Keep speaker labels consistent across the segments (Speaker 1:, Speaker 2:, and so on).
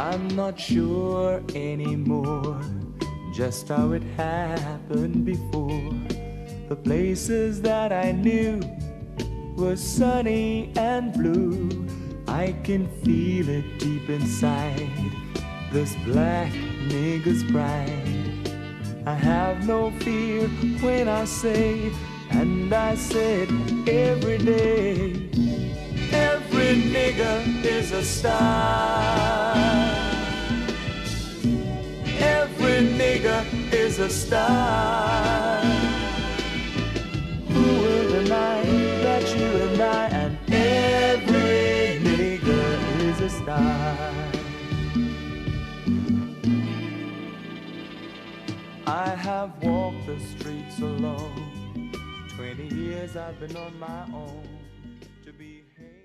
Speaker 1: I'm not sure anymore just how it happened before. The places that I knew were sunny and blue. I can feel it deep inside, this black nigga's pride. I have no fear when I say, and I said every day, every nigga is a star. Every nigga is a star. Who will deny that you and I and every nigga is a star? I have walked the streets alone. 20 years I've been on my own to be hated.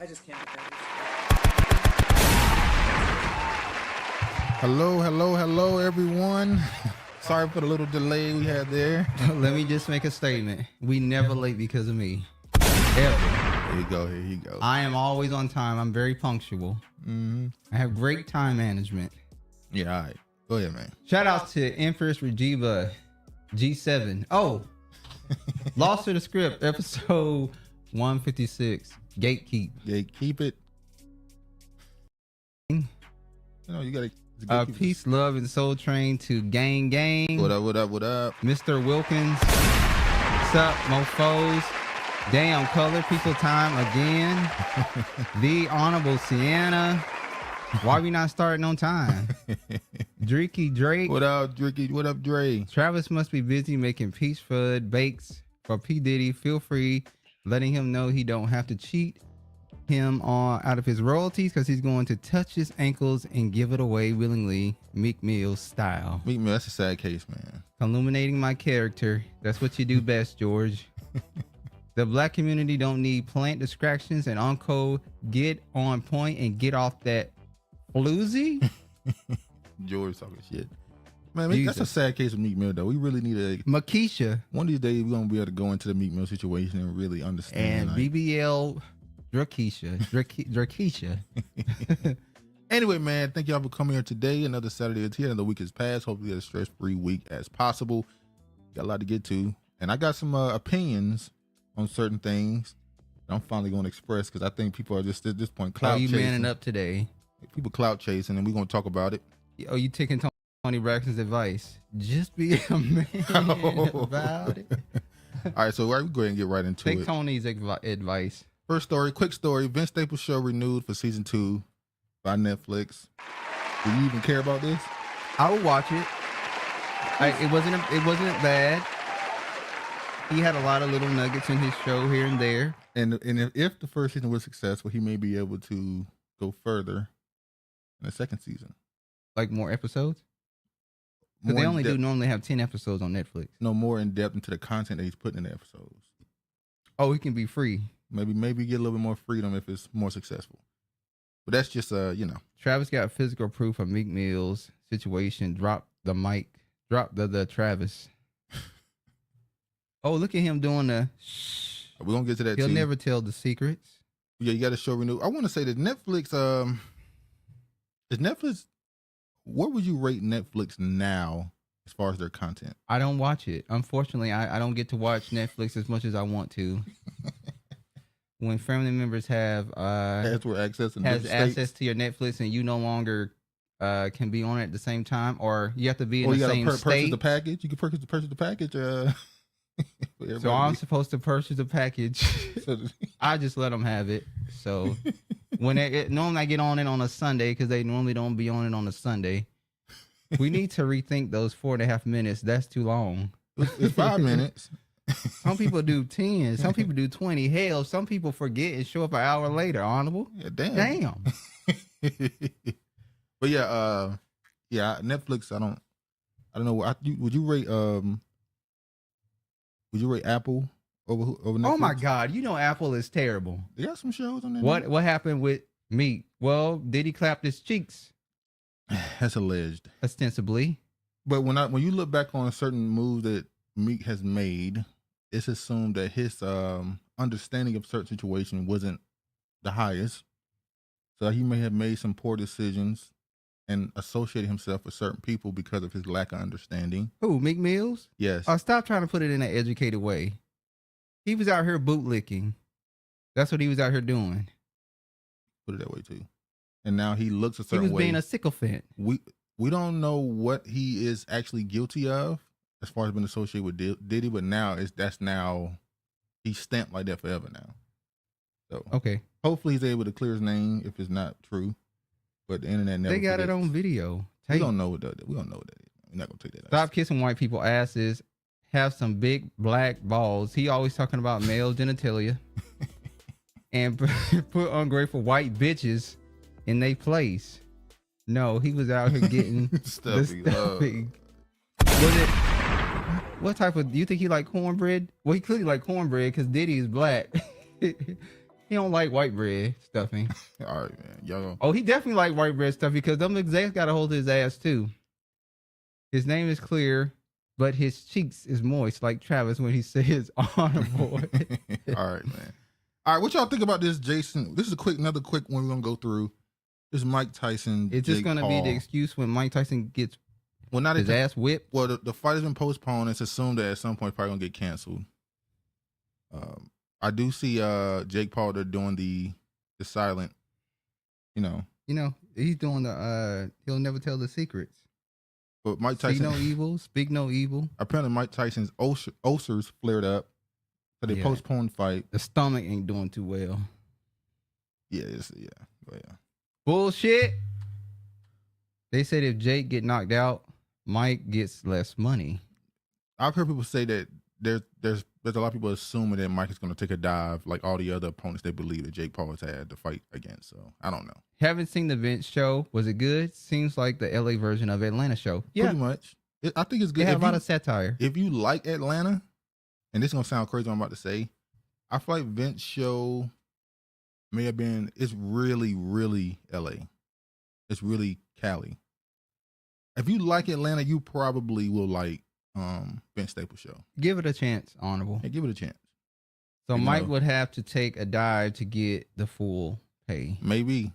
Speaker 2: I just can't get that.
Speaker 3: Hello, everyone. Sorry for the little delay we had there.
Speaker 4: Let me just make a statement. We never late because of me. Ever.
Speaker 3: Here you go.
Speaker 4: I am always on time. I'm very punctual. I have great time management.
Speaker 3: Yeah, all right. Go ahead, man.
Speaker 4: Shout out to Empress Rajiva G7. Oh, Lost to the Script, episode 156. Gatekeep.
Speaker 3: Gatekeep it. You know, you gotta
Speaker 4: peace, love, and soul train to gang.
Speaker 3: What up?
Speaker 4: Mr. Wilkins. What's up, mofos? Damn, color people time again. The Honorable Sienna. Why we not starting on time? Dreaky Drake.
Speaker 3: What up, Dreaky? What up, Dre?
Speaker 4: Travis must be busy making peach fud bakes for P. Diddy. Feel free letting him know he don't have to cheat him out of his royalties because he's going to touch his ankles and give it away willingly, Meek Mill style.
Speaker 3: Meek Mill, that's a sad case, man.
Speaker 4: Illuminating my character. That's what you do best, George. The black community don't need plant distractions, and Uncle, get on point and get off that floozy.
Speaker 3: George talking shit. Man, that's a sad case of Meek Mill, though. We really need
Speaker 4: Makisha.
Speaker 3: One of these days, we're going to be able to go into the Meek Mill situation and really understand.
Speaker 4: And BBL Drakesha.
Speaker 3: Anyway, man, thank y'all for coming here today. Another Saturday is here. Another week has passed. Hopefully, we had a stress-free week as possible. Got a lot to get to. And I got some opinions on certain things that I'm finally going to express because I think people are just at this point clout chasing.
Speaker 4: Manning up today.
Speaker 3: People clout chasing, and we're going to talk about it.
Speaker 4: Oh, you taking Tony Braxton's advice? Just be a man about it.
Speaker 3: All right, so we're going to get right into it.
Speaker 4: Take Tony's advice.
Speaker 3: First story, quick story. Vince Staples' show renewed for season 2 by Netflix. Do you even care about this?
Speaker 4: I will watch it. It wasn't bad. He had a lot of little nuggets in his show here and there.
Speaker 3: And if the first season was successful, he may be able to go further in the second season.
Speaker 4: Like more episodes? Because they only do normally have 10 episodes on Netflix.
Speaker 3: No, more in depth into the content that he's putting in the episodes.
Speaker 4: Oh, he can be free.
Speaker 3: Maybe get a little bit more freedom if it's more successful. But that's just
Speaker 4: Travis got physical proof of Meek Mill's situation. Drop the mic. Drop the Travis. Oh, look at him doing the shh.
Speaker 3: We're gonna get to that.
Speaker 4: He'll never tell the secrets.
Speaker 3: Yeah, you got a show renewed. I want to say that Netflix is Netflix. What would you rate Netflix now as far as their content?
Speaker 4: I don't watch it. Unfortunately, I don't get to watch Netflix as much as I want to. When family members have access to your Netflix and you no longer can be on it at the same time, or you have to be in the same state.
Speaker 3: Purchase the package. You can purchase the package.
Speaker 4: So I'm supposed to purchase a package. I just let them have it. So when normally I get on it on a Sunday because they normally don't be on it on a Sunday. We need to rethink those 4.5 minutes. That's too long.
Speaker 3: It's 5 minutes.
Speaker 4: Some people do 10. Some people do 20. Hell, some people forget and show up an hour later. Honorable.
Speaker 3: Yeah, damn. But yeah, Netflix. I don't know. Would you rate Apple over Netflix?
Speaker 4: Oh my God! You know Apple is terrible.
Speaker 3: They got some shows on there.
Speaker 4: What happened with Meek? Well, did he clap his cheeks?
Speaker 3: That's alleged,
Speaker 4: ostensibly.
Speaker 3: But when you look back on certain moves that Meek has made, it's assumed that his understanding of certain situation wasn't the highest. So he may have made some poor decisions and associated himself with certain people because of his lack of understanding.
Speaker 4: Who, Meek Mills?
Speaker 3: Yes.
Speaker 4: Stop trying to put it in an educated way. He was out here bootlicking. That's what he was out here doing.
Speaker 3: Put it that way too. And now he looks a certain way.
Speaker 4: He was being a sycophant.
Speaker 3: We don't know what he is actually guilty of as far as being associated with Diddy, but now he's stamped like that forever now. So
Speaker 4: okay.
Speaker 3: Hopefully he's able to clear his name if it's not true. But the internet never.
Speaker 4: They got it on video.
Speaker 3: We don't know what that is. We're not gonna take that.
Speaker 4: Stop kissing white people asses. Have some big black balls. He always talking about male genitalia. And put ungrateful white bitches in their place. No, he was out here getting stuffing. Was it? What type of? Do you think he like cornbread? Well, he clearly like cornbread because Diddy is black. He don't like white bread stuffing.
Speaker 3: All right, man. Y'all.
Speaker 4: Oh, he definitely like white bread stuffing because them execs got a hold of his ass too. His name is clear, but his cheeks is moist, like Travis when he says honorable.
Speaker 3: All right, man. All right, what y'all think about this, Jason? This is another quick one we're gonna go through. This Mike Tyson.
Speaker 4: It's just gonna be the
Speaker 3: Paul.
Speaker 4: excuse when Mike Tyson gets
Speaker 3: not
Speaker 4: his ass whipped.
Speaker 3: Well, the fight has been postponed. It's assumed that at some point it's probably gonna get canceled. I do see Jake Paul. They're doing the silent. You know,
Speaker 4: He's doing the he'll never tell the secrets.
Speaker 3: But Mike Tyson.
Speaker 4: See no evil, speak no evil.
Speaker 3: Apparently, Mike Tyson's ulcers flared up, so they postponed the fight.
Speaker 4: The stomach ain't doing too well.
Speaker 3: Yeah.
Speaker 4: Bullshit. They said if Jake get knocked out, Mike gets less money.
Speaker 3: I've heard people say that there's a lot of people assuming that Mike is going to take a dive like all the other opponents they believe that Jake Paul has had to fight against. So I don't know.
Speaker 4: Haven't seen the Vince show. Was it good? Seems like the LA version of Atlanta show. Yeah,
Speaker 3: pretty much. I think it's good.
Speaker 4: They have a lot of satire.
Speaker 3: If you like Atlanta, and this is going to sound crazy what I'm about to say, I feel like Vince show may have been, it's really, really LA. It's really Cali. If you like Atlanta, you probably will like Vince Staples show.
Speaker 4: Give it a chance, Honorable.
Speaker 3: Hey, give it a chance.
Speaker 4: So Mike would have to take a dive to get the full pay.
Speaker 3: Maybe.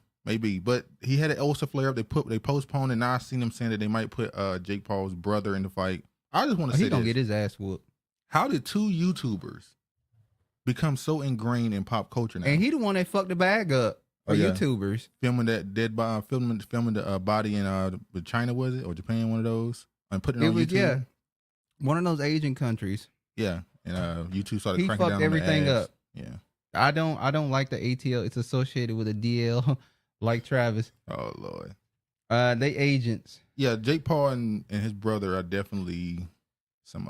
Speaker 3: But he had an ulcer flare up. They postponed, and now I seen them saying that they might put Jake Paul's brother in the fight. I just want to say
Speaker 4: he's gonna get his ass whooped.
Speaker 3: How did two YouTubers become so ingrained in pop culture now?
Speaker 4: And he the one that fucked the bag up for YouTubers.
Speaker 3: Filming that dead body, filming the body in China, was it, or Japan? One of those, and putting it on YouTube.
Speaker 4: Yeah, one of those Asian countries.
Speaker 3: Yeah, and YouTube started
Speaker 4: he
Speaker 3: cracking down
Speaker 4: fucked everything
Speaker 3: on the ass.
Speaker 4: up.
Speaker 3: Yeah,
Speaker 4: I don't like the ATL. It's associated with a DL, like Travis.
Speaker 3: Oh Lord.
Speaker 4: They agents.
Speaker 3: Yeah, Jake Paul and his brother are definitely some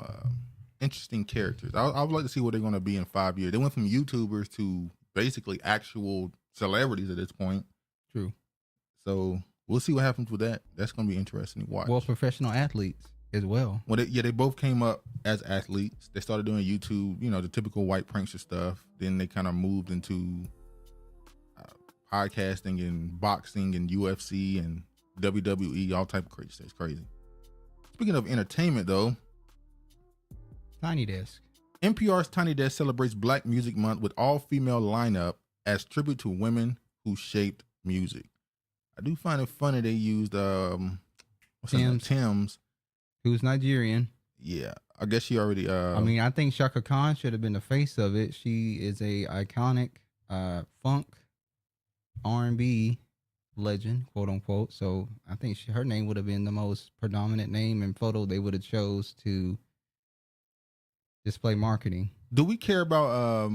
Speaker 3: interesting characters. I would like to see what they're going to be in 5 years. They went from YouTubers to basically actual celebrities at this point.
Speaker 4: True.
Speaker 3: So we'll see what happens with that. That's going to be interesting to watch.
Speaker 4: Well, professional athletes as well.
Speaker 3: Well, they both came up as athletes. They started doing YouTube, the typical white prankster stuff. Then they kind of moved into podcasting and boxing and UFC and WWE, all type of crazy stuff. It's crazy. Speaking of entertainment, though,
Speaker 4: Tiny Desk.
Speaker 3: NPR's Tiny Desk celebrates Black Music Month with all-female lineup as tribute to women who shaped music. I do find it funny they used Tim's,
Speaker 4: who's Nigerian.
Speaker 3: Yeah, I guess she already.
Speaker 4: I think Shaka Khan should have been the face of it. She is a iconic funk R&B legend, quote unquote. So I think her name would have been the most predominant name and photo they would have chose to display marketing.
Speaker 3: Do we care about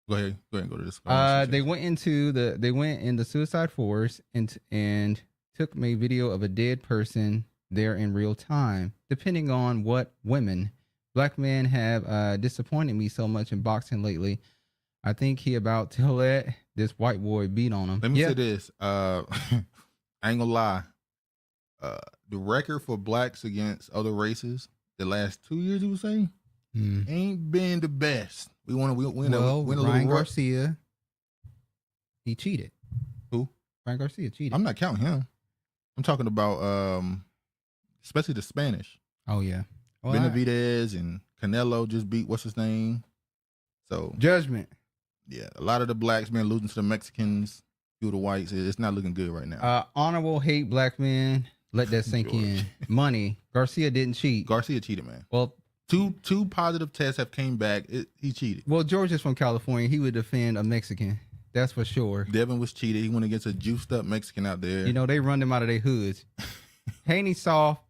Speaker 3: go ahead and go to this.
Speaker 4: They went in the suicide forest and took a video of a dead person there in real time. Depending on what women, black men have disappointed me so much in boxing lately. I think he about to let this white boy beat on him.
Speaker 3: Let me say this. I ain't gonna lie. The record for blacks against other races the last 2 years, you would say, ain't been the best.
Speaker 4: Ryan Garcia, he cheated.
Speaker 3: Who?
Speaker 4: Ryan Garcia cheated.
Speaker 3: I'm not counting him. I'm talking about especially the Spanish.
Speaker 4: Oh yeah.
Speaker 3: Well, Benavidez and Canelo just beat what's his name. So
Speaker 4: Judgment.
Speaker 3: Yeah, a lot of the blacks been losing to the Mexicans, to the whites. It's not looking good right now.
Speaker 4: Honorable hate black men. Let that sink in. Money. Garcia didn't cheat.
Speaker 3: Garcia cheated, man.
Speaker 4: Well,
Speaker 3: two positive tests have came back. He cheated.
Speaker 4: Well, George is from California. He would defend a Mexican. That's for sure.
Speaker 3: Devin was cheated. He went against a juiced up Mexican out there.
Speaker 4: They run them out of their hoods. Haney soft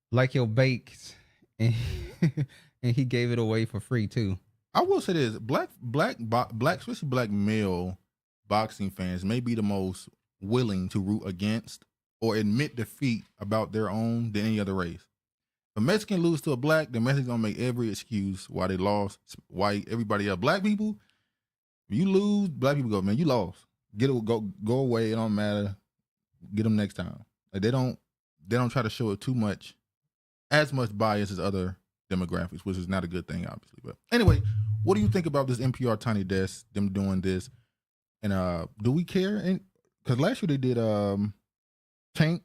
Speaker 4: like your bakes, and he gave it away for free too.
Speaker 3: I will say this: black, especially black male boxing fans may be the most willing to root against or admit defeat about their own than any other race. If a Mexican lose to a black, the Mexicans gonna make every excuse why they lost. Why everybody else, black people, if you lose, black people go, man, you lost. Go away. It don't matter. Get them next time. Like they don't try to show it as much bias as other demographics, which is not a good thing, obviously. But anyway, What do you think about this NPR Tiny Desk, them doing this? And do we care? And because last year they did Tank,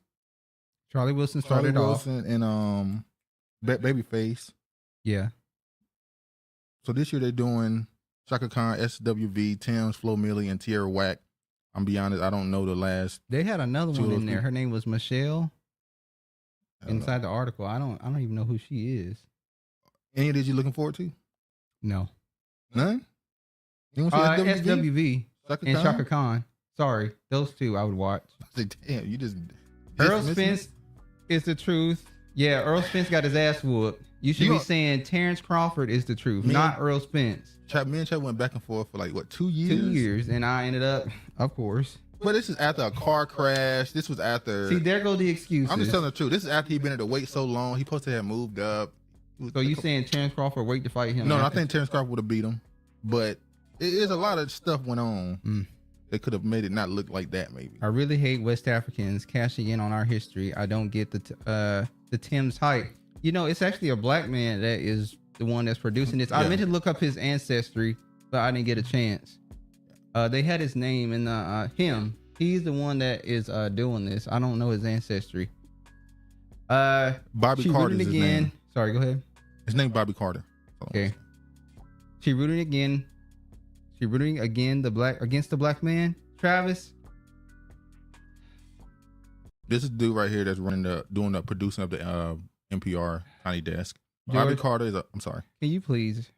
Speaker 4: Charlie Wilson started off.
Speaker 3: and Babyface.
Speaker 4: Yeah.
Speaker 3: So this year they're doing Shaka Khan, SWV, Tim's, Flo Milli, and Tierra Whack. I'm be honest, I don't know the last.
Speaker 4: They had another one in there. Her name was Michelle. Inside the article, I don't even know who she is.
Speaker 3: Any of these you looking forward to?
Speaker 4: No.
Speaker 3: None? You want to see
Speaker 4: SWV and Shaka Khan. Sorry, those two I would watch.
Speaker 3: Damn, you just
Speaker 4: Earl Spence is the truth. Yeah, Earl Spence got his ass whooped. You should be saying Terrence Crawford is the truth, not Earl Spence.
Speaker 3: Me and Chad went back and forth for like, what, 2 years?
Speaker 4: 2 years, and I ended up, of course.
Speaker 3: But this is after a car crash. This was after.
Speaker 4: See, there go the excuses.
Speaker 3: I'm just telling the truth. This is after he'd been at the weight so long. He supposed to have moved up.
Speaker 4: So you saying Terrence Crawford wait to fight him?
Speaker 3: No, I think Terrence Crawford would have beat him. But it is a lot of stuff went on. That could have made it not look like that, maybe.
Speaker 4: I really hate West Africans cashing in on our history. I don't get the Tim's hype. You know, it's actually a black man that is the one that's producing this. I meant to look up his ancestry, but I didn't get a chance. They had his name in him. He's the one that is doing this. I don't know his ancestry.
Speaker 3: Bobby Carter is his name.
Speaker 4: Sorry, go ahead.
Speaker 3: His name Bobby Carter.
Speaker 4: Okay. She rooting again. She rooting again against the black man. Travis.
Speaker 3: This is the dude right here that's doing the producing of the NPR Tiny Desk. Bobby Carter is I'm sorry.
Speaker 4: Can you please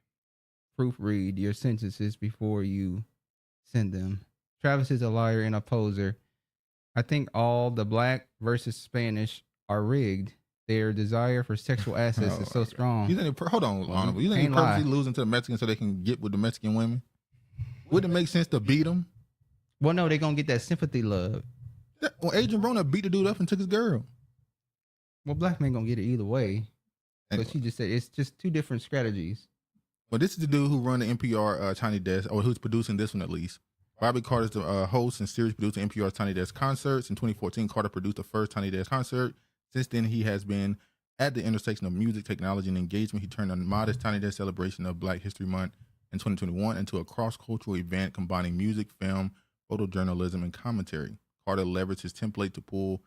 Speaker 4: proofread your sentences before you send them? Travis is a liar and a poser. I think all the black versus Spanish are rigged. Their desire for sexual access is so strong.
Speaker 3: You think hold on, Honorable. You think they're purposely losing to the Mexicans so they can get with the Mexican women? Wouldn't it make sense to beat them?
Speaker 4: Well, no, they're going to get that sympathy love.
Speaker 3: Well, Agent Rona beat the dude up and took his girl.
Speaker 4: Well, black men going to get it either way. Anyway. But she just said it's just two different strategies.
Speaker 3: Well, this is the dude who run the NPR Tiny Desk, or who's producing this one at least. Bobby Carter is the host and series producer of NPR's Tiny Desk concerts. In 2014, Carter produced the first Tiny Desk concert. Since then, he has been at the intersection of music, technology, and engagement. He turned a modest Tiny Desk celebration of Black History Month in 2021 into a cross-cultural event combining music, film, photojournalism, and commentary. Carter leveraged his template to pull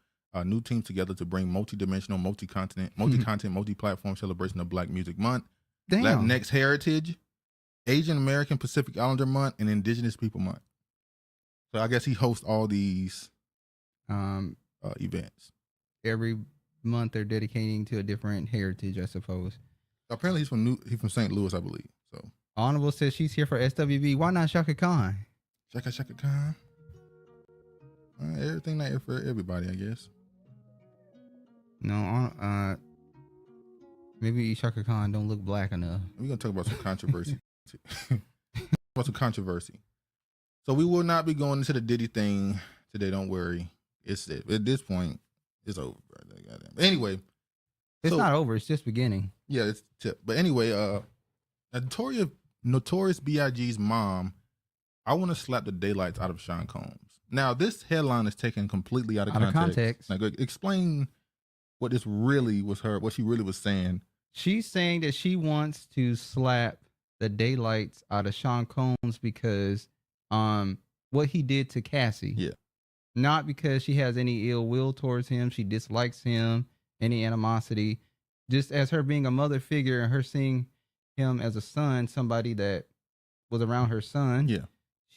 Speaker 3: new teams together to bring multi-dimensional, multi-content, multi-platform celebration of Black Music Month, Latinx Heritage, Asian American Pacific Islander Month, and Indigenous People Month. So I guess he hosts all these events.
Speaker 4: Every month they're dedicating to a different heritage, I suppose.
Speaker 3: Apparently he's from St. Louis, I believe. So
Speaker 4: Honorable says she's here for SWV. Why not Shaka Khan?
Speaker 3: Shaka Khan. Everything not here for everybody, I guess.
Speaker 4: No, maybe Shaka Khan don't look black enough.
Speaker 3: We're gonna talk about some controversy. So we will not be going into the Diddy thing today. Don't worry. It's at this point, it's over. Anyway,
Speaker 4: it's not over. It's just beginning.
Speaker 3: Yeah, it's tip. But anyway, Notorious B.I.G's mom. I want to slap the daylights out of Sean Combs. Now, this headline is taken completely out of context. Now, explain what this really was what she really was saying.
Speaker 4: She's saying that she wants to slap the daylights out of Sean Combs because what he did to Cassie.
Speaker 3: Yeah.
Speaker 4: Not because she has any ill will towards him. She dislikes him, any animosity. Just as her being a mother figure and her seeing him as a son, somebody that was around her son.
Speaker 3: Yeah.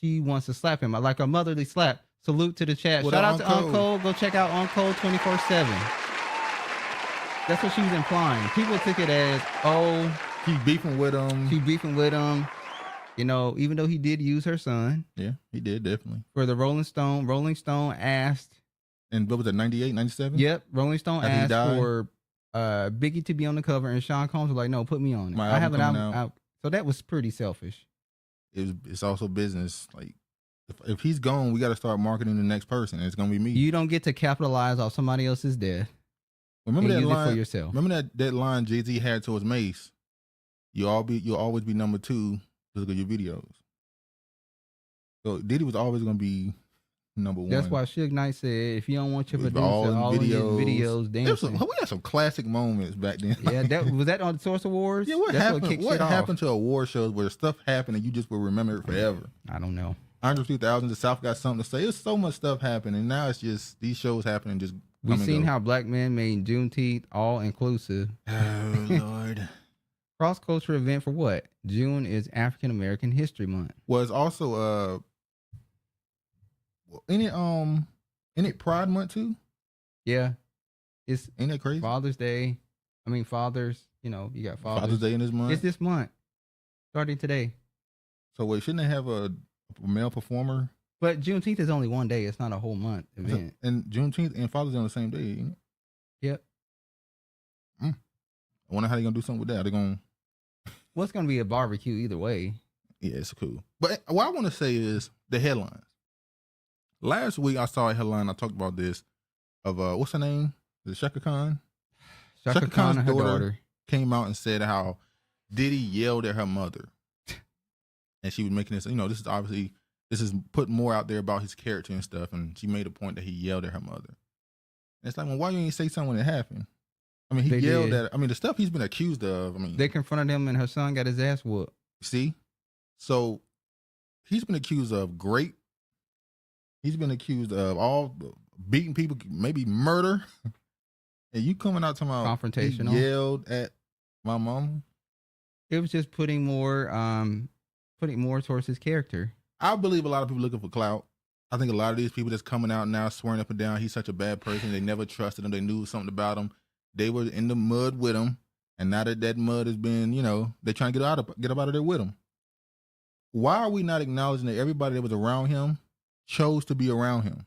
Speaker 4: She wants to slap him like a motherly slap. Salute to the chat. Shout out to Uncle. Go check out Uncle 24/7. That's what she's implying. People took it as,
Speaker 3: she's beefing with him.
Speaker 4: She's beefing with him. You know, even though he did use her son.
Speaker 3: Yeah, he did, definitely.
Speaker 4: For the Rolling Stone. Rolling Stone asked.
Speaker 3: And what was that, 98, 97?
Speaker 4: Yep. Rolling Stone asked for Biggie to be on the cover, and Sean Combs was like, no, put me on it. I have an album out. So that was pretty selfish.
Speaker 3: It's also business. Like, if he's gone, we got to start marketing the next person. And it's going to be me.
Speaker 4: You don't get to capitalize off somebody else's death.
Speaker 3: Remember that line
Speaker 4: for yourself.
Speaker 3: Remember that line Jay-Z had towards Mace? You'll always be number 2. Look at your videos. So Diddy was always going to be number one.
Speaker 4: That's why Suge Knight said, if you don't want your
Speaker 3: With
Speaker 4: producer all in his
Speaker 3: videos
Speaker 4: videos dancing.
Speaker 3: we had some classic moments back then.
Speaker 4: Yeah, was that on the Source Awards?
Speaker 3: Yeah, what
Speaker 4: That's
Speaker 3: happened? What happened to award shows where stuff happened and you just will remember it forever?
Speaker 4: I don't know.
Speaker 3: Andre 3000, the South got something to say. There's so much stuff happening, and now it's just these shows happening. Just
Speaker 4: we've seen how black men made Juneteenth all inclusive.
Speaker 3: Oh Lord!
Speaker 4: Cross culture event for what? June is African American History Month.
Speaker 3: Was also ain't it Pride Month too?
Speaker 4: Yeah,
Speaker 3: ain't that crazy?
Speaker 4: Father's Day. I mean fathers. You know, you got
Speaker 3: Father's Day in this month.
Speaker 4: It's this month, starting today.
Speaker 3: So wait, shouldn't they have a male performer?
Speaker 4: But Juneteenth is only one day. It's not a whole month event.
Speaker 3: And Juneteenth and Father's Day on the same day, ain't it?
Speaker 4: Yep.
Speaker 3: I wonder how they're gonna do something with that. They're gonna.
Speaker 4: Well, it's gonna be a barbecue either way.
Speaker 3: Yeah, it's cool. But what I want to say is the headlines. Last week I saw a headline. I talked about this of what's her name? Is it Shaka Khan?
Speaker 4: Shaka Khan and her daughter
Speaker 3: came out and said how Diddy yelled at her mother, and she was making this. You know, this is putting more out there about his character and stuff. And she made a point that he yelled at her mother. And it's like, well, why you ain't say something when it happened? I mean, he yelled at. I mean, the stuff he's been accused of. I mean,
Speaker 4: they confronted him, and her son got his ass whooped.
Speaker 3: See, so he's been accused of rape. He's been accused of all beating people, maybe murder. And you coming out talking about
Speaker 4: confrontational?
Speaker 3: He yelled at my mom.
Speaker 4: It was just putting more towards his character.
Speaker 3: I believe a lot of people looking for clout. I think a lot of these people that's coming out now swearing up and down he's such a bad person. They never trusted him. They knew something about him. They were in the mud with him, and now that mud has been, you know, they're trying to get up out of there with him. Why are we not acknowledging that everybody that was around him chose to be around him?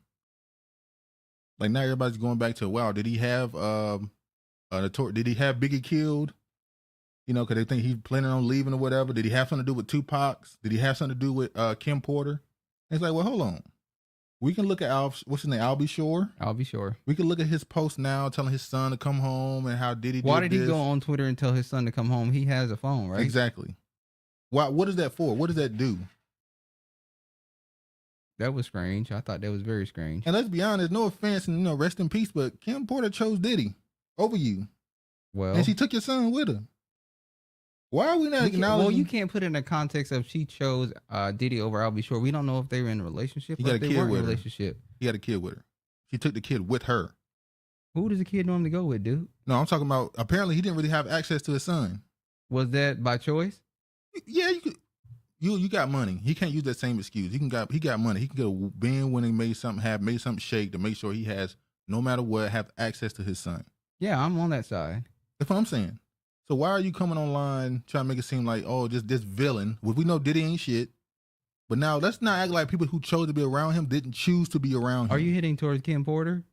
Speaker 3: Like now everybody's going back to, wow, did he have did he have Biggie killed? You know, because they think he's planning on leaving or whatever. Did he have something to do with Tupac's? Did he have something to do with Kim Porter? And it's like, well, hold on. We can look at what's his name? I'll be sure. We can look at his post now telling his son to come home and how did he
Speaker 4: Why did he go on Twitter and tell his son to come home? He has a phone, right?
Speaker 3: Exactly. Why? What is that for? What does that do?
Speaker 4: That was strange. I thought that was very strange.
Speaker 3: And let's be honest, no offense, and rest in peace, but Kim Porter chose Diddy over you.
Speaker 4: Well,
Speaker 3: and she took your son with her. Why are we not acknowledging?
Speaker 4: Well, you can't put it in the context of she chose Diddy over I'll Be Sure. We don't know if they were in a relationship.
Speaker 3: He got a kid with her.
Speaker 4: Relationship.
Speaker 3: He had a kid with her. She took the kid with her.
Speaker 4: Who does the kid normally go with, dude?
Speaker 3: No, I'm talking about. Apparently, he didn't really have access to his son.
Speaker 4: Was that by choice?
Speaker 3: Yeah, you could. You got money. He can't use that same excuse. He got money. He can get a bin when he made something shake to make sure he has, no matter what, have access to his son.
Speaker 4: Yeah, I'm on that side.
Speaker 3: That's what I'm saying. So why are you coming online trying to make it seem like, oh, just this villain? Well, we know Diddy ain't shit. But now let's not act like people who chose to be around him didn't choose to be around him.
Speaker 4: Are you hitting towards Kim Porter?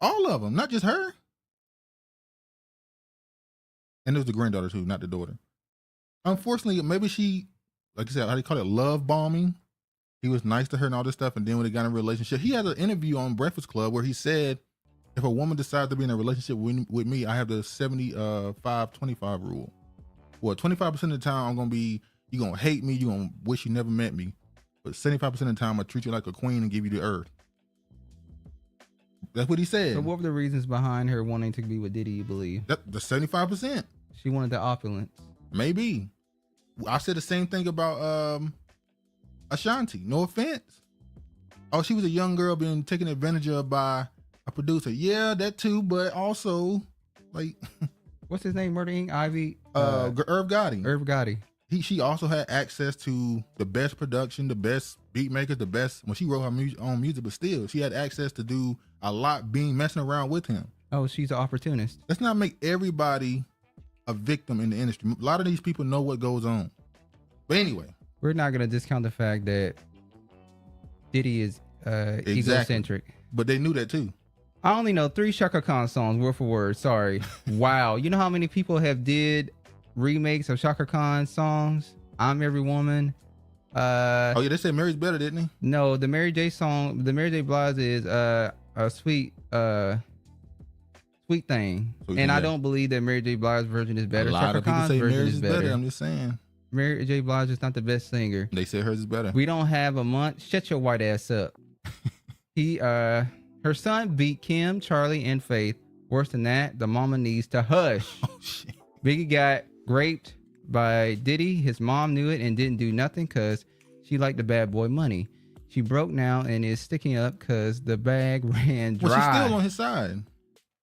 Speaker 3: All of them, not just her. And it was the granddaughter too, not the daughter. Unfortunately, maybe she, like I said, how do you call it, love bombing? He was nice to her and all this stuff, and then when they got in a relationship, he had an interview on Breakfast Club where he said, if a woman decides to be in a relationship with me, I have the 75-25 rule. Well, 25% of the time you're going to hate me, you're going to wish you never met me. But 75% of the time, I treat you like a queen and give you the earth. That's what he said.
Speaker 4: So what were the reasons behind her wanting to be with Diddy, you believe?
Speaker 3: The 75%.
Speaker 4: She wanted the opulence.
Speaker 3: Maybe. I said the same thing about Ashanti. No offense. Oh, she was a young girl being taken advantage of by a producer. Yeah, that too, but also, like...
Speaker 4: What's his name? Murder Inc. Ivy?
Speaker 3: Irv Gotti.
Speaker 4: Irv Gotti.
Speaker 3: She also had access to the best production, the best beat makers, the best... When she wrote her own music, but still, she had access to do a lot being messing around with him.
Speaker 4: Oh, she's an opportunist.
Speaker 3: Let's not make everybody a victim in the industry. A lot of these people know what goes on. But anyway.
Speaker 4: We're not going to discount the fact that Diddy is egocentric.
Speaker 3: But they knew that too.
Speaker 4: I only know 3 Shaka Khan songs, word for word. Sorry. Wow. You know how many people have did remakes of Shaka Khan songs? I'm Every Woman.
Speaker 3: Oh yeah, they said Mary's better, didn't they?
Speaker 4: No, the Mary J song, the Mary J Blige is a sweet thing. Sweet, and I don't believe that Mary J Blige's version is better.
Speaker 3: A lot of people say Mary's is better. I'm just saying.
Speaker 4: Mary J Blige is not the best singer.
Speaker 3: They said hers is better.
Speaker 4: We don't have a month. Shut your white ass up. Her son beat Kim, Charlie, and Faith. Worse than that, the mama needs to hush.
Speaker 3: Oh shit.
Speaker 4: Biggie got raped by Diddy. His mom knew it and didn't do nothing because she liked the bad boy money. She broke now and is sticking up because the bag ran dry.
Speaker 3: Well, she's still on his side.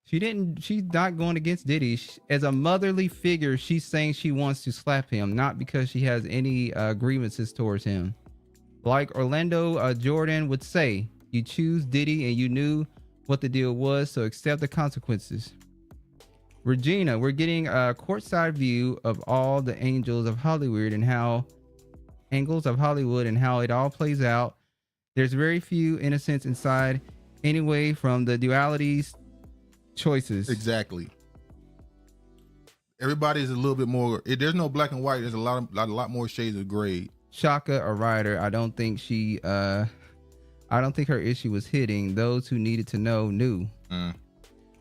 Speaker 4: She's not going against Diddy. As a motherly figure, she's saying she wants to slap him, not because she has any grievances towards him. Like Orlando Jordan would say, you choose Diddy and you knew what the deal was, so accept the consequences. Regina, we're getting a courtside view of all the angels of Hollywood and how it all plays out. There's very few innocents inside anyway from the dualities choices.
Speaker 3: Exactly. Everybody's a little bit more. There's no black and white. There's a lot more shades of gray.
Speaker 4: Shaka, a writer, I don't think her issue was hitting. Those who needed to know knew.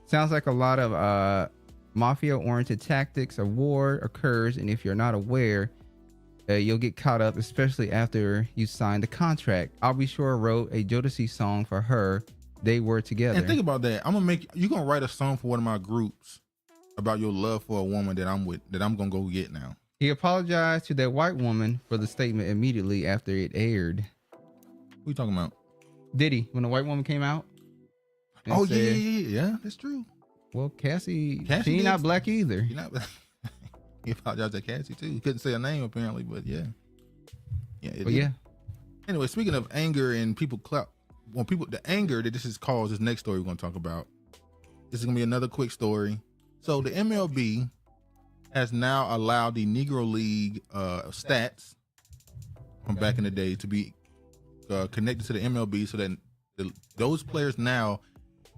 Speaker 4: Sounds like a lot of mafia-oriented tactics of war occurs, and if you're not aware, you'll get caught up, especially after you sign the contract. I'll Be Sure wrote a Jodeci song for her. They were together.
Speaker 3: And think about that. You're gonna write a song for one of my groups about your love for a woman that I'm with, that I'm gonna go get now.
Speaker 4: He apologized to that white woman for the statement immediately after it aired.
Speaker 3: Who you talking about?
Speaker 4: Diddy, when the white woman came out.
Speaker 3: Oh, said, yeah, that's true.
Speaker 4: Well, Cassie she not black either.
Speaker 3: You're not. He apologized to Cassie too. He couldn't say her name apparently, but yeah. Yeah. Anyway, speaking of anger and people clout, the anger that this has caused, this next story we're going to talk about. This is going to be another quick story. So the MLB has now allowed the Negro League stats from back in the day to be connected to the MLB, so that those players now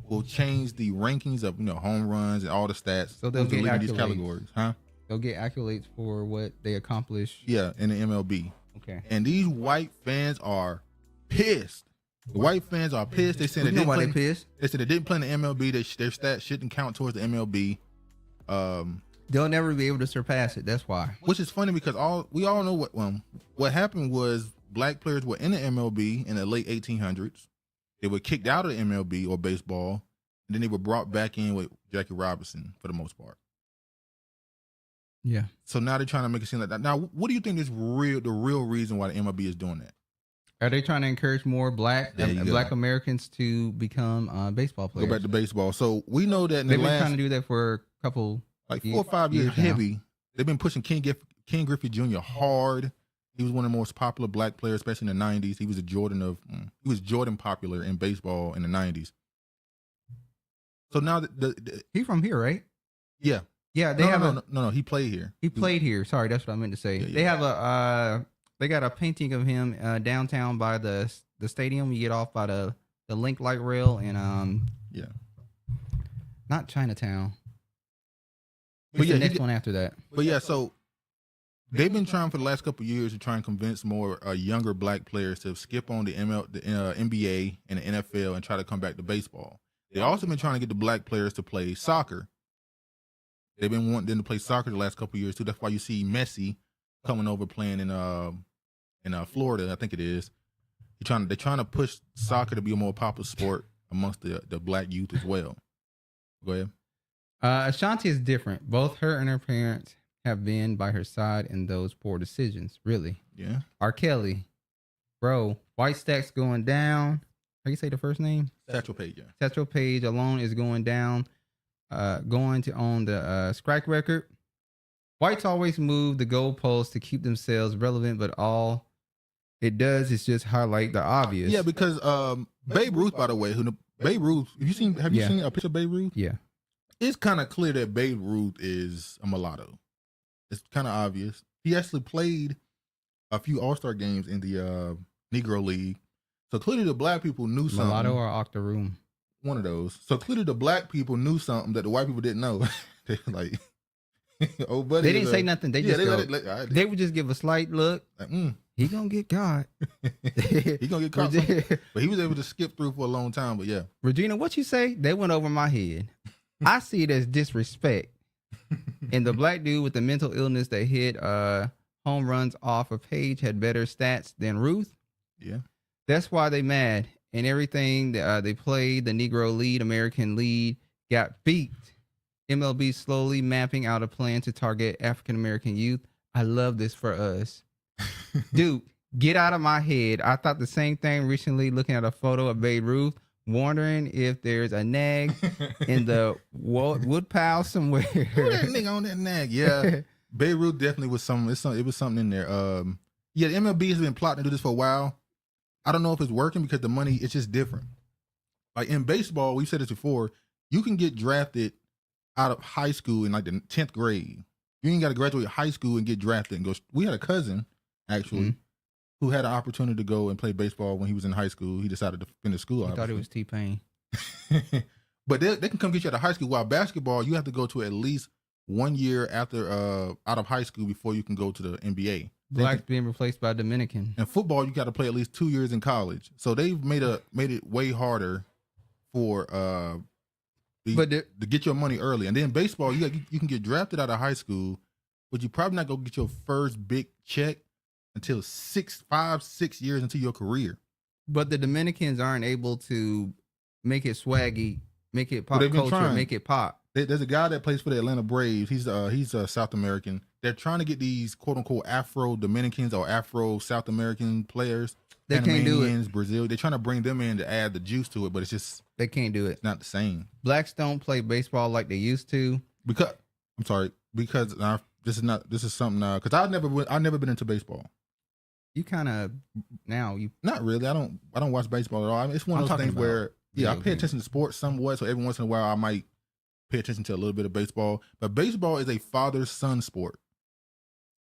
Speaker 3: will change the rankings of home runs and all the stats.
Speaker 4: So they'll get
Speaker 3: these categories, huh?
Speaker 4: They'll get accolades for what they accomplish.
Speaker 3: Yeah, in the MLB.
Speaker 4: Okay.
Speaker 3: And these white fans are pissed. The white fans are pissed. They said they didn't
Speaker 4: pissed.
Speaker 3: They said they didn't play in the MLB. Their stats shouldn't count towards the MLB.
Speaker 4: They'll never be able to surpass it. That's why.
Speaker 3: Which is funny because we all know what happened was black players were in the MLB in the late 1800s. They were kicked out of the MLB or baseball, and then they were brought back in with Jackie Robinson for the most part.
Speaker 4: Yeah.
Speaker 3: So now they're trying to make it seem like that. Now, what do you think is the real reason why the MLB is doing that?
Speaker 4: Are they trying to encourage more black Americans to become baseball players?
Speaker 3: Go back to baseball. So we know that
Speaker 4: they've been trying to do that for a couple,
Speaker 3: like 4 or 5 years heavy. They've been pushing Ken Griffey Jr. hard. He was one of the most popular black players, especially in the 90s. He was Jordan popular in baseball in the 90s. So now
Speaker 4: he from here, right?
Speaker 3: Yeah.
Speaker 4: Yeah,
Speaker 3: no. He played here.
Speaker 4: He played here. Sorry, that's what I meant to say.
Speaker 3: Yeah.
Speaker 4: They have they got a painting of him downtown by the stadium. You get off by the Link Light Rail and not Chinatown. But the next one after that.
Speaker 3: But yeah, so they've been trying for the last couple of years to try and convince more younger black players to skip on the NBA and the NFL and try to come back to baseball. They also been trying to get the black players to play soccer. They've been wanting them to play soccer the last couple of years too. That's why you see Messi coming over playing in Florida, I think it is. They're trying to push soccer to be a more popular sport amongst the black youth as well. Go ahead.
Speaker 4: Ashanti is different. Both her and her parents have been by her side in those poor decisions. Really.
Speaker 3: Yeah.
Speaker 4: R. Kelly, bro. White Stack's going down. How you say the first name?
Speaker 3: Satchel Paige. Yeah.
Speaker 4: Satchel Paige alone is going down. Going to own the Scrag record. Whites always move the goalposts to keep themselves relevant, but all it does is just highlight the obvious.
Speaker 3: Yeah, because Babe Ruth, by the way, Babe Ruth, have you seen a picture of Babe Ruth?
Speaker 4: Yeah.
Speaker 3: It's kind of clear that Babe Ruth is a mulatto. It's kind of obvious. He actually played a few All-Star games in the Negro League. So clearly the black people knew something.
Speaker 4: Mulatto or Octoroom?
Speaker 3: One of those. So clearly the black people knew something that the white people didn't know. They're like, oh, buddy.
Speaker 4: They didn't say nothing. They would just give a slight look.
Speaker 3: Like,
Speaker 4: he gonna get caught.
Speaker 3: He gonna get caught. But he was able to skip through for a long time. But yeah.
Speaker 4: Regina, what you say? They went over my head. I see it as disrespect. And the black dude with the mental illness that hit home runs off a page had better stats than Ruth.
Speaker 3: Yeah.
Speaker 4: That's why they mad. and everything they played, the Negro League, American League, got beat. MLB slowly mapping out a plan to target African American youth. I love this for us. Dude, get out of my head. I thought the same thing recently looking at a photo of Babe Ruth, wondering if there's a nag in the wood pile somewhere.
Speaker 3: Who that nigga on that nag? Yeah. Babe Ruth definitely was something. It was something in there. Yeah, the MLB has been plotting to do this for a while. I don't know if it's working because the money, it's just different. Like in baseball, we've said this before, you can get drafted out of high school in like the 10th grade. You ain't got to graduate high school and get drafted and go. We had a cousin, actually, who had an opportunity to go and play baseball when he was in high school. He decided to finish school.
Speaker 4: I thought it was T-Pain.
Speaker 3: But they can come get you out of high school. While basketball, you have to go to at least 1 year after out of high school before you can go to the NBA.
Speaker 4: Blacks being replaced by Dominican.
Speaker 3: And football, you got to play at least 2 years in college. So they've made it way harder for to get your money early. And then baseball, you can get drafted out of high school, but you probably not gonna get your first big check until 5, 6 years into your career.
Speaker 4: But the Dominicans aren't able to make it swaggy, make it pop culture, make it pop.
Speaker 3: There's a guy that plays for the Atlanta Braves. He's South American. They're trying to get these quote unquote Afro Dominicans or Afro South American players.
Speaker 4: They can't do it.
Speaker 3: Brazil. They're trying to bring them in to add the juice to it, but it's just
Speaker 4: they can't do it.
Speaker 3: It's not the same.
Speaker 4: Blacks don't play baseball like they used to.
Speaker 3: Because this is something because I've never been into baseball.
Speaker 4: You kind of
Speaker 3: not really. I don't watch baseball at all. It's one of those things where I pay attention to sports somewhat. So every once in a while I might pay attention to a little bit of baseball. But baseball is a father-son sport.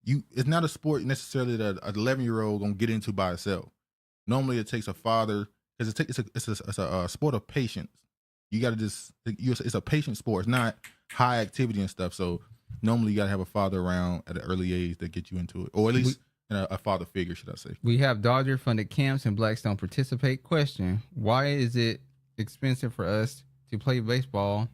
Speaker 3: It's not a sport necessarily that an 11-year-old gonna get into by itself. Normally, it takes a father because it's a sport of patience. You got to it's a patient sport. It's not high activity and stuff. So normally, you got to have a father around at an early age that get you into it, or at least a father figure, should I say?
Speaker 4: We have Dodger funded camps and blacks don't participate. Question: why is it expensive for us to play baseball,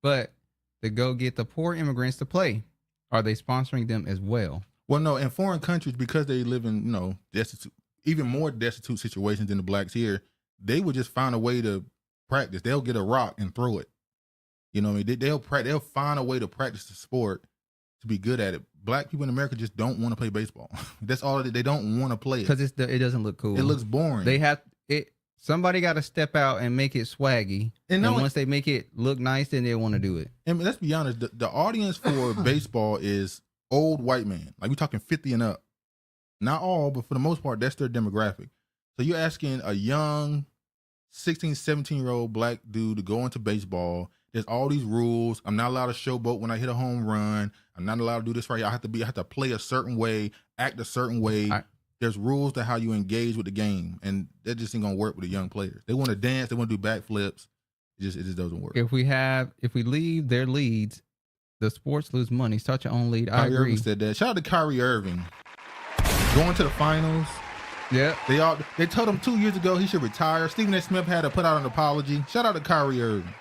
Speaker 4: but to go get the poor immigrants to play? Are they sponsoring them as well?
Speaker 3: Well, no. In foreign countries, because they live in destitute. Even more destitute situations than the blacks here, they would just find a way to practice. They'll get a rock and throw it. You know what I mean? They'll find a way to practice the sport to be good at it. Black people in America just don't want to play baseball. That's all they don't want to play it.
Speaker 4: Because it doesn't look cool.
Speaker 3: It looks boring.
Speaker 4: They have it. Somebody got to step out and make it swaggy. And once they make it look nice, then they want to do it.
Speaker 3: And let's be honest, the audience for baseball is old white men. Like we're talking 50 and up. Not all, but for the most part, that's their demographic. So you're asking a young 16, 17-year-old black dude to go into baseball. There's all these rules. I'm not allowed to showboat when I hit a home run. I'm not allowed to do this right here. I have to play a certain way, act a certain way. There's rules to how you engage with the game. And that just ain't gonna work with the young players. They want to dance, they want to do backflips. It just doesn't work.
Speaker 4: If we leave their leads, the sports lose money. Start your own lead.
Speaker 3: Kyrie
Speaker 4: I agree.
Speaker 3: Irving said that. Shout out to Kyrie Irving. Going to the finals.
Speaker 4: Yeah.
Speaker 3: They told him 2 years ago he should retire. Stephen A. Smith had to put out an apology. Shout out to Kyrie Irving.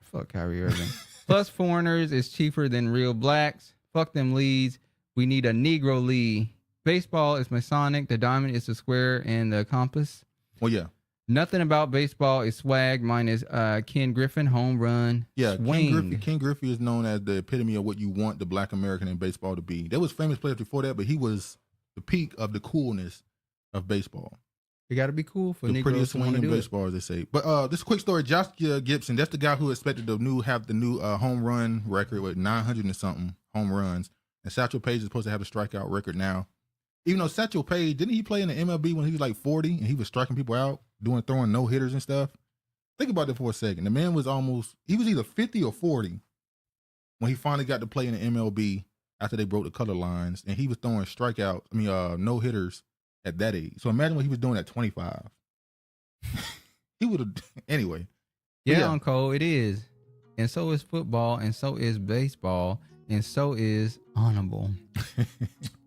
Speaker 4: Fuck Kyrie Irving. Plus foreigners is cheaper than real blacks. Fuck them leads. We need a Negro league. Baseball is Masonic. The diamond is the square and the compass.
Speaker 3: Well, yeah.
Speaker 4: Nothing about baseball is swag. Mine is Ken Griffey, home run.
Speaker 3: Yeah,
Speaker 4: swing.
Speaker 3: Ken Griffey is known as the epitome of what you want the black American in baseball to be. There was famous players before that, but he was the peak of the coolness of baseball.
Speaker 4: You got to be cool for
Speaker 3: the
Speaker 4: Negroes
Speaker 3: prettiest
Speaker 4: to
Speaker 3: swing
Speaker 4: want to
Speaker 3: in
Speaker 4: do
Speaker 3: baseball, as they say. But this quick story: Josh Gibson, that's the guy who expected to have the new home run record with 900 and something home runs. And Satchel Paige is supposed to have the strikeout record now. Even though Satchel Paige, didn't he play in the MLB when he was like 40 and he was striking people out, throwing no hitters and stuff? Think about that for a second. The man was he was either 50 or 40 when he finally got to play in the MLB after they broke the color lines, and he was throwing no hitters at that age. So imagine what he was doing at 25. He would have, anyway.
Speaker 4: Yeah, Uncle, it is. And so is football, and so is baseball, and so is honorable.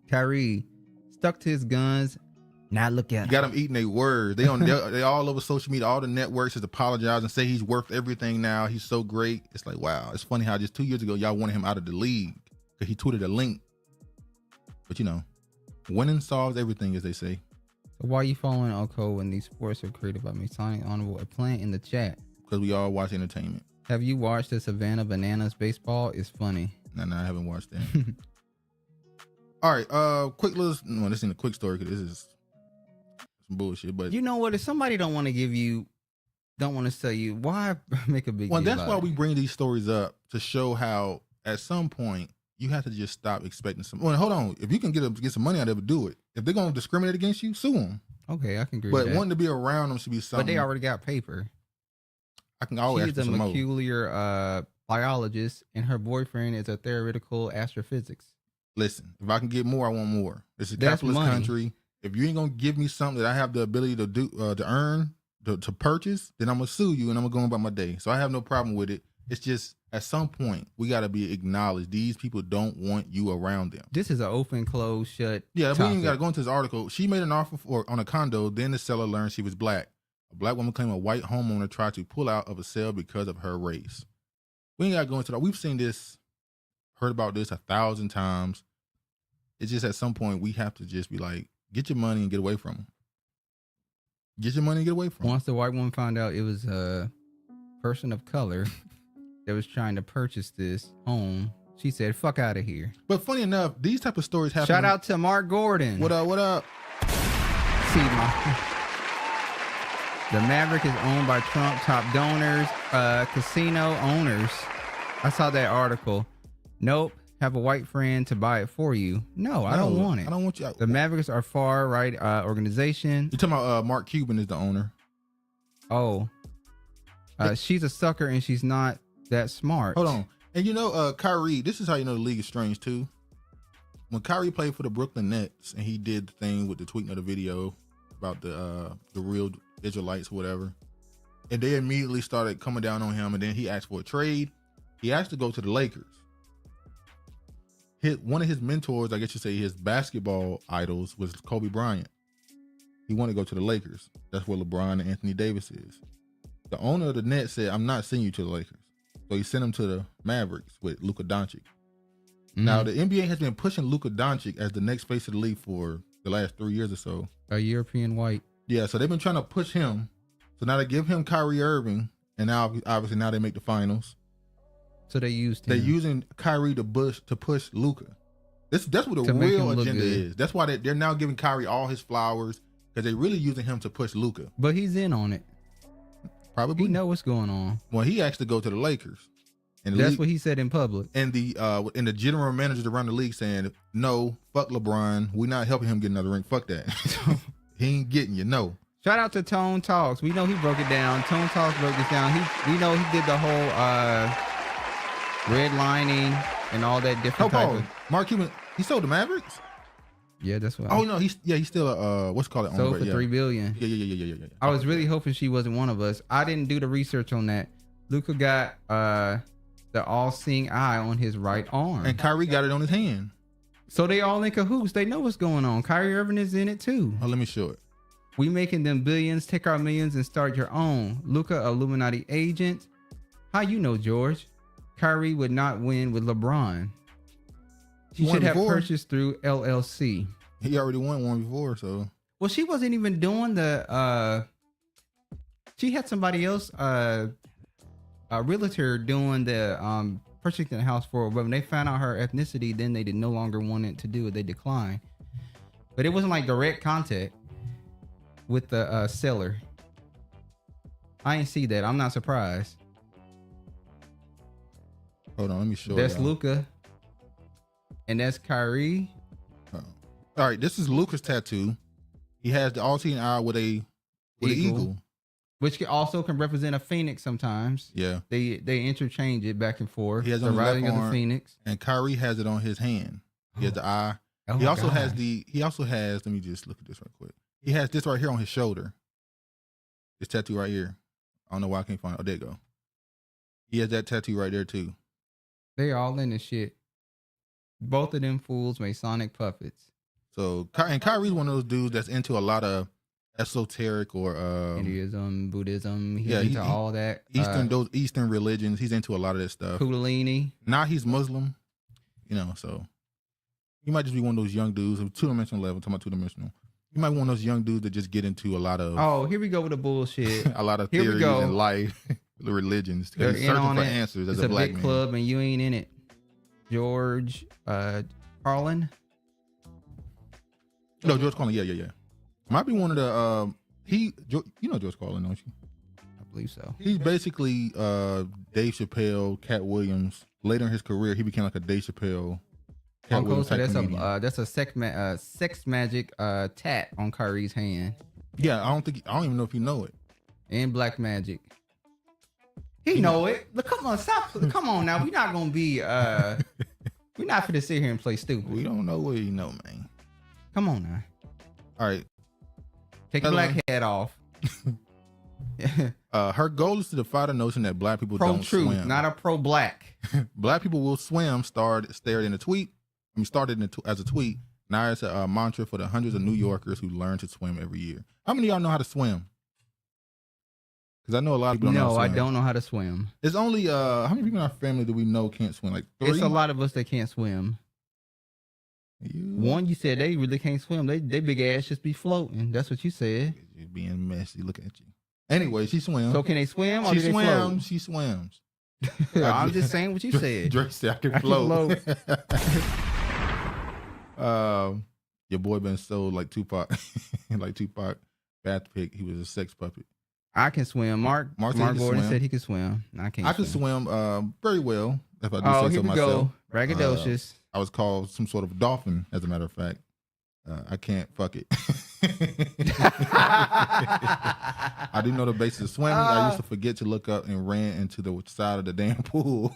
Speaker 4: Kyrie stuck to his guns. Now look at
Speaker 3: you got them eating their words. They all over social media. All the networks is apologizing and say he's worth everything now. He's so great. It's like, wow. It's funny how just 2 years ago y'all wanted him out of the league because he tweeted a link. But winning solves everything, as they say.
Speaker 4: So why you following Oko when these sports are created by Masonic Honorable? A plant in the chat.
Speaker 3: Because we all watch entertainment.
Speaker 4: Have you watched the Savannah Bananas baseball? It's funny.
Speaker 3: No, I haven't watched that. All right, quick list. No, this ain't a quick story because this is some bullshit. But
Speaker 4: you know what? If somebody don't want to sell you, why make a big deal?
Speaker 3: Well, that's why
Speaker 4: about
Speaker 3: we bring these stories up to show how at some point you have to just stop expecting some. Well, hold on. If you can get some money out of it, do it. If they're gonna discriminate against you, sue them.
Speaker 4: Okay, I can agree.
Speaker 3: But
Speaker 4: with that.
Speaker 3: wanting to be around them should be something.
Speaker 4: But they already got paper.
Speaker 3: I can always
Speaker 4: She's
Speaker 3: ask for
Speaker 4: a
Speaker 3: some more.
Speaker 4: peculiar biologist, and her boifriend is a theoretical astrophysics.
Speaker 3: Listen, if I can get more, I want more. It's a
Speaker 4: That's
Speaker 3: capitalist
Speaker 4: money.
Speaker 3: country. If you ain't gonna give me something that I have the ability to do, to earn, to purchase, then I'm gonna sue you and I'm gonna go about my day. So I have no problem with it. It's just at some point we gotta be acknowledged. These people don't want you around them.
Speaker 4: This is an open, closed, shut.
Speaker 3: Yeah, we
Speaker 4: topic.
Speaker 3: ain't gotta go into this article. She made an offer on a condo. Then the seller learned she was black. A black woman claimed a white homeowner tried to pull out of a sale because of her race. We ain't gotta go into that. We've seen this, heard about this 1,000 times. It's just at some point we have to just be like, get your money and get away from them. Get your money and get away from them.
Speaker 4: Once the white woman found out it was a person of color that was trying to purchase this home, she said, "Fuck out of here."
Speaker 3: But funny enough, these type of stories happen.
Speaker 4: Shout out to Mark Gordon.
Speaker 3: What up? What up?
Speaker 4: See, the Maverick is owned by Trump top donors, casino owners. I saw that article. Nope. Have a white friend to buy it for you. No, I don't want it.
Speaker 3: I don't want you.
Speaker 4: The Mavericks are far right organization.
Speaker 3: You talking about Mark Cuban is the owner?
Speaker 4: Oh, she's a sucker and she's not that smart.
Speaker 3: Hold on. And you know, Kyrie, this is how you know the league is strange too. When Kyrie played for the Brooklyn Nets and he did the thing with the tweeting of the video about the real Israelites or whatever, and they immediately started coming down on him, and then he asked for a trade. He asked to go to the Lakers. One of his mentors, I guess you say his basketball idols, was Kobe Bryant. He wanted to go to the Lakers. That's where LeBron and Anthony Davis is. The owner of the Nets said, "I'm not sending you to the Lakers." So he sent him to the Mavericks with Luka Doncic. Now, the NBA has been pushing Luka Doncic as the next face of the league for the last 3 years or so.
Speaker 4: A European white.
Speaker 3: Yeah, so they've been trying to push him. So now they give him Kyrie Irving, and now obviously now they make the finals.
Speaker 4: So they used him.
Speaker 3: They're using Kyrie to push Luka. That's what the
Speaker 4: To make
Speaker 3: real
Speaker 4: him look
Speaker 3: agenda
Speaker 4: good.
Speaker 3: is. That's why they're now giving Kyrie all his flowers, because they're really using him to push Luka.
Speaker 4: But he's in on it.
Speaker 3: Probably.
Speaker 4: He know what's going on.
Speaker 3: Well, he asked to go to the Lakers. And the
Speaker 4: That's
Speaker 3: league,
Speaker 4: what he said in public.
Speaker 3: and the general managers around the league saying, "No, fuck LeBron. We're not helping him get another ring. Fuck that. He ain't getting you. No."
Speaker 4: Shout out to Tone Talks. We know he broke it down. Tone Talks broke this down. We know he did the whole redlining and all that different type of.
Speaker 3: Mark Cuban, he sold the Mavericks.
Speaker 4: Yeah, that's what.
Speaker 3: Oh no, he's still a what's it called
Speaker 4: sold
Speaker 3: owner,
Speaker 4: for $3 billion.
Speaker 3: Yeah.
Speaker 4: I was really hoping she wasn't one of us. I didn't do the research on that. Luka got the all-seeing eye on his right arm,
Speaker 3: And Kyrie got it on his hand.
Speaker 4: so they all in cahoots. They know what's going on. Kyrie Irving is in it too.
Speaker 3: Oh, let me show it.
Speaker 4: We making them billions. Take our millions and start your own. Luka, Illuminati agent. How you know, George? Kyrie would not win with LeBron. She
Speaker 3: Won
Speaker 4: should have
Speaker 3: before.
Speaker 4: purchased through LLC.
Speaker 3: He already won one before, so
Speaker 4: Well, she wasn't even doing the. She had somebody else, a realtor, doing the purchasing the house for her. But when they found out her ethnicity, then they did no longer want it to do it. They declined. But it wasn't like direct contact with the seller. I ain't see that. I'm not surprised.
Speaker 3: hold on, let me show
Speaker 4: That's
Speaker 3: y'all.
Speaker 4: Luka, and that's Kyrie.
Speaker 3: All right, this is Luka's tattoo. He has the all-seeing eye with an eagle.
Speaker 4: Which can represent a phoenix sometimes.
Speaker 3: Yeah,
Speaker 4: They interchange it back and forth.
Speaker 3: He has
Speaker 4: the
Speaker 3: on his left
Speaker 4: riding of the
Speaker 3: arm.
Speaker 4: phoenix.
Speaker 3: and Kyrie has it on his hand. He has the eye.
Speaker 4: Oh
Speaker 3: He
Speaker 4: my
Speaker 3: also
Speaker 4: God.
Speaker 3: has. Let me just look at this real quick. He has this right here on his shoulder. This tattoo right here. I don't know why I can't find it. Oh, there you go. He has that tattoo right there too.
Speaker 4: They all in this shit. Both of them fools Masonic puppets.
Speaker 3: So, and Kyrie's one of those dudes that's into a lot of esoteric or
Speaker 4: Hinduism, Buddhism. He's
Speaker 3: yeah,
Speaker 4: into all that.
Speaker 3: those Eastern religions. He's into a lot of that stuff.
Speaker 4: Kundalini.
Speaker 3: Now he's Muslim, so he might just be one of those young dudes, 2-dimensional level. Talking about 2-dimensional. You might want those young dudes that just get into a lot of
Speaker 4: Oh, here we go with the bullshit.
Speaker 3: a lot of
Speaker 4: Here we
Speaker 3: theories
Speaker 4: go.
Speaker 3: in life, the religions.
Speaker 4: They're
Speaker 3: He's
Speaker 4: in
Speaker 3: searching
Speaker 4: on
Speaker 3: for
Speaker 4: it.
Speaker 3: answers as
Speaker 4: It's
Speaker 3: a black
Speaker 4: big
Speaker 3: man.
Speaker 4: club and you ain't in it. George Carlin.
Speaker 3: No, George Carlin. Yeah. Might be one of the you know George Carlin, don't you?
Speaker 4: I believe so.
Speaker 3: He's basically Dave Chappelle, Cat Williams. Later in his career, he became like a Dave Chappelle. Cat
Speaker 4: Uncle,
Speaker 3: Williams
Speaker 4: so
Speaker 3: type comedian.
Speaker 4: that's a sex magic tat on Kyrie's hand.
Speaker 3: Yeah, I don't even know if you know it.
Speaker 4: And black magic. He know it. Look, come on, stop. Come on now. We're not gonna be we're not gonna sit here and play stupid.
Speaker 3: We don't know what you know, man.
Speaker 4: Come on now.
Speaker 3: All right.
Speaker 4: Take your black hat off.
Speaker 3: Her goal is to defy the notion that black people don't
Speaker 4: Pro-truth,
Speaker 3: swim.
Speaker 4: not a pro-black.
Speaker 3: Black people will swim started in a tweet. As a tweet. Now it's a mantra for the hundreds of New Yorkers who learn to swim every year. How many of y'all know how to swim? Because I know a lot of people don't know how to
Speaker 4: No, I
Speaker 3: swim.
Speaker 4: don't know how to swim.
Speaker 3: It's only how many people in our family do we know can't swim? Like 3?
Speaker 4: It's a lot of us that can't swim. One, you said they really can't swim. They big ass just be floating. That's what you said.
Speaker 3: You're being messy. Look at you. Anyway, she swims.
Speaker 4: So can they swim or
Speaker 3: She
Speaker 4: do they
Speaker 3: swims. She swims.
Speaker 4: float? I'm just saying what you said.
Speaker 3: Drake said I can float. Your boy been sold like Tupac, like Tupac. Bad pick. He was a sex puppet.
Speaker 4: I can swim. Mark Gordon said he could swim. I can't.
Speaker 3: I can swim very well if I do
Speaker 4: Oh,
Speaker 3: say
Speaker 4: here
Speaker 3: so
Speaker 4: we
Speaker 3: myself.
Speaker 4: go. Braggadocious.
Speaker 3: I was called some sort of dolphin, as a matter of fact. I can't fuck it. I do know the basics of swimming. I used to forget to look up and ran into the side of the damn pool.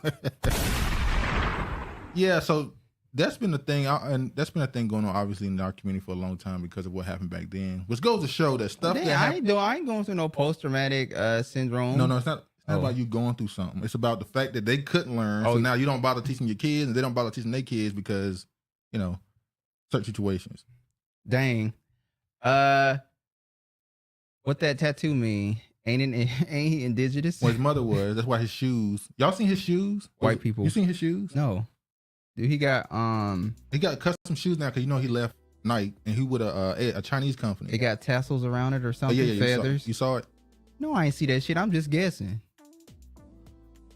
Speaker 3: Yeah, so that's been the thing, and that's been a thing going on obviously in our community for a long time because of what happened back then. Which goes to show that stuff that
Speaker 4: I ain't going through no post-traumatic syndrome.
Speaker 3: No, it's not. It's not about you going through something. It's about the fact that they couldn't learn. So now you don't bother teaching your kids, and they don't bother teaching their kids because, certain situations.
Speaker 4: Dang. What that tattoo mean? Ain't he indigenous?
Speaker 3: Well, his mother was. That's why his shoes. Y'all seen his shoes?
Speaker 4: White people.
Speaker 3: You seen his shoes?
Speaker 4: No. Dude, he got
Speaker 3: custom shoes now because he left Nike and he with a Chinese company.
Speaker 4: It got tassels around it or something.
Speaker 3: Yeah.
Speaker 4: Feathers.
Speaker 3: You saw it?
Speaker 4: No, I ain't see that shit. I'm just guessing.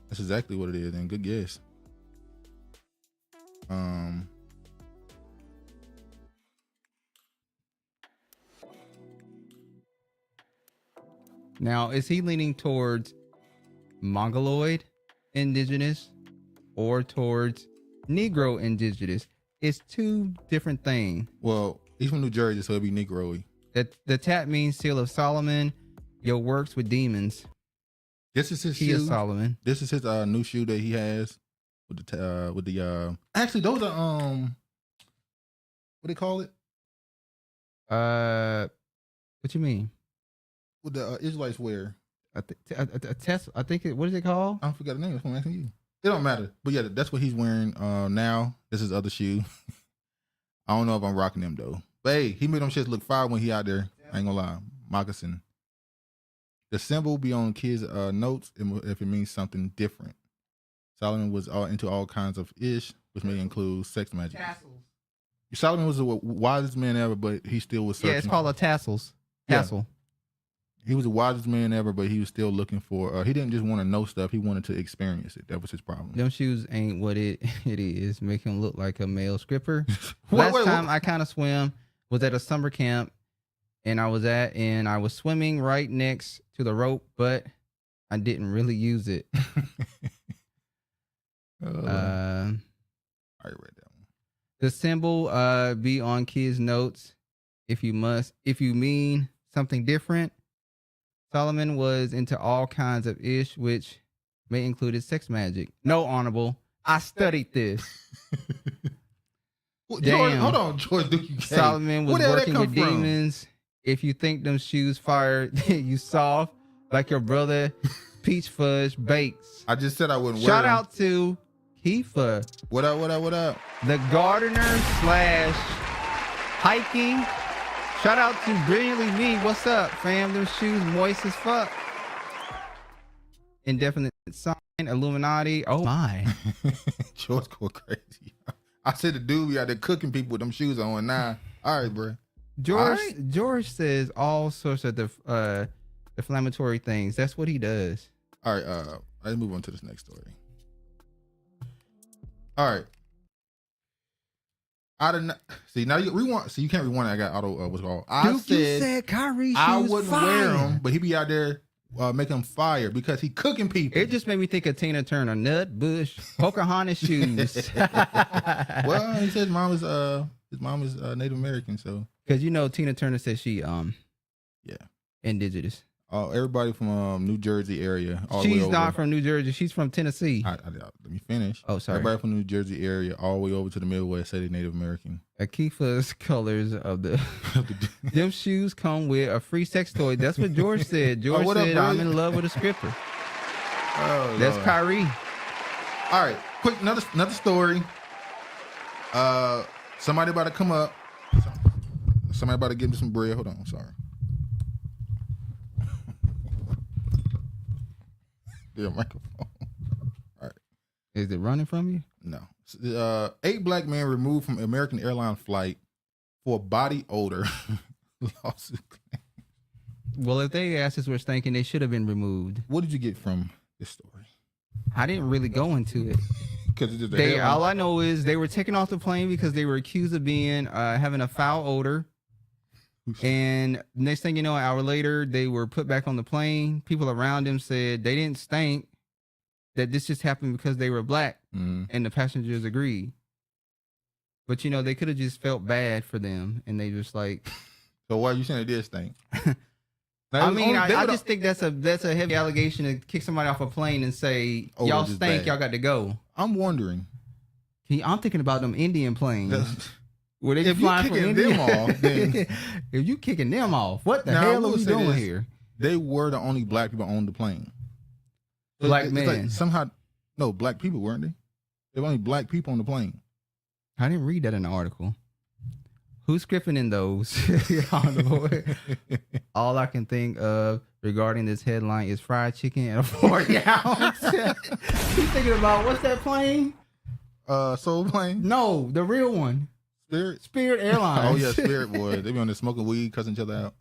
Speaker 3: That's exactly what it is, and good guess.
Speaker 4: Now, is he leaning towards Mongoloid indigenous or towards Negro indigenous? It's two different things.
Speaker 3: Well, he's from New Jersey, so it'd be Negro-y.
Speaker 4: The tat means seal of Solomon. Your works with demons.
Speaker 3: This is his
Speaker 4: He
Speaker 3: shoe.
Speaker 4: is Solomon.
Speaker 3: This is his new shoe that he has with the actually those are what do they call it?
Speaker 4: What you mean?
Speaker 3: What the Israelites wear?
Speaker 4: A test. I think what is it called?
Speaker 3: I forgot the name. That's what I'm asking you. It don't matter. But yeah, that's what he's wearing now. This is other shoe. I don't know if I'm rocking them though. But hey, he made them shits look fire when he out there. I ain't gonna lie. Moccasin. The symbol be on kids' notes if it means something different. Solomon was into all kinds of ish, which may include sex magic.
Speaker 4: Tassels.
Speaker 3: Solomon was the wisest man ever, but he still was searching.
Speaker 4: Yeah, it's called a tassels.
Speaker 3: Yeah.
Speaker 4: Tassel.
Speaker 3: He was the wisest man ever, but he was still looking for. He didn't just want to know stuff; he wanted to experience it. That was his problem.
Speaker 4: Them shoes ain't what it is. Make him look like a male stripper.
Speaker 3: Wait,
Speaker 4: Last time I kind of swim was at a summer camp, and I was swimming right next to the rope, but I didn't really use it.
Speaker 3: I read that one.
Speaker 4: The symbol be on kids' notes if you mean something different. Solomon was into all kinds of ish, which may include sex magic. No, Honorable. I studied this.
Speaker 3: George, hold on, George.
Speaker 4: Solomon was working with demons. If you think them shoes fire, you soft like your brother Peach Fudge Bakes.
Speaker 3: I just said I wouldn't wear
Speaker 4: Shout
Speaker 3: them.
Speaker 4: out to Kiefer.
Speaker 3: What up?
Speaker 4: The gardener / hiking. Shout out to Brilliantly Me. What's up, fam? Them shoes moist as fuck. Indefinite sign. Illuminati. Oh my.
Speaker 3: George going crazy. I said the dude be out there cooking people with them shoes on. Nah. All right, bro.
Speaker 4: George says all sorts of deflammatory things. That's what he does.
Speaker 3: All right, let's move on to this next story. All right. See, now you rewind. See, you can't rewind. I got auto. What's it called?
Speaker 4: You said Kyrie.
Speaker 3: I wouldn't wear him, but he be out there making him fire because he cooking people.
Speaker 4: It just made me think of Tina Turner, Nut Bush, Pocahontas shoes.
Speaker 3: Well, he said his mom is Native American, so
Speaker 4: because you know Tina Turner said she indigenous.
Speaker 3: Everybody from New Jersey area.
Speaker 4: She's not from New Jersey. She's from Tennessee.
Speaker 3: Let me finish.
Speaker 4: Oh, sorry.
Speaker 3: Everybody from New Jersey area, all the way over to the Midwest, say they're Native American.
Speaker 4: Akifa's colors of them shoes come with a free sex toy. That's what George said. George said, I'm in love with a stripper. That's Lord. Kyrie.
Speaker 3: All right, quick, another story. Somebody about to come up. Somebody about to give me some bread. Hold on, I'm sorry. Your microphone. All right.
Speaker 4: Is it running from you?
Speaker 3: No. 8 black men removed from American Airlines flight for body odor lawsuit.
Speaker 4: Well, if they asses were stinking, they should have been removed.
Speaker 3: What did you get from this story?
Speaker 4: I didn't really go into it.
Speaker 3: Because
Speaker 4: all I know is they were taken off the plane because they were accused of being having a foul odor. And next thing you know, an hour later, they were put back on the plane. People around them said they didn't stink, that this just happened because they were black, and the passengers agreed. But, you know, they could have just felt bad for them, and they just like...
Speaker 3: So why are you saying they did stink?
Speaker 4: I mean, I just think that's a heavy allegation to kick somebody off a plane and say, y'all stink, y'all got to go.
Speaker 3: I'm wondering.
Speaker 4: I'm thinking about them Indian planes. Where they
Speaker 3: if you kicking them off, then
Speaker 4: if you kicking them off, what the hell are we doing here?
Speaker 3: They were the only black people on the plane. So
Speaker 4: black men.
Speaker 3: Like somehow, no, black people weren't they? There were only black people on the plane.
Speaker 4: I didn't read that in the article. Who's scripting in those? All I can think of regarding this headline is fried chicken and a 40 ounce. He's thinking about what's that plane?
Speaker 3: Soul Plane?
Speaker 4: No, the real one. Spirit Airlines.
Speaker 3: Oh yeah, Spirit boy. They be on there smoking weed, cussing each other out.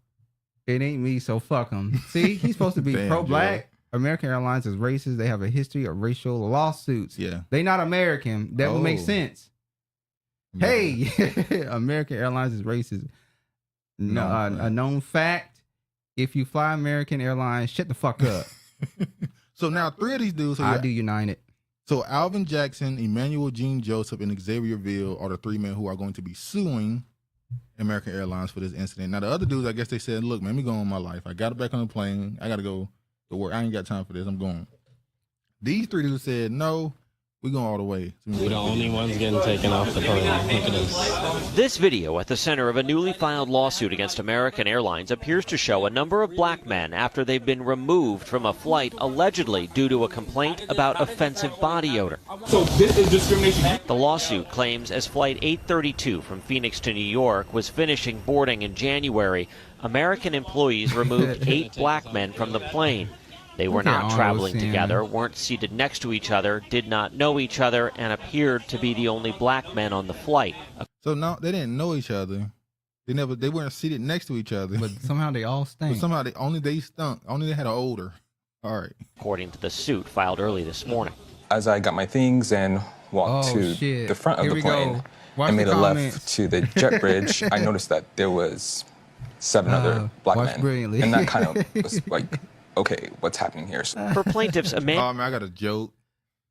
Speaker 4: It ain't me, so fuck them. See, he's supposed to be pro-black. American Airlines is racist. They have a history of racial lawsuits.
Speaker 3: Yeah,
Speaker 4: they not American. That would make sense. No. Hey, American Airlines is racist. No, a known fact. If you fly American Airlines, shut the fuck up.
Speaker 3: So now 3 of these dudes.
Speaker 4: I do United.
Speaker 3: So Alvin Jackson, Emmanuel Jean Joseph, and Xavier Ville are the 3 men who are going to be suing American Airlines for this incident. Now the other dudes, I guess they said, look, man, me going on my life. I got it back on the plane. I got to go to work. I ain't got time for this. I'm going. These 3 dudes said, no, we going all the way.
Speaker 2: We're the only ones getting taken off the plane. Look at this.
Speaker 5: This video at the center of a newly filed lawsuit against American Airlines appears to show a number of black men after they've been removed from a flight allegedly due to a complaint about offensive body odor.
Speaker 6: So this is discrimination.
Speaker 5: The lawsuit claims as Flight 832 from Phoenix to New York was finishing boarding in January, American employees removed 8 black men from the plane. They were not traveling together, weren't seated next to each other, did not know each other, and appeared to be the only black men on the flight.
Speaker 3: So no, they didn't know each other. They weren't seated next to each other.
Speaker 4: But somehow they all stank.
Speaker 3: But somehow they stunk. Only they had an odor. All right.
Speaker 5: According to the suit filed early this morning.
Speaker 7: As I got my things and walked to the front of the plane and made a left to the jet bridge, I noticed that there was 7 other black men.
Speaker 4: Brilliantly.
Speaker 7: And that kind of was like, okay, what's happening here?
Speaker 5: For plaintiffs,
Speaker 3: I got a joke,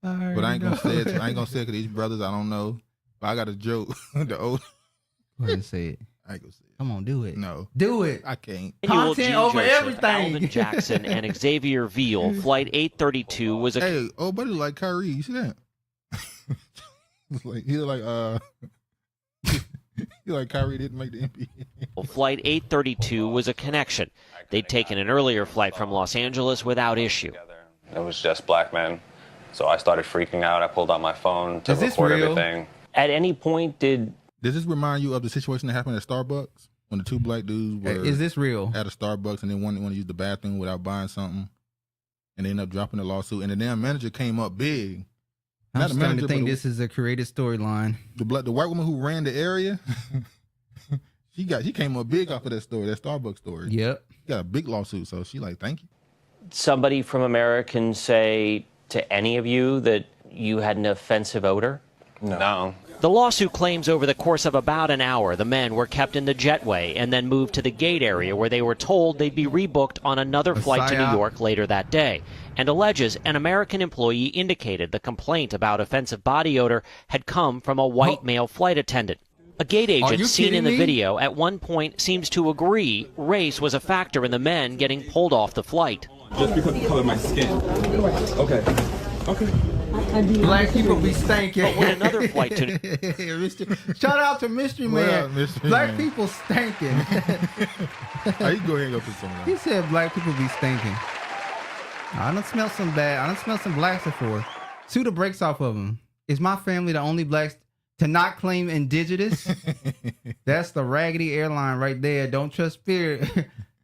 Speaker 3: but I ain't gonna say it. I ain't gonna say it because these brothers, I don't know. But I got a joke. The old.
Speaker 4: Go ahead and say it.
Speaker 3: I ain't gonna say it.
Speaker 4: Come on, do it.
Speaker 3: No,
Speaker 4: do it.
Speaker 3: I can't.
Speaker 4: Content over everything.
Speaker 5: Alvin Jackson and Xavier Ville, Flight 832 was a.
Speaker 3: Hey, buddy, like Kyrie, you see that? He like Kyrie didn't make the NBA.
Speaker 5: Flight 832 was a connection. They'd taken an earlier flight from Los Angeles without issue.
Speaker 8: It was just black men. So I started freaking out. I pulled out my phone to record everything.
Speaker 2: At any point Does
Speaker 3: this remind you of the situation that happened at Starbucks? When the 2 black dudes were
Speaker 4: Is this real?
Speaker 3: At a Starbucks and then one to use the bathroom without buying something. And they ended up dropping the lawsuit. And the damn manager came up big.
Speaker 4: I'm starting to think this is a creative storyline.
Speaker 3: The white woman who ran the area, She came up big off of that story, that Starbucks story.
Speaker 4: Yep.
Speaker 3: She got a big lawsuit, so she like, thank you.
Speaker 5: Somebody from American say to any of you that you had an offensive odor?
Speaker 8: No.
Speaker 5: The lawsuit claims over the course of about an hour, the men were kept in the jetway and then moved to the gate area where they were told they'd be rebooked on another flight to New York later that day, and alleges an American employee indicated the complaint about offensive body odor had come from a white male flight attendant. A gate agent seen in the video at one point seems to agree race was a factor in the men getting pulled off the flight.
Speaker 6: Just because of the color of my skin. Okay.
Speaker 4: Black people be stinking.
Speaker 5: But when another flight to
Speaker 4: shout out to Mystery Man. Black people stinking.
Speaker 3: How you go ahead and go put some on?
Speaker 4: He said black people be stinking. I done smell some bad. I done smell some blacks before. Sue the brakes off of them. Is my family the only blacks to not claim indigenous? That's the raggedy airline right there. Don't trust Spirit.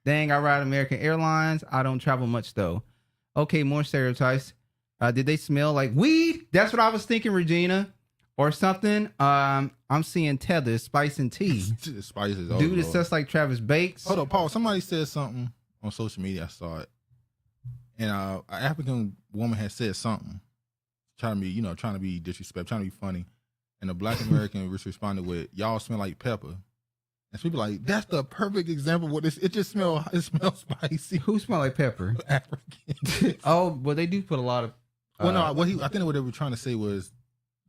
Speaker 4: Dang, I ride American Airlines. I don't travel much though. Okay, more stereotypes. Did they smell like weed? That's what I was thinking, Regina. Or something. I'm seeing tether, spice and tea.
Speaker 3: Spices.
Speaker 4: Dude, it says like Travis Bakes.
Speaker 3: Hold up, Paul. Somebody said something on social media. I saw it. And an African woman had said something. Trying to be disrespectful, trying to be funny. And a black American responded with, y'all smell like pepper. And people like, that's the perfect example of what this, it smells spicy.
Speaker 4: Who smell like pepper?
Speaker 3: African.
Speaker 4: Oh, well, they do put a lot of.
Speaker 3: Well, no, I think what they were trying to say was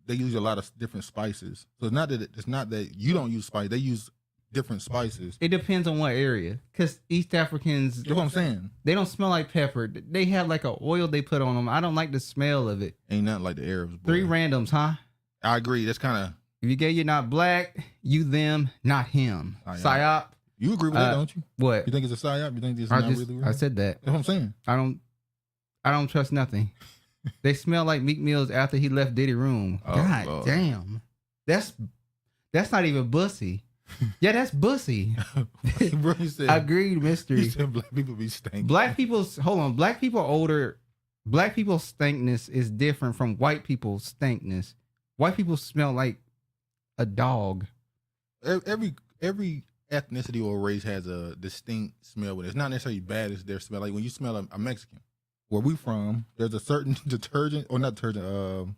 Speaker 3: they use a lot of different spices. So it's not that you don't use spice. They use different spices.
Speaker 4: It depends on what area. Because East Africans.
Speaker 3: That's what I'm saying.
Speaker 4: They don't smell like pepper. They have like an oil they put on them. I don't like the smell of it.
Speaker 3: Ain't nothing like the Arabs. Boy.
Speaker 4: 3 randoms, huh?
Speaker 3: I agree. That's kind of.
Speaker 4: If you gay, you're not black. You, them, not him. Psyop.
Speaker 3: You agree with that, don't you?
Speaker 4: What?
Speaker 3: You think it's a psyop? You think it's not really real?
Speaker 4: I said that.
Speaker 3: That's what I'm saying.
Speaker 4: I don't trust nothing. They smell like Meek Mill's after he left Diddy room.
Speaker 3: Oh,
Speaker 4: God
Speaker 3: Lord.
Speaker 4: damn. That's not even bussy. Yeah, that's bussy.
Speaker 3: Bro, you said,
Speaker 4: agreed, mystery.
Speaker 3: You said black people be stinking.
Speaker 4: Black people's older. Black people's stinkness is different from white people's stinkness. White people smell like a dog.
Speaker 3: Every ethnicity or race has a distinct smell with it. It's not necessarily bad as their smell. Like when you smell a Mexican, where we from, there's a certain detergent, or not detergent,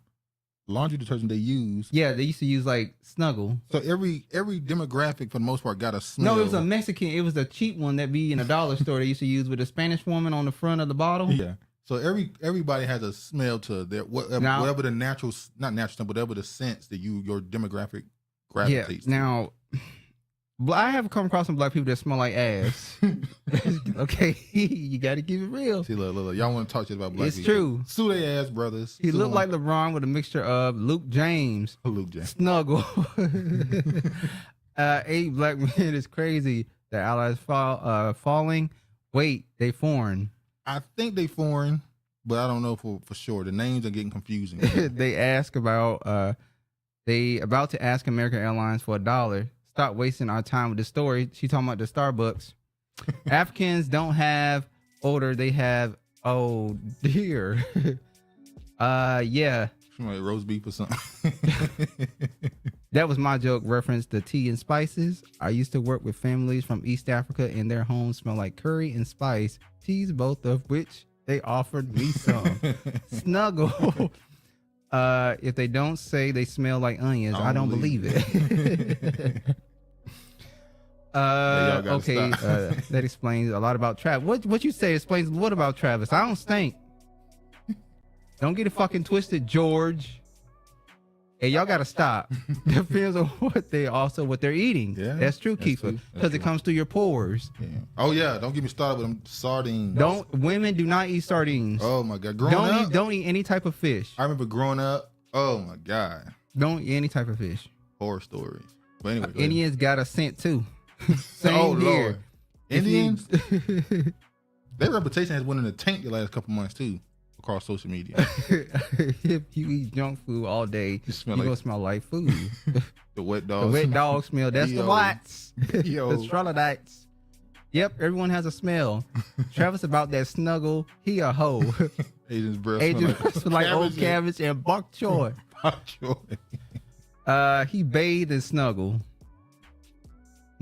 Speaker 3: laundry detergent they use.
Speaker 4: Yeah, they used to use like Snuggle.
Speaker 3: So every demographic for the most part got a smell.
Speaker 4: No, it was a Mexican. It was the cheap one that be in a dollar store they used to use with a Spanish woman on the front of the bottle.
Speaker 3: Yeah. So everybody has a smell to their whatever the natural, not natural, but whatever the sense that your demographic gravitates.
Speaker 4: Yeah. Now, I have come across some black people that smell like ass. Okay, you got to keep it real.
Speaker 3: See, look, y'all want to talk shit about black
Speaker 4: it's
Speaker 3: people?
Speaker 4: It's true.
Speaker 3: Sue they ass, brothers.
Speaker 4: He looked like LeBron with a mixture of Luke James. Snuggle. 8 black men is crazy. The allies falling. Wait, they foreign.
Speaker 3: I think they foreign, but I don't know for sure. The names are getting confusing.
Speaker 4: They ask about they about to ask American Airlines for $1. Stop wasting our time with the story. She talking about the Starbucks. Africans don't have odor. They have, oh dear. Yeah.
Speaker 3: Like roast beef or something.
Speaker 4: That was my joke. Reference to tea and spices. I used to work with families from East Africa and their homes smell like curry and spice. Teas, both of which they offered me some. Snuggle. If they don't say they smell like onions, I don't believe it. Okay, that explains a lot about Travis. What you say explains what about Travis? I don't stink. Don't get it fucking twisted, George. Hey, y'all gotta stop. Depends on what they're eating. Yeah, that's true, Keefer, because it comes through your pores.
Speaker 3: Yeah. Oh yeah, don't get me started with them sardines.
Speaker 4: Women do not eat sardines.
Speaker 3: Oh my god,
Speaker 4: don't eat any type of fish.
Speaker 3: I remember growing up. Oh my god,
Speaker 4: don't eat any type of fish.
Speaker 3: Horror stories. But anyway,
Speaker 4: Indians got a scent too. Same here.
Speaker 3: Lord. Indians. Their reputation has went in the tank the last couple months too. Across social media.
Speaker 4: If you eat junk food all day, you're gonna smell like food.
Speaker 3: The wet dog.
Speaker 4: The wet dog smell. That's the whites.
Speaker 3: Yo.
Speaker 4: The Troglodytes. Yep, everyone has a smell. Travis about that snuggle. He a hoe.
Speaker 3: Asian's breath
Speaker 4: smell like old cabbage and bok choy.
Speaker 3: Bok choy.
Speaker 4: He bathed and snuggle.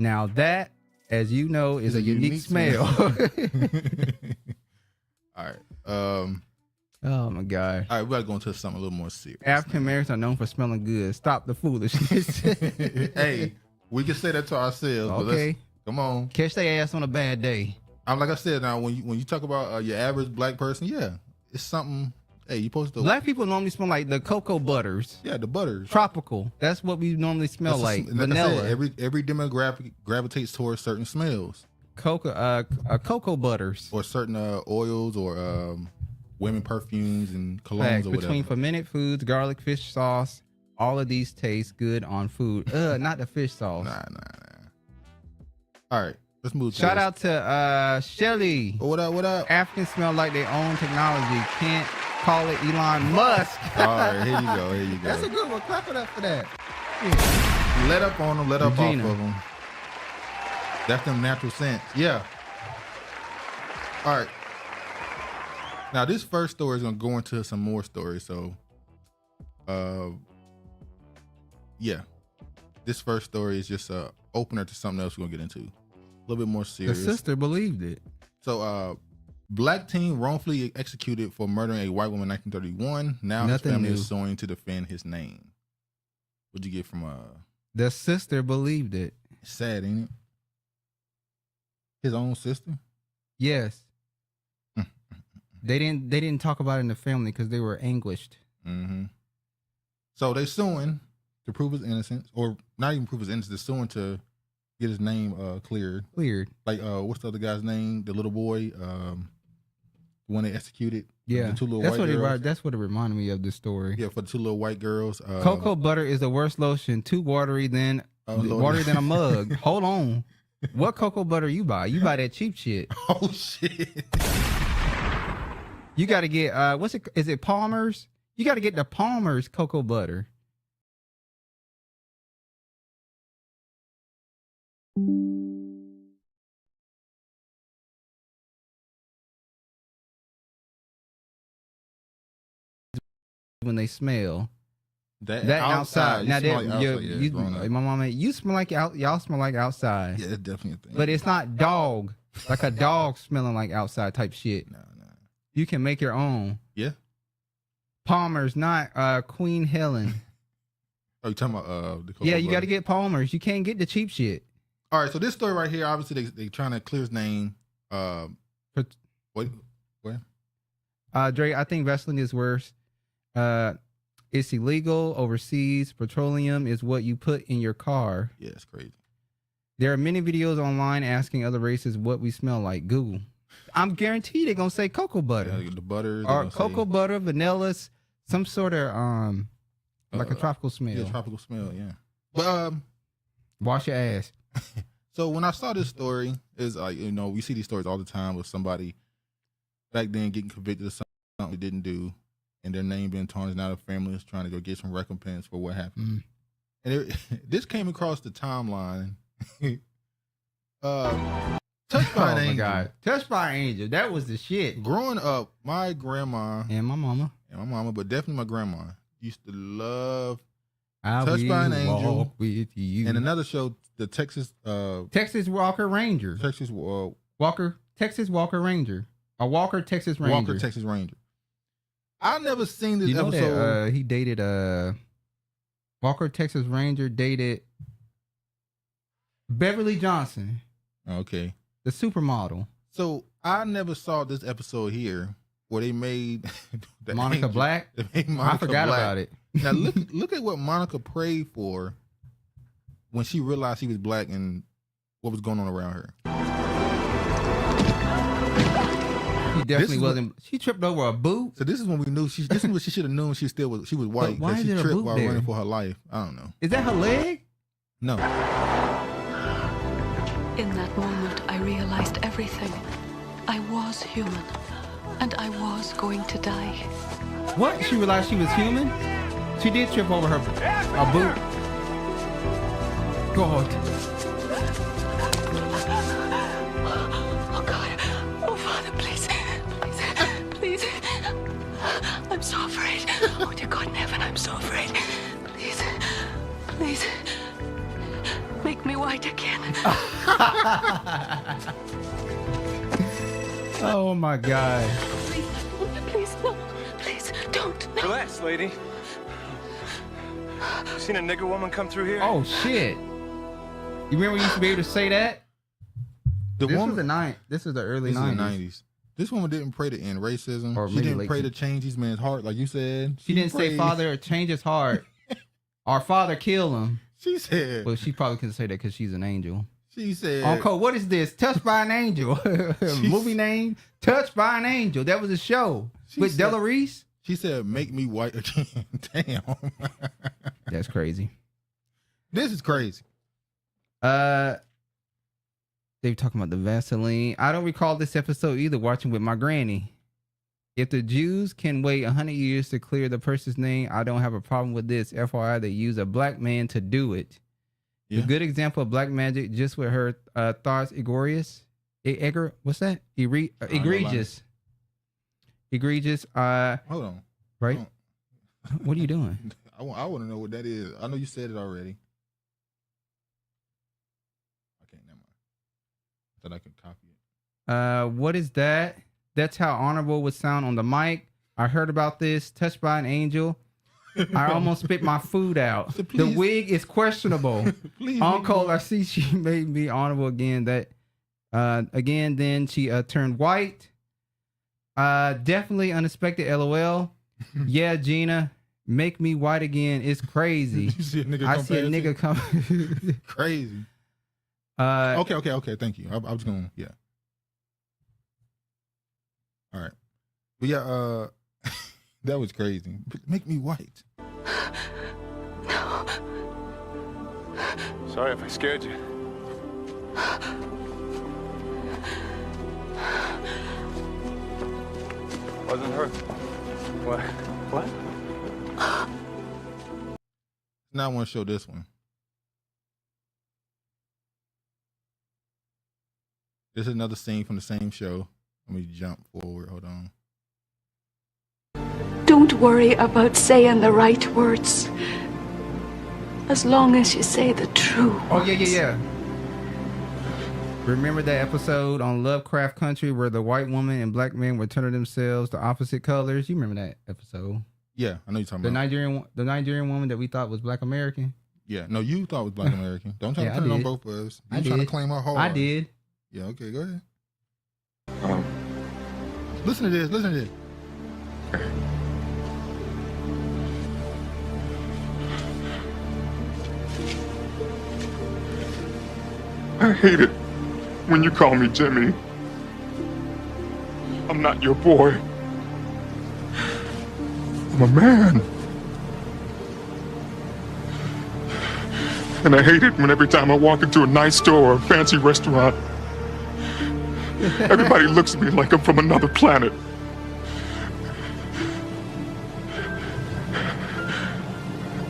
Speaker 4: Now that, as you know, is a unique smell.
Speaker 3: All right.
Speaker 4: Oh my God.
Speaker 3: All right, we gotta go into something a little more serious.
Speaker 4: African Americans are known for smelling good. Stop the foolishness.
Speaker 3: Hey, we can say that to ourselves.
Speaker 4: Okay.
Speaker 3: But come on.
Speaker 4: Catch their ass on a bad day.
Speaker 3: I'm like I said. Now, when you talk about your average black person, yeah, it's something. Hey, you supposed to.
Speaker 4: Black people normally smell like the cocoa butters.
Speaker 3: Yeah, the butters.
Speaker 4: Tropical. That's what we normally smell like. Vanilla.
Speaker 3: Said, every demographic gravitates towards certain smells.
Speaker 4: Cocoa butters.
Speaker 3: Or certain oils or women perfumes and colognes or whatever.
Speaker 4: Between fermented foods, garlic, fish sauce, all of these taste good on food. Not the fish sauce.
Speaker 3: Nah. All right, let's move.
Speaker 4: Shout out to Shelly.
Speaker 3: What up?
Speaker 4: Africans smell like their own technology. Can't call it Elon Musk.
Speaker 3: All right, here you go.
Speaker 4: That's a good one. Clap it up for that.
Speaker 3: Yeah. Let up on them. Let up off of them. That's them natural scents. Yeah. All right. Now, this first story is going to go into some more stories. So, yeah. This first story is just a opener to something else we're going to get into. A little bit more serious.
Speaker 4: The sister believed it.
Speaker 3: So, black teen wrongfully executed for murdering a white woman in 1931. Now his family is suing to defend his name. What'd you get from
Speaker 4: The sister believed it.
Speaker 3: Sad, ain't it? His own sister?
Speaker 4: Yes. They didn't talk about it in the family because they were anguished.
Speaker 3: Mm-hmm. So they suing to prove his innocence, or not even prove his innocence. They're suing to get his name cleared. Like what's the other guy's name? The little boy, the one they executed.
Speaker 4: Yeah,
Speaker 3: the two little white girls.
Speaker 4: That's what it reminded me of this story.
Speaker 3: Yeah, for the two little white girls.
Speaker 4: Cocoa butter is the worst lotion. Too watery than a mug. Hold on. What cocoa butter you buy? You buy that cheap shit.
Speaker 3: Oh shit.
Speaker 4: You got to get is it Palmer's? You got to get the Palmer's cocoa butter. When they smell
Speaker 3: that
Speaker 4: outside. Now
Speaker 3: that
Speaker 4: my mama, you smell like y'all smell like outside.
Speaker 3: Yeah, that's definitely a thing.
Speaker 4: But it's not dog, like a dog smelling like outside type shit.
Speaker 3: No.
Speaker 4: You can make your own.
Speaker 3: Yeah.
Speaker 4: Palmer's, not Queen Helen.
Speaker 3: Oh, you talking about the cocoa
Speaker 4: Yeah, you
Speaker 3: butter?
Speaker 4: got to get Palmer's. You can't get the cheap shit.
Speaker 3: All right, so this story right here, obviously they trying to clear his name. What?
Speaker 4: Dre, I think wrestling is worse. It's illegal overseas. Petroleum is what you put in your car.
Speaker 3: Yeah, it's crazy.
Speaker 4: There are many videos online asking other races what we smell like. Google. I'm guaranteed they're gonna say cocoa butter.
Speaker 3: Yeah, the butter
Speaker 4: or cocoa butter, vanilla, some sort of like a tropical smell.
Speaker 3: Yeah, tropical smell. Yeah. But
Speaker 4: wash your ass.
Speaker 3: So when I saw this story, is like, you know, we see these stories all the time with somebody back then getting convicted of something they didn't do, and their name being tarnished. Now the family is trying to go get some recompense for what happened. And this came across the timeline. Touched by an Angel. My God.
Speaker 4: Touched by an Angel. That was the shit.
Speaker 3: Growing up, my grandma
Speaker 4: and my mama,
Speaker 3: but definitely my grandma used to love
Speaker 4: Touched by an Angel with you.
Speaker 3: And another show, the Texas
Speaker 4: Walker Ranger.
Speaker 3: Texas
Speaker 4: Walker Ranger. A Walker Texas Ranger.
Speaker 3: Walker Texas Ranger. I never seen this episode.
Speaker 4: That, he dated Walker Texas Ranger dated Beverly Johnson.
Speaker 3: Okay.
Speaker 4: The supermodel.
Speaker 3: So I never saw this episode here where they made
Speaker 4: Monica Angel, Black.
Speaker 3: Monica
Speaker 4: I forgot
Speaker 3: Black.
Speaker 4: about it.
Speaker 3: Now look at what Monica prayed for when she realized she was black and what was going on around her.
Speaker 4: She definitely wasn't. She tripped over a boot.
Speaker 3: So this is when we knew. This is what she should have known. She was white.
Speaker 4: Why
Speaker 3: she
Speaker 4: is
Speaker 3: tripped
Speaker 4: a boot
Speaker 3: while
Speaker 4: there?
Speaker 3: running for her life. I don't know.
Speaker 4: Is that her leg?
Speaker 3: No.
Speaker 9: In that moment, I realized everything. I was human, and I was going to die.
Speaker 4: What? She realized she was human? She did trip over a boot. God.
Speaker 9: Oh, God. Oh, Father, please. Please. I'm so afraid. Oh, dear God in heaven, I'm so afraid. Please. Make me white again.
Speaker 4: Oh my God.
Speaker 9: Please, no. Please, don't. No.
Speaker 10: Relax, lady. You seen a nigger woman come through here?
Speaker 4: Oh shit. You remember you used to be able to say that? This is the early 90s.
Speaker 3: This woman didn't pray to end racism.
Speaker 4: Or
Speaker 3: she didn't pray to change these men's heart, like you said.
Speaker 4: She didn't say, Father, change his heart. Our Father, kill him.
Speaker 3: She said.
Speaker 4: Well, she probably couldn't say that because she's an angel.
Speaker 3: She said.
Speaker 4: Uncle, what is this? Touched by an Angel. Movie name? Touched by an Angel. That was a show with Della Reese.
Speaker 3: She said, make me white again. Damn.
Speaker 4: That's crazy.
Speaker 3: This is crazy.
Speaker 4: They were talking about the Vaseline. I don't recall this episode either, watching with my granny. If the Jews can wait 100 years to clear the person's name, I don't have a problem with this. FYI, they use a black man to do it. Yeah. A good example of black magic, just with her thoughts, egregious. What's that? Egregious. Egregious.
Speaker 3: Hold on.
Speaker 4: Right? What are you doing?
Speaker 3: I want to know what that is. I know you said it already. Okay, never mind. That I can copy it.
Speaker 4: What is that? That's how honorable would sound on the mic. I heard about this. Touched by an angel. I almost spit my food out. So the wig is questionable. Uncle, I see she made me honorable again. That again, then she turned white. Definitely unexpected. LOL. Yeah, Gina, make me white again. It's crazy.
Speaker 3: You see a nigga
Speaker 4: I see a nigga come.
Speaker 3: Crazy. Okay. Thank you. I was going. Yeah. All right. But yeah. That was crazy. Make me white.
Speaker 9: No.
Speaker 10: Sorry if I scared you. Wasn't her. What?
Speaker 3: Now I want to show this one. This is another scene from the same show. Let me jump forward. Hold on.
Speaker 9: Don't worry about saying the right words. As long as you say the true words.
Speaker 4: Yeah. Remember that episode on Lovecraft Country where the white woman and black man were turning themselves to opposite colors? You remember that episode?
Speaker 3: Yeah, I know you're talking about.
Speaker 4: The Nigerian woman that we thought was Black American?
Speaker 3: Yeah, no, you thought it was Black American. Don't try to turn it on both of us. You trying to claim our whole.
Speaker 4: I did.
Speaker 3: Yeah, okay, go ahead. Listen to this.
Speaker 11: I hate it when you call me Jimmy. I'm not your boy. I'm a man. And I hate it when every time I walk into a nice store or a fancy restaurant, everybody looks at me like I'm from another planet.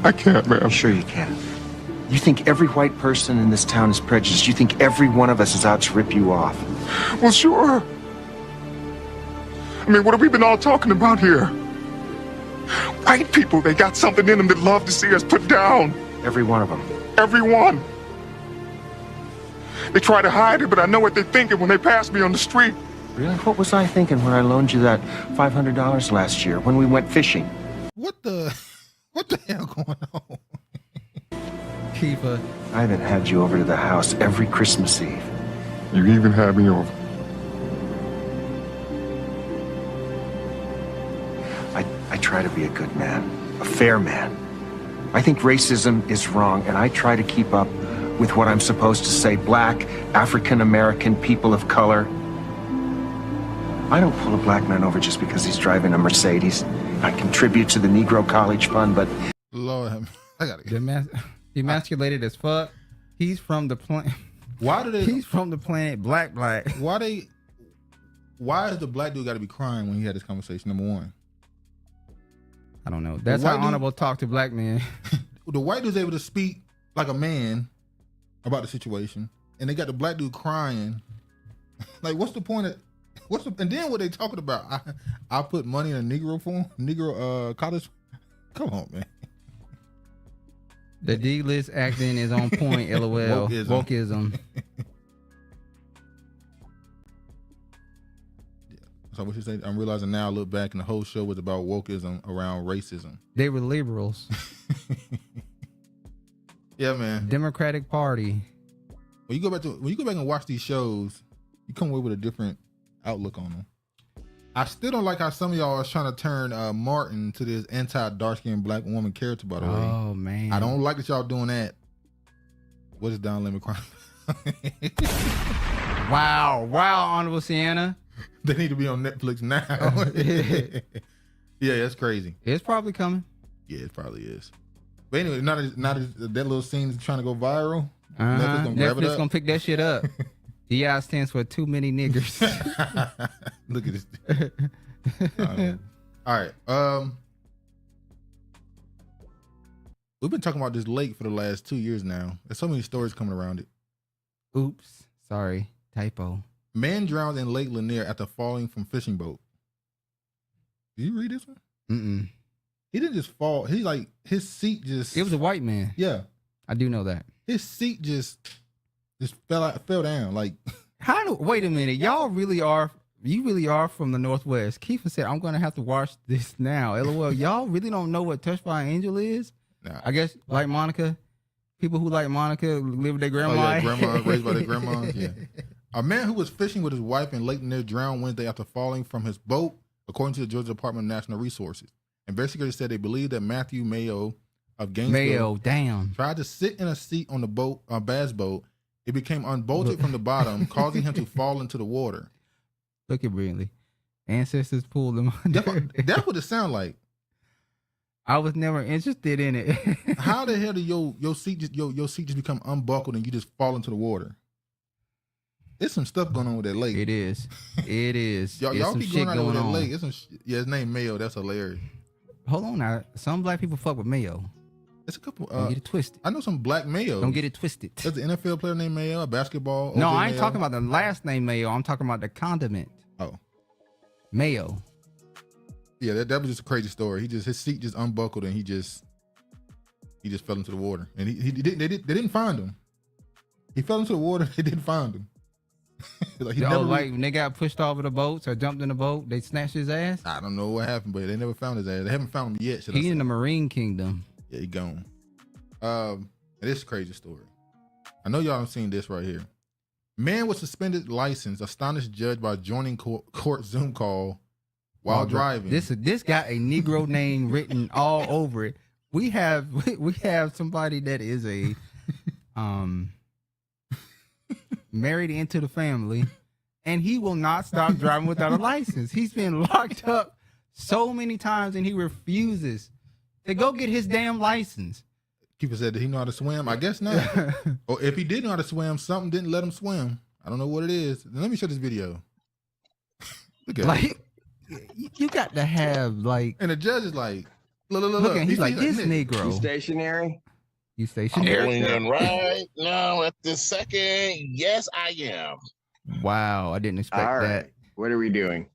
Speaker 11: I can't, man.
Speaker 12: Sure you can. You think every white person in this town is prejudiced. You think every one of us is out to rip you off.
Speaker 11: Well, sure. I mean, what have we been all talking about here? White people, they got something in them that love to see us put down.
Speaker 12: Every one of them.
Speaker 11: Every one. They try to hide it, but I know what they're thinking when they pass me on the street.
Speaker 12: Really? What was I thinking when I loaned you that $500 last year when we went fishing?
Speaker 3: What the hell going on?
Speaker 4: Keeper.
Speaker 12: I haven't had you over to the house every Christmas Eve.
Speaker 11: You even had me over.
Speaker 12: I try to be a good man, a fair man. I think racism is wrong, and I try to keep up with what I'm supposed to say. Black, African American, people of color. I don't pull a black man over just because he's driving a Mercedes. I contribute to the Negro College Fund, but...
Speaker 3: Lord, I gotta get...
Speaker 4: Emasculated as fuck. He's from the planet.
Speaker 3: Why do they?
Speaker 4: He's from the planet Black.
Speaker 3: Why is the black dude got to be crying when he had this conversation? Number one.
Speaker 4: I don't know. That's how honorable talk to black men.
Speaker 3: The white dude's able to speak like a man about the situation, and they got the black dude crying. Like, what's the point of? And then what they talking about? I put money in a Negro college. Come on, man.
Speaker 4: The D-list acting is on point, LOL. Wokeism.
Speaker 3: So what you say? I'm realizing now, I look back, and the whole show was about wokeism around racism.
Speaker 4: They were liberals.
Speaker 3: Yeah, man.
Speaker 4: Democratic Party.
Speaker 3: When you go back and watch these shows, you come away with a different outlook on them. I still don't like how some of y'all are trying to turn Martin to this anti-dark-skinned black woman character, by the way.
Speaker 4: Oh, man.
Speaker 3: I don't like that y'all doing that. What is Down Limit Crime?
Speaker 4: Wow, Honorable Sienna.
Speaker 3: They need to be on Netflix now. Yeah, that's crazy.
Speaker 4: It's probably coming.
Speaker 3: Yeah, it probably is. But anyway, not that little scene is trying to go viral.
Speaker 4: Netflix gonna pick that shit up. DI stands for too many niggers.
Speaker 3: Look at this. All right. We've been talking about this lake for the last 2 years now. There's so many stories coming around it.
Speaker 4: Oops. Sorry. Typo.
Speaker 3: Man drowned in Lake Lanier after falling from fishing boat. Did you read this one?
Speaker 4: Mm-mm.
Speaker 3: He didn't just fall. He like, his seat just...
Speaker 4: It was a white man.
Speaker 3: Yeah.
Speaker 4: I do know that.
Speaker 3: His seat just fell down. Like...
Speaker 4: Wait a minute. You really are from the Northwest. Kiefer said, I'm going to have to watch this now. LOL. Y'all really don't know what Touched by an Angel is?
Speaker 3: Nah.
Speaker 4: I guess, like Monica, people who like Monica live with their grandma.
Speaker 3: Oh, yeah, grandma, raised by their grandma. Yeah. A man who was fishing with his wife in Lake Lanier drowned Wednesday after falling from his boat, according to the Georgia Department of National Resources. Investigators said they believe that Matthew Mayo of Gainesville tried to sit in a seat on the boat, bass boat. It became unbolted from the bottom, causing him to fall into the water.
Speaker 4: Look at Brinley. Ancestors pulled him under.
Speaker 3: That's what it sounds like.
Speaker 4: I was never interested in it.
Speaker 3: How the hell did your seat just become unbuckled and you just fall into the water? There's some stuff going on with that lake.
Speaker 4: It is. It is.
Speaker 3: y'all keep going out with that lake. His name Mayo. That's hilarious.
Speaker 4: Hold on now. Some black people fuck with Mayo.
Speaker 3: It's a couple.
Speaker 4: Don't get it twisted.
Speaker 3: I know some black Mayo.
Speaker 4: Don't get it twisted.
Speaker 3: There's an NFL player named Mayo, a basketball.
Speaker 4: No,
Speaker 3: OJ
Speaker 4: I ain't
Speaker 3: Mayo.
Speaker 4: talking about the last name Mayo. I'm talking about the condiment.
Speaker 3: Oh.
Speaker 4: Mayo.
Speaker 3: Yeah, that was just a crazy story. His seat just unbuckled and he just fell into the water. And they didn't find him. He fell into the water. They didn't find him.
Speaker 4: Like when they got pushed off of the boats or jumped in the boat, they snatched his ass.
Speaker 3: I don't know what happened, but they never found his ass. They haven't found him yet.
Speaker 4: He's in the Marine Kingdom.
Speaker 3: Yeah, he gone. This is a crazy story. I know y'all have seen this right here. Man with suspended license astonished judge by joining court Zoom call while driving.
Speaker 4: This got a Negro name written all over it. We have somebody that is a married into the family, and he will not stop driving without a license. He's been locked up so many times, and he refuses to go get his damn license.
Speaker 3: Keeper said, did he know how to swim? I guess not. Or if he did know how to swim, something didn't let him swim. I don't know what it is. Let me show this video. Look at it.
Speaker 4: You got to have like.
Speaker 3: And the judge is like,
Speaker 4: look. And he's like, this Negro.
Speaker 13: You stationary?
Speaker 4: You stationary?
Speaker 14: I'm pulling right now at this second. Yes, I am.
Speaker 4: Wow, I didn't expect that.
Speaker 13: What are we doing?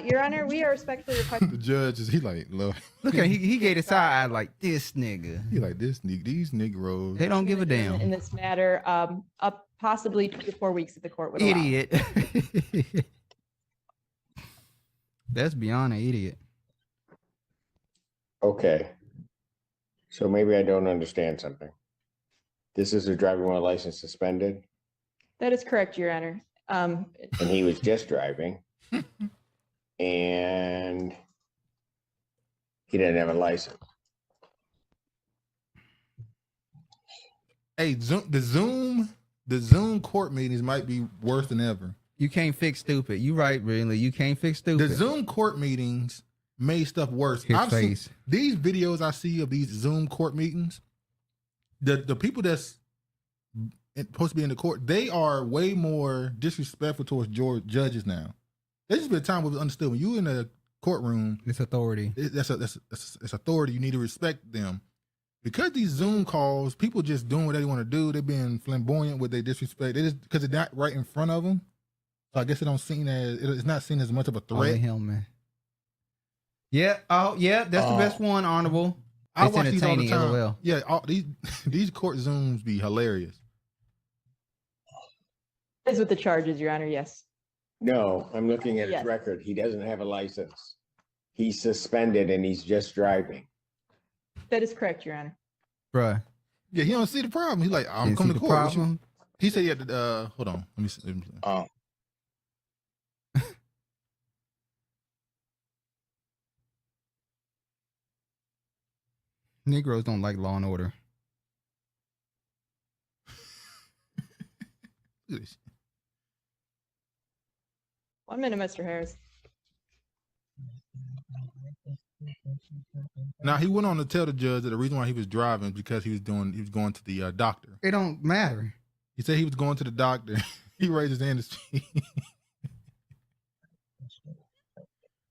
Speaker 15: Your Honor, we are respectfully requesting.
Speaker 3: The judge is
Speaker 4: look at he gave a side eye like this nigga.
Speaker 3: He like this nigga. These Negroes.
Speaker 4: They don't give a damn
Speaker 15: in this matter. Up possibly 2 to 4 weeks if the court would
Speaker 4: idiot. That's beyond an idiot.
Speaker 13: Okay. So maybe I don't understand something. This is a driving while license suspended?
Speaker 15: That is correct, Your Honor.
Speaker 13: And he was just driving. And he didn't have a license.
Speaker 3: Hey, the Zoom court meetings might be worse than ever.
Speaker 4: You can't fix stupid. You right, really. You can't fix stupid.
Speaker 3: The Zoom court meetings made stuff worse.
Speaker 4: His face.
Speaker 3: These videos I see of these Zoom court meetings, the people that's supposed to be in the court, they are way more disrespectful towards judges now. There's just been a time where it was understood when you in a courtroom,
Speaker 4: it's authority.
Speaker 3: It's authority. You need to respect them. Because these Zoom calls, people just doing what they want to do. They're being flamboyant with their disrespect. They just because it's not right in front of them. So I guess it's not seen as much of a threat.
Speaker 4: Oh, hell, man. Yeah. Oh, yeah. That's the best one, Honorable.
Speaker 3: I watch these all the
Speaker 4: entertaining,
Speaker 3: time.
Speaker 4: LOL.
Speaker 3: Yeah, all these court zooms be hilarious.
Speaker 15: Is with the charges, Your Honor, yes.
Speaker 13: No, I'm looking at his
Speaker 15: Yes.
Speaker 13: record. He doesn't have a license. He's suspended and he's just driving.
Speaker 15: That is correct, Your Honor.
Speaker 3: Bruh. Yeah, he don't see the problem. He's like, I'm
Speaker 4: Didn't
Speaker 3: coming
Speaker 4: see
Speaker 3: to
Speaker 4: the
Speaker 3: court.
Speaker 4: problem?
Speaker 3: He said he had to, hold on. Let me see.
Speaker 4: Negroes don't like Law and Order.
Speaker 3: Look at this.
Speaker 15: 1 minute, Mr. Harris.
Speaker 3: Now he went on to tell the judge that the reason why he was driving is because he was going to the doctor.
Speaker 4: It don't matter.
Speaker 3: He said he was going to the doctor. He raised his hand to speak.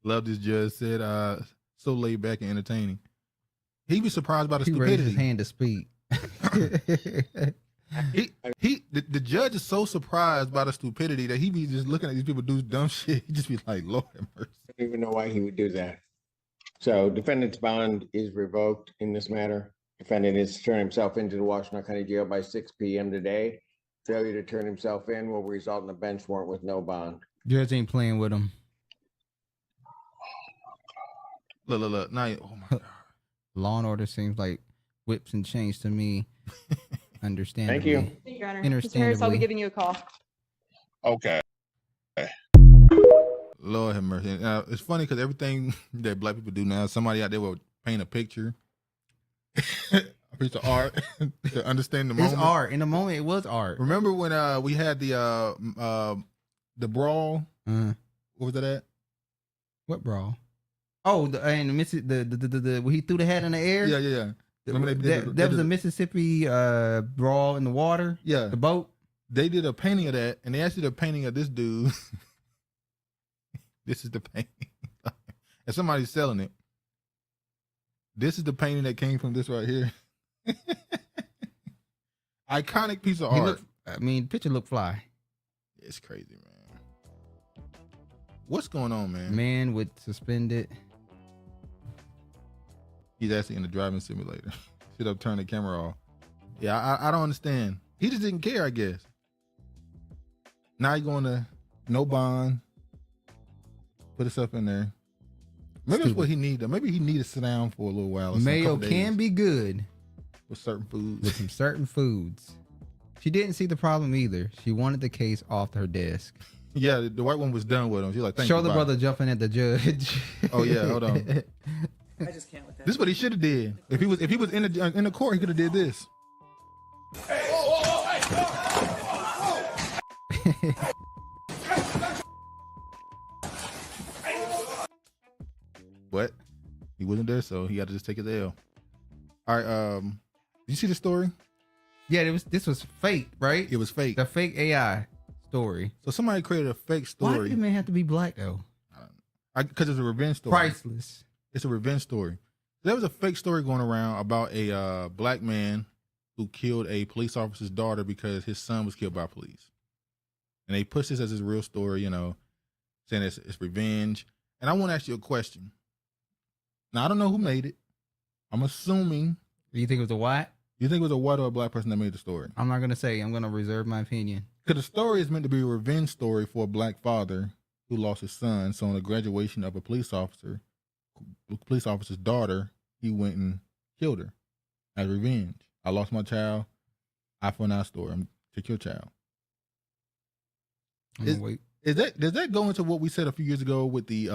Speaker 3: Loved his judge, said so laid back and entertaining. He was surprised by the stupidity.
Speaker 4: Raised his hand to speak.
Speaker 3: The judge is so surprised by the stupidity that he be just looking at these people do dumb shit. He just be like, Lord have mercy.
Speaker 13: I don't even know why he would do that. So defendant's bond is revoked in this matter. Defendant has turned himself into the Washington County Jail by 6 p.m. today. Failure to turn himself in will result in a bench warrant with no bond.
Speaker 4: Judge ain't playing with him.
Speaker 3: Look. Now, oh my God.
Speaker 4: Law and Order seems like whips and chains to me. Understandably.
Speaker 13: Thank you.
Speaker 15: Thank you, Your Honor. Mr. Harris, I'll be giving you a call.
Speaker 14: Okay.
Speaker 3: Lord have mercy. It's funny because everything that black people do now, somebody out there will paint a picture, a piece of art to understand the moment.
Speaker 4: It's art. In the moment, it was art.
Speaker 3: Remember when we had the brawl? What was that at?
Speaker 4: What brawl? Oh, and when he threw the hat in the air.
Speaker 3: Yeah. Remember
Speaker 4: that was a Mississippi brawl in the water.
Speaker 3: Yeah,
Speaker 4: the boat.
Speaker 3: They did a painting of that, and they actually did a painting of this dude. This is the painting, and somebody's selling it. This is the painting that came from this right here. Iconic piece of art.
Speaker 4: The picture looked fly.
Speaker 3: It's crazy, man. What's going on, man?
Speaker 4: Man with suspended.
Speaker 3: He's actually in the driving simulator. Should have turned the camera off. Yeah, I don't understand. He just didn't care, I guess. Now he's going to no bond. Put himself in there. Maybe that's what he needed. Maybe he needed to sit down for a little while.
Speaker 4: Mayo can be good
Speaker 3: with certain foods.
Speaker 4: With some certain foods. She didn't see the problem either. She wanted the case off her desk.
Speaker 3: Yeah, the white one was done with him. She's like, thank you.
Speaker 4: Show the brother jumping at the judge.
Speaker 3: Oh yeah, hold on.
Speaker 16: I just can't with that.
Speaker 3: This is what he should have did. If he was in the court, he could have did this. But he wasn't there, so he had to just take his L. All right, did you see the story?
Speaker 4: Yeah, this was fake, right?
Speaker 3: It was fake.
Speaker 4: The fake AI story.
Speaker 3: So somebody created a fake story.
Speaker 4: Why did the man have to be black though?
Speaker 3: Because it's a revenge story.
Speaker 4: Priceless.
Speaker 3: It's a revenge story. There was a fake story going around about a black man who killed a police officer's daughter because his son was killed by police. And they pushed this as his real story, saying it's revenge. And I want to ask you a question. Now, I don't know who made it. I'm assuming.
Speaker 4: You think it was a white?
Speaker 3: You think it was a white or a black person that made the story?
Speaker 4: I'm not going to say. I'm going to reserve my opinion.
Speaker 3: Because the story is meant to be a revenge story for a black father who lost his son. So on the graduation of a police officer's daughter, he went and killed her as revenge. I lost my child. Eye for an eye story. I'm going to take your child. Does that go into what we said a few years ago with the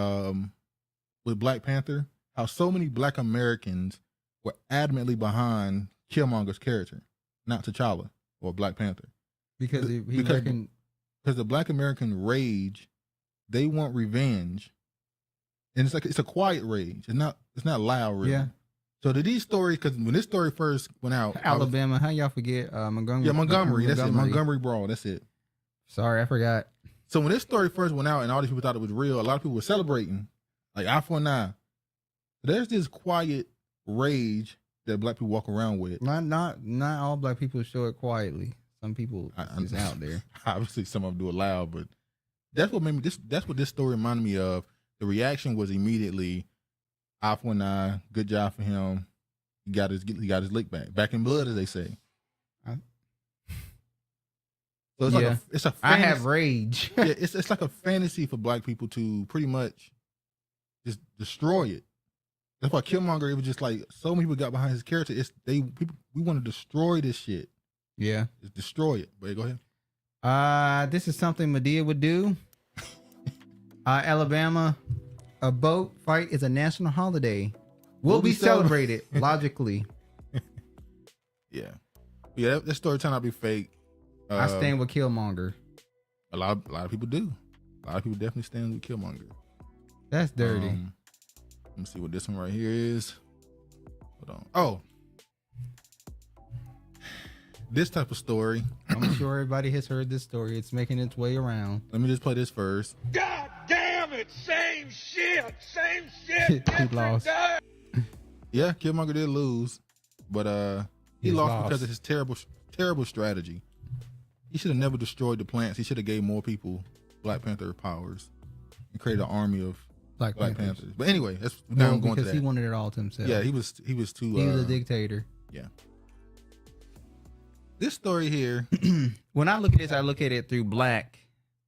Speaker 3: with Black Panther? How so many black Americans were adamantly behind Killmonger's character, not T'Challa or Black Panther.
Speaker 4: Because
Speaker 3: the black American rage, they want revenge. And it's a quiet rage. It's not loud really.
Speaker 4: Yeah.
Speaker 3: So did these stories, because when this story first went out,
Speaker 4: Alabama, how y'all forget Montgomery?
Speaker 3: Yeah, Montgomery. That's it. Montgomery Brawl. That's it.
Speaker 4: Sorry, I forgot.
Speaker 3: So when this story first went out and all these people thought it was real, a lot of people were celebrating, like eye for an eye. There's this quiet rage that black people walk around with.
Speaker 4: Not all black people show it quietly. Some people is out there.
Speaker 3: Obviously, some of them do it loud, but that's what made me. That's what this story reminded me of. The reaction was immediately eye for an eye. Good job for him. he got his lick back in blood, as they say. So it's a fantasy.
Speaker 4: I have rage.
Speaker 3: Yeah, it's like a fantasy for black people to pretty much just destroy it. That's why Killmonger, it was just like so many people got behind his character. We want to destroy this shit.
Speaker 4: Yeah,
Speaker 3: just destroy it. But go ahead.
Speaker 4: This is something Madea would do. Alabama, a boat fight is a national holiday. Will be celebrated logically.
Speaker 3: Yeah, that story turned out to be fake.
Speaker 4: I stand with Killmonger.
Speaker 3: A lot of people do. A lot of people definitely stand with Killmonger.
Speaker 4: That's dirty.
Speaker 3: Let me see what this one right here is. Hold on. Oh, this type of story.
Speaker 4: I'm sure everybody has heard this story. It's making its way around.
Speaker 3: Let me just play this first.
Speaker 16: God damn it! Same shit.
Speaker 4: He lost.
Speaker 3: Yeah, Killmonger did lose, but he lost because of his terrible strategy. He should have never destroyed the plants. He should have gave more people Black Panther powers and created an army of Black Panthers. But anyway, that's now I'm going to that.
Speaker 4: Because he wanted it all to himself.
Speaker 3: Yeah, he was too. He
Speaker 4: was a dictator.
Speaker 3: Yeah. This story here.
Speaker 4: When I look at this, I look at it through black.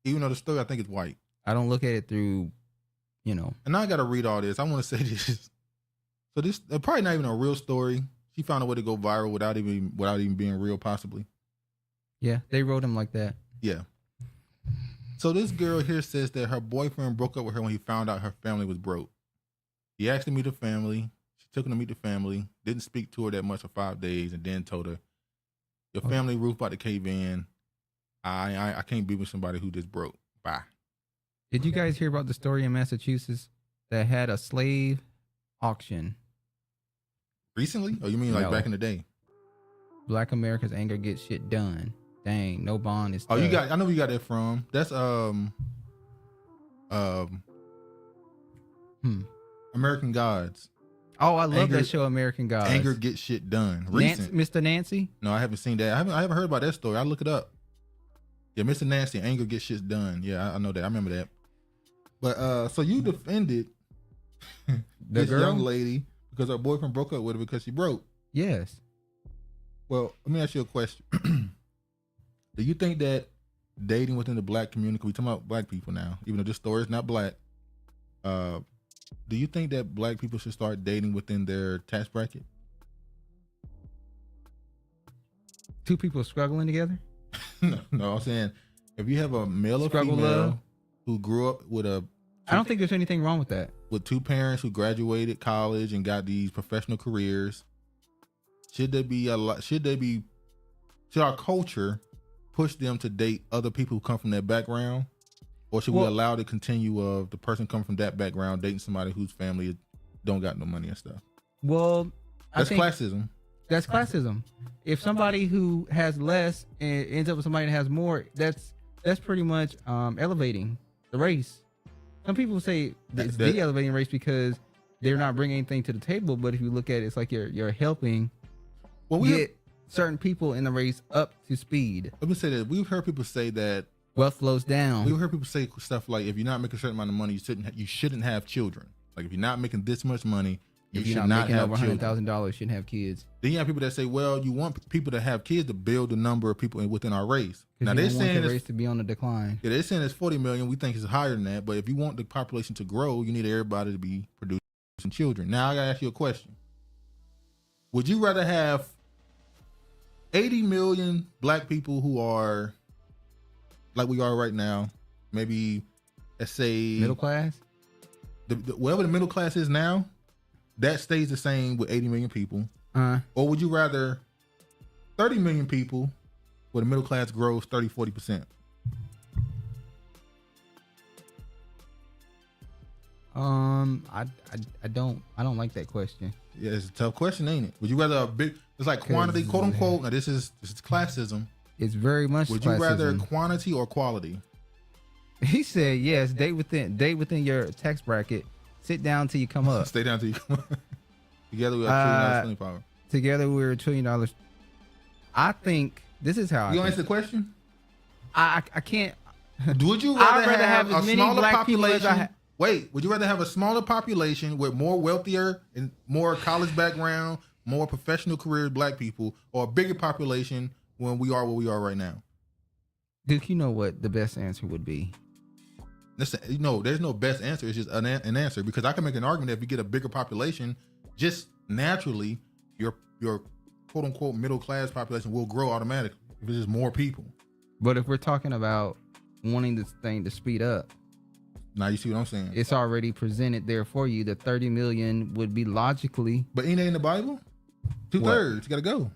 Speaker 3: Even though the story I think is white.
Speaker 4: I don't look at it through, And
Speaker 3: now I got to read all this. I want to say this. So this probably not even a real story. She found a way to go viral without even being real, possibly.
Speaker 4: Yeah, they wrote him like that.
Speaker 3: Yeah. So this girl here says that her boyfriend broke up with her when he found out her family was broke. He asked to meet the family. She took him to meet the family. Didn't speak to her that much for 5 days, and then told her, "Your family roof about to cave in. I can't be with somebody who just broke. Bye."
Speaker 4: Did you guys hear about the story in Massachusetts that had a slave auction?
Speaker 3: Recently? Oh, you mean like back in the day?
Speaker 4: Black America's anger gets shit done. Dang, no bond is.
Speaker 3: Oh, I know where you got that from. That's American Gods.
Speaker 4: Oh, I love that show, American Gods.
Speaker 3: Anger gets shit done.
Speaker 4: Mr. Nancy?
Speaker 3: No, I haven't seen that. I haven't heard about that story. I'll look it up. Yeah, Mr. Nancy, anger gets shit done. Yeah, I know that. I remember that. But so you defended this young lady because her boyfriend broke up with her because she broke.
Speaker 4: Yes.
Speaker 3: Well, let me ask you a question. Do you think that dating within the black community, we talking about black people now, even though this story is not black, do you think that black people should start dating within their tax bracket?
Speaker 4: Two people struggling together?
Speaker 3: No, I'm saying if you have a male or female who grew up with
Speaker 4: I don't think there's anything wrong with that.
Speaker 3: With two parents who graduated college and got these professional careers, should our culture push them to date other people who come from that background? Or should we allow the continue of the person coming from that background dating somebody whose family don't got no money and stuff?
Speaker 4: Well,
Speaker 3: that's classism.
Speaker 4: That's classism. If somebody who has less and ends up with somebody that has more, that's pretty much elevating the race. Some people say it's de-elevating race because they're not bringing anything to the table. But if you look at it, it's like you're helping get certain people in the race up to speed.
Speaker 3: Let me say that we've heard people say that
Speaker 4: wealth flows down.
Speaker 3: We've heard people say stuff like, if you're not making a certain amount of money, you shouldn't have children. Like if you're not making this much money, you should not have children.
Speaker 4: If you're not making over $100,000, you shouldn't have kids.
Speaker 3: Then you have people that say, well, you want people to have kids to build the number of people within our race.
Speaker 4: Now they're saying the race to be on the decline.
Speaker 3: Yeah, they're saying it's 40 million. We think it's higher than that. But if you want the population to grow, you need everybody to be producing children. Now I gotta ask you a question. Would you rather have 80 million black people who are like we are right now, maybe let's say
Speaker 4: middle class,
Speaker 3: whatever the middle class is now, that stays the same with 80 million people? Or would you rather 30 million people where the middle class grows 30-40%?
Speaker 4: I don't like that question.
Speaker 3: Yeah, it's a tough question, ain't it? Would you rather it's like quantity, quote unquote. Now this is classism.
Speaker 4: It's very much.
Speaker 3: Would you rather quantity or quality?
Speaker 4: He said yes. Date within your tax bracket. Sit down till you come up.
Speaker 3: Stay down till you come up. Together we have $1 trillion power.
Speaker 4: Together we're $1 trillion. I think this is how.
Speaker 3: You answer the question?
Speaker 4: I can't.
Speaker 3: Would you rather have
Speaker 4: as
Speaker 3: a
Speaker 4: many
Speaker 3: smaller
Speaker 4: black
Speaker 3: population? Wait, would you rather have a smaller population with more wealthier and more college background, more professional career black people or a bigger population when we are where we are right now?
Speaker 4: Duke, you know what the best answer would be?
Speaker 3: Listen, there's no best answer. It's just an answer, because I can make an argument that if you get a bigger population, just naturally your quote unquote middle class population will grow automatically if it's just more people.
Speaker 4: But if we're talking about wanting this thing to speed up,
Speaker 3: now you see what I'm saying?
Speaker 4: It's already presented there for you. The 30 million would be logically.
Speaker 3: But ain't it in the Bible? 2/3 got to go.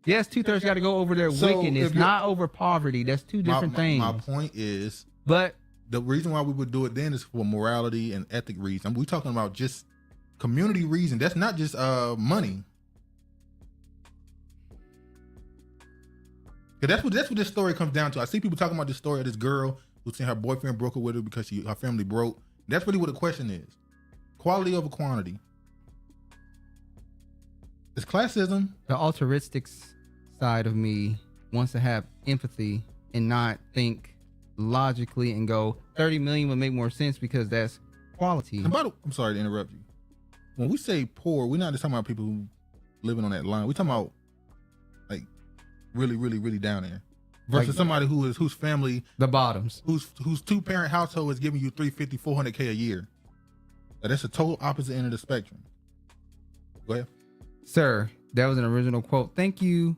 Speaker 4: Yes, 2/3 got to go over their wickedness, not over poverty. That's two different things.
Speaker 3: My point is,
Speaker 4: but
Speaker 3: the reason why we would do it then is for morality and ethic reason. We're talking about just community reason. That's not just money. That's what this story comes down to. I see people talking about this story of this girl who saying her boyfriend broke up with her because her family broke. That's really what the question is. Quality over quantity. It's classism.
Speaker 4: The altruistic side of me wants to have empathy and not think logically and go 30 million would make more sense because that's quality.
Speaker 3: I'm sorry to interrupt you. When we say poor, we're not just talking about people who living on that line. We're talking about like really, really, really down there. Versus like somebody whose family,
Speaker 4: the bottoms,
Speaker 3: whose 2-parent household is giving you $350, $400K a year. That's a total opposite end of the spectrum. Go ahead.
Speaker 4: Sir, that was an original quote. Thank you.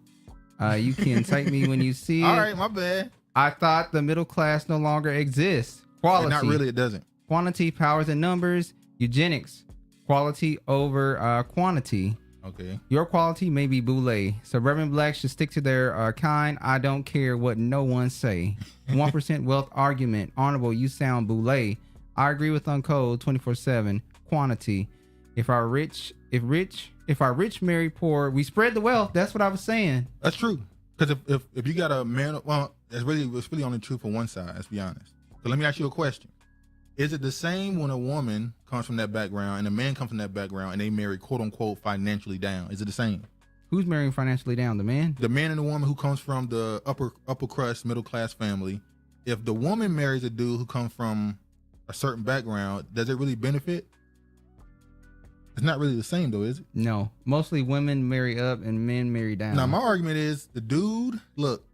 Speaker 4: You can cite me when you see it.
Speaker 3: All right, my bad.
Speaker 4: I thought the middle class no longer exists. Quality.
Speaker 3: Not really, it doesn't.
Speaker 4: Quantity, powers and numbers. Eugenics. Quality over quantity.
Speaker 3: Okay.
Speaker 4: Your quality may be boule. Suburban blacks should stick to their kind. I don't care what no one say. 1% wealth argument. Honorable, you sound boule. I agree with Uncode 24/7. Quantity. If our rich marry poor, we spread the wealth. That's what I was saying.
Speaker 3: That's true. Because if you got a man, well, it's really only true for one side. Let's be honest. So let me ask you a question. Is it the same when a woman comes from that background and a man comes from that background and they marry quote unquote financially down? Is it the same?
Speaker 4: Who's marrying financially down? The man?
Speaker 3: The man and the woman who comes from the upper crust middle class family. If the woman marries a dude who comes from a certain background, does it really benefit? It's not really the same though, is it?
Speaker 4: No. Mostly women marry up and men marry down.
Speaker 3: Now my argument is the dude, look,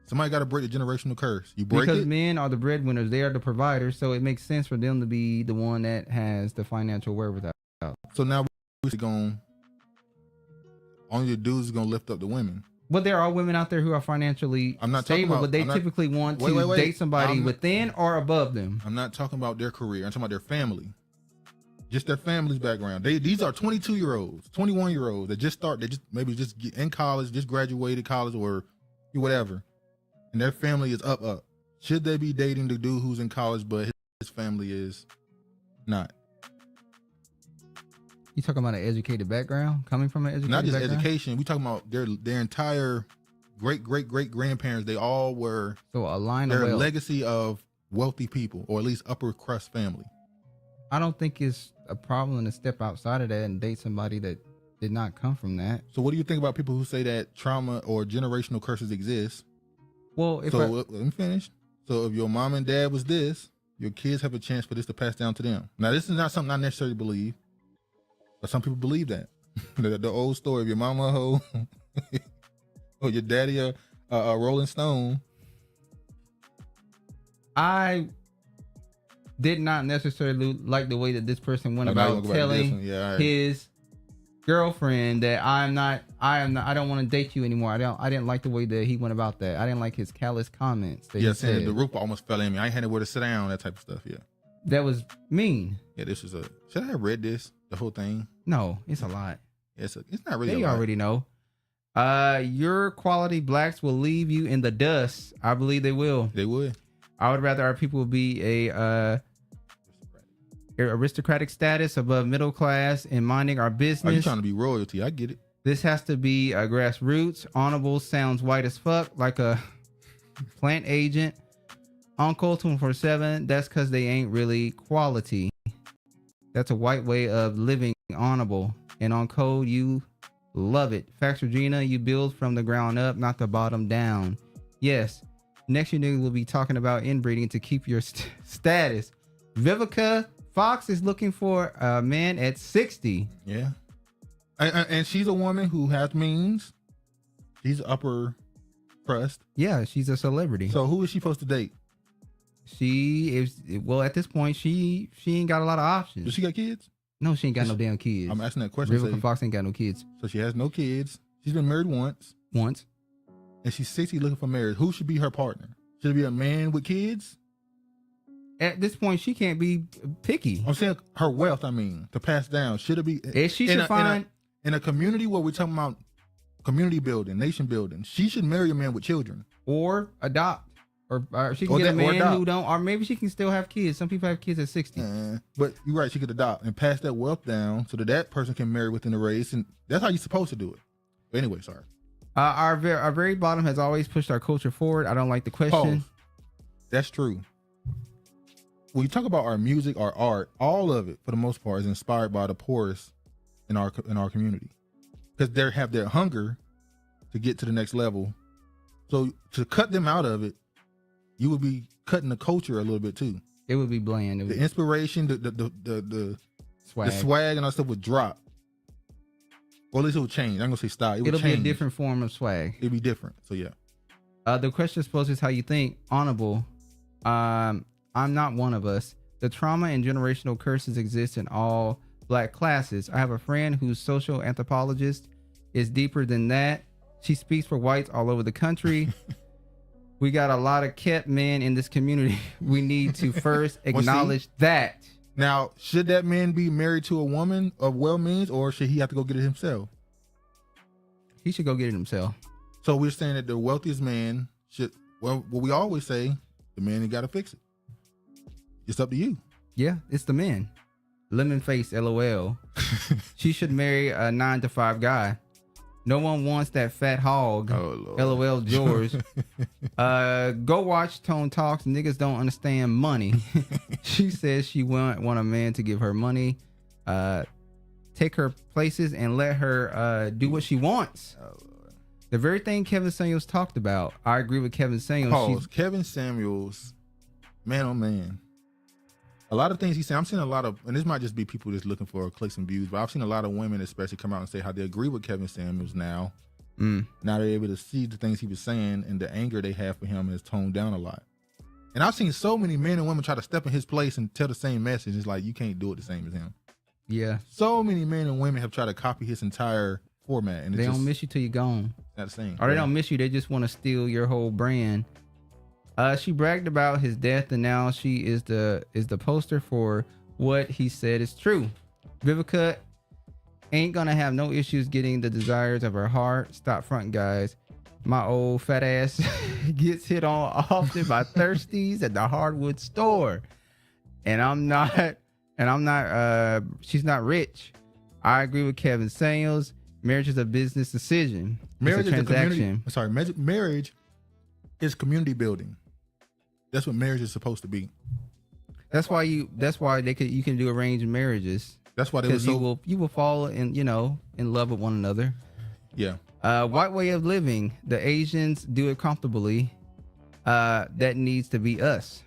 Speaker 3: somebody got to break the generational curse. You break
Speaker 4: because
Speaker 3: it.
Speaker 4: Men are the breadwinners. They are the providers. So it makes sense for them to be the one that has the financial wherewithal.
Speaker 3: So now we're going, only the dudes is going to lift up the women.
Speaker 4: But there are women out there who are financially stable, but they typically want to date somebody within or above them.
Speaker 3: I'm not talking about their career. I'm talking about their family. Just their family's background. These are 22-year-olds, 21-year-olds that just maybe get in college, just graduated college or whatever. And their family is up. Should they be dating the dude who's in college, but his family is not?
Speaker 4: You talking about an educated background, coming from an educated background?
Speaker 3: Not just education. We talking about their entire great grandparents. They all were
Speaker 4: so a line
Speaker 3: of
Speaker 4: wealth.
Speaker 3: Legacy of wealthy people, or at least upper crust family.
Speaker 4: I don't think it's a problem to step outside of that and date somebody that did not come from that.
Speaker 3: So what do you think about people who say that trauma or generational curses exist?
Speaker 4: Well,
Speaker 3: let me finish. So if your mom and dad was this, your kids have a chance for this to pass down to them. Now, this is not something I necessarily believe, but some people believe that. the old story of your mama a hoe or your daddy a Rolling Stone.
Speaker 4: I did not necessarily like the way that this person went about telling his girlfriend that I don't want to date you anymore. I didn't like the way that he went about that. I didn't like his callous comments that he said.
Speaker 3: The roof almost fell in me. I ain't had nowhere to sit down, that type of stuff. Yeah.
Speaker 4: That was mean.
Speaker 3: Yeah, should I have read this? The whole thing?
Speaker 4: No, it's a lot.
Speaker 3: It's not really
Speaker 4: They already know. Your quality blacks will leave you in the dust. I believe they will.
Speaker 3: They would.
Speaker 4: I would rather our people be a aristocratic status above middle class and minding our business.
Speaker 3: Are you trying to be royalty? I get it.
Speaker 4: This has to be grassroots. Honorable sounds white as fuck, like a plant agent. Uncle 24/7. That's because they ain't really quality. That's a white way of living. Honorable. And on code, you love it. Facts Regina, you build from the ground up, not the bottom down. Yes. Next, you niggas will be talking about inbreeding to keep your status. Vivica Fox is looking for a man at 60.
Speaker 3: Yeah. And she's a woman who has means. She's upper crust.
Speaker 4: Yeah, she's a celebrity.
Speaker 3: So who is she supposed to date?
Speaker 4: She is, well, at this point, she ain't got a lot of options.
Speaker 3: Does she got kids?
Speaker 4: No, she ain't got no damn kids.
Speaker 3: I'm asking that question.
Speaker 4: Vivica Fox ain't got no kids.
Speaker 3: So she has no kids. She's been married once. And she's 60 looking for marriage. Who should be her partner? Should it be a man with kids?
Speaker 4: At this point, she can't be picky.
Speaker 3: I'm saying her wealth, to pass down. Should it be in a community where we're talking about community building, nation building, she should marry a man with children.
Speaker 4: Or adopt. Or she can get a man who don't, or maybe she can still have kids. Some people have kids at 60.
Speaker 3: But you're right, she could adopt and pass that wealth down so that person can marry within the race. And that's how you're supposed to do it. But anyway, sorry.
Speaker 4: Our very bottom has always pushed our culture forward. I don't like the question.
Speaker 3: Pause. That's true. When you talk about our music, our art, all of it, for the most part, is inspired by the poorest in our community. Because they have their hunger to get to the next level. So to cut them out of it, you would be cutting the culture a little bit too.
Speaker 4: It would be bland.
Speaker 3: The inspiration, the swag and all that stuff would drop. Or at least it would change. I'm gonna say style.
Speaker 4: It'll be a different form of swag.
Speaker 3: It'd be different. So yeah.
Speaker 4: The question supposes how you think. Honorable. I'm not one of us. The trauma and generational curses exist in all Black classes. I have a friend whose social anthropologist is deeper than that. She speaks for whites all over the country. We got a lot of kept men in this community. We need to first acknowledge that.
Speaker 3: Now, should that man be married to a woman of well means, or should he have to go get it himself?
Speaker 4: He should go get it himself.
Speaker 3: So we're saying that the wealthiest man should, well, what we always say, the man ain't got to fix it. It's up to you.
Speaker 4: Yeah, it's the men. Lemon face, LOL. She should marry a 9-to-5 guy. No one wants that fat hog. Oh, LOL, George. Go watch Tone Talks. Niggas don't understand money. She says she want a man to give her money, take her places, and let her do what she wants. The very thing Kevin Samuels talked about. I agree with Kevin Samuels.
Speaker 3: Kevin Samuels, man, oh man. A lot of things he's saying, I'm seeing a lot of, and this might just be people just looking for clicks and views, but I've seen a lot of women especially come out and say how they agree with Kevin Samuels now. Now they're able to see the things he was saying, and the anger they have for him has toned down a lot. And I've seen so many men and women try to step in his place and tell the same message. It's like, you can't do it the same as him.
Speaker 4: Yeah.
Speaker 3: So many men and women have tried to copy his entire format. And
Speaker 4: they don't miss you till you're gone.
Speaker 3: Not the same.
Speaker 4: Or they don't miss you, they just want to steal your whole brand. She bragged about his death, and now she is the poster for what he said is true. Vivica ain't gonna have no issues getting the desires of her heart. Stop front, guys. My old fat ass gets hit on often by thirsties at the hardwood store, and I'm not. She's not rich. I agree with Kevin Samuels. Marriage is a business decision.
Speaker 3: Marriage
Speaker 4: it's a transaction.
Speaker 3: Is a community. Marriage is community building. That's what marriage is supposed to be.
Speaker 4: That's why you can do arranged marriages.
Speaker 3: That's why
Speaker 4: you will fall in love with one another.
Speaker 3: Yeah.
Speaker 4: White way of living. The Asians do it comfortably. That needs to be us.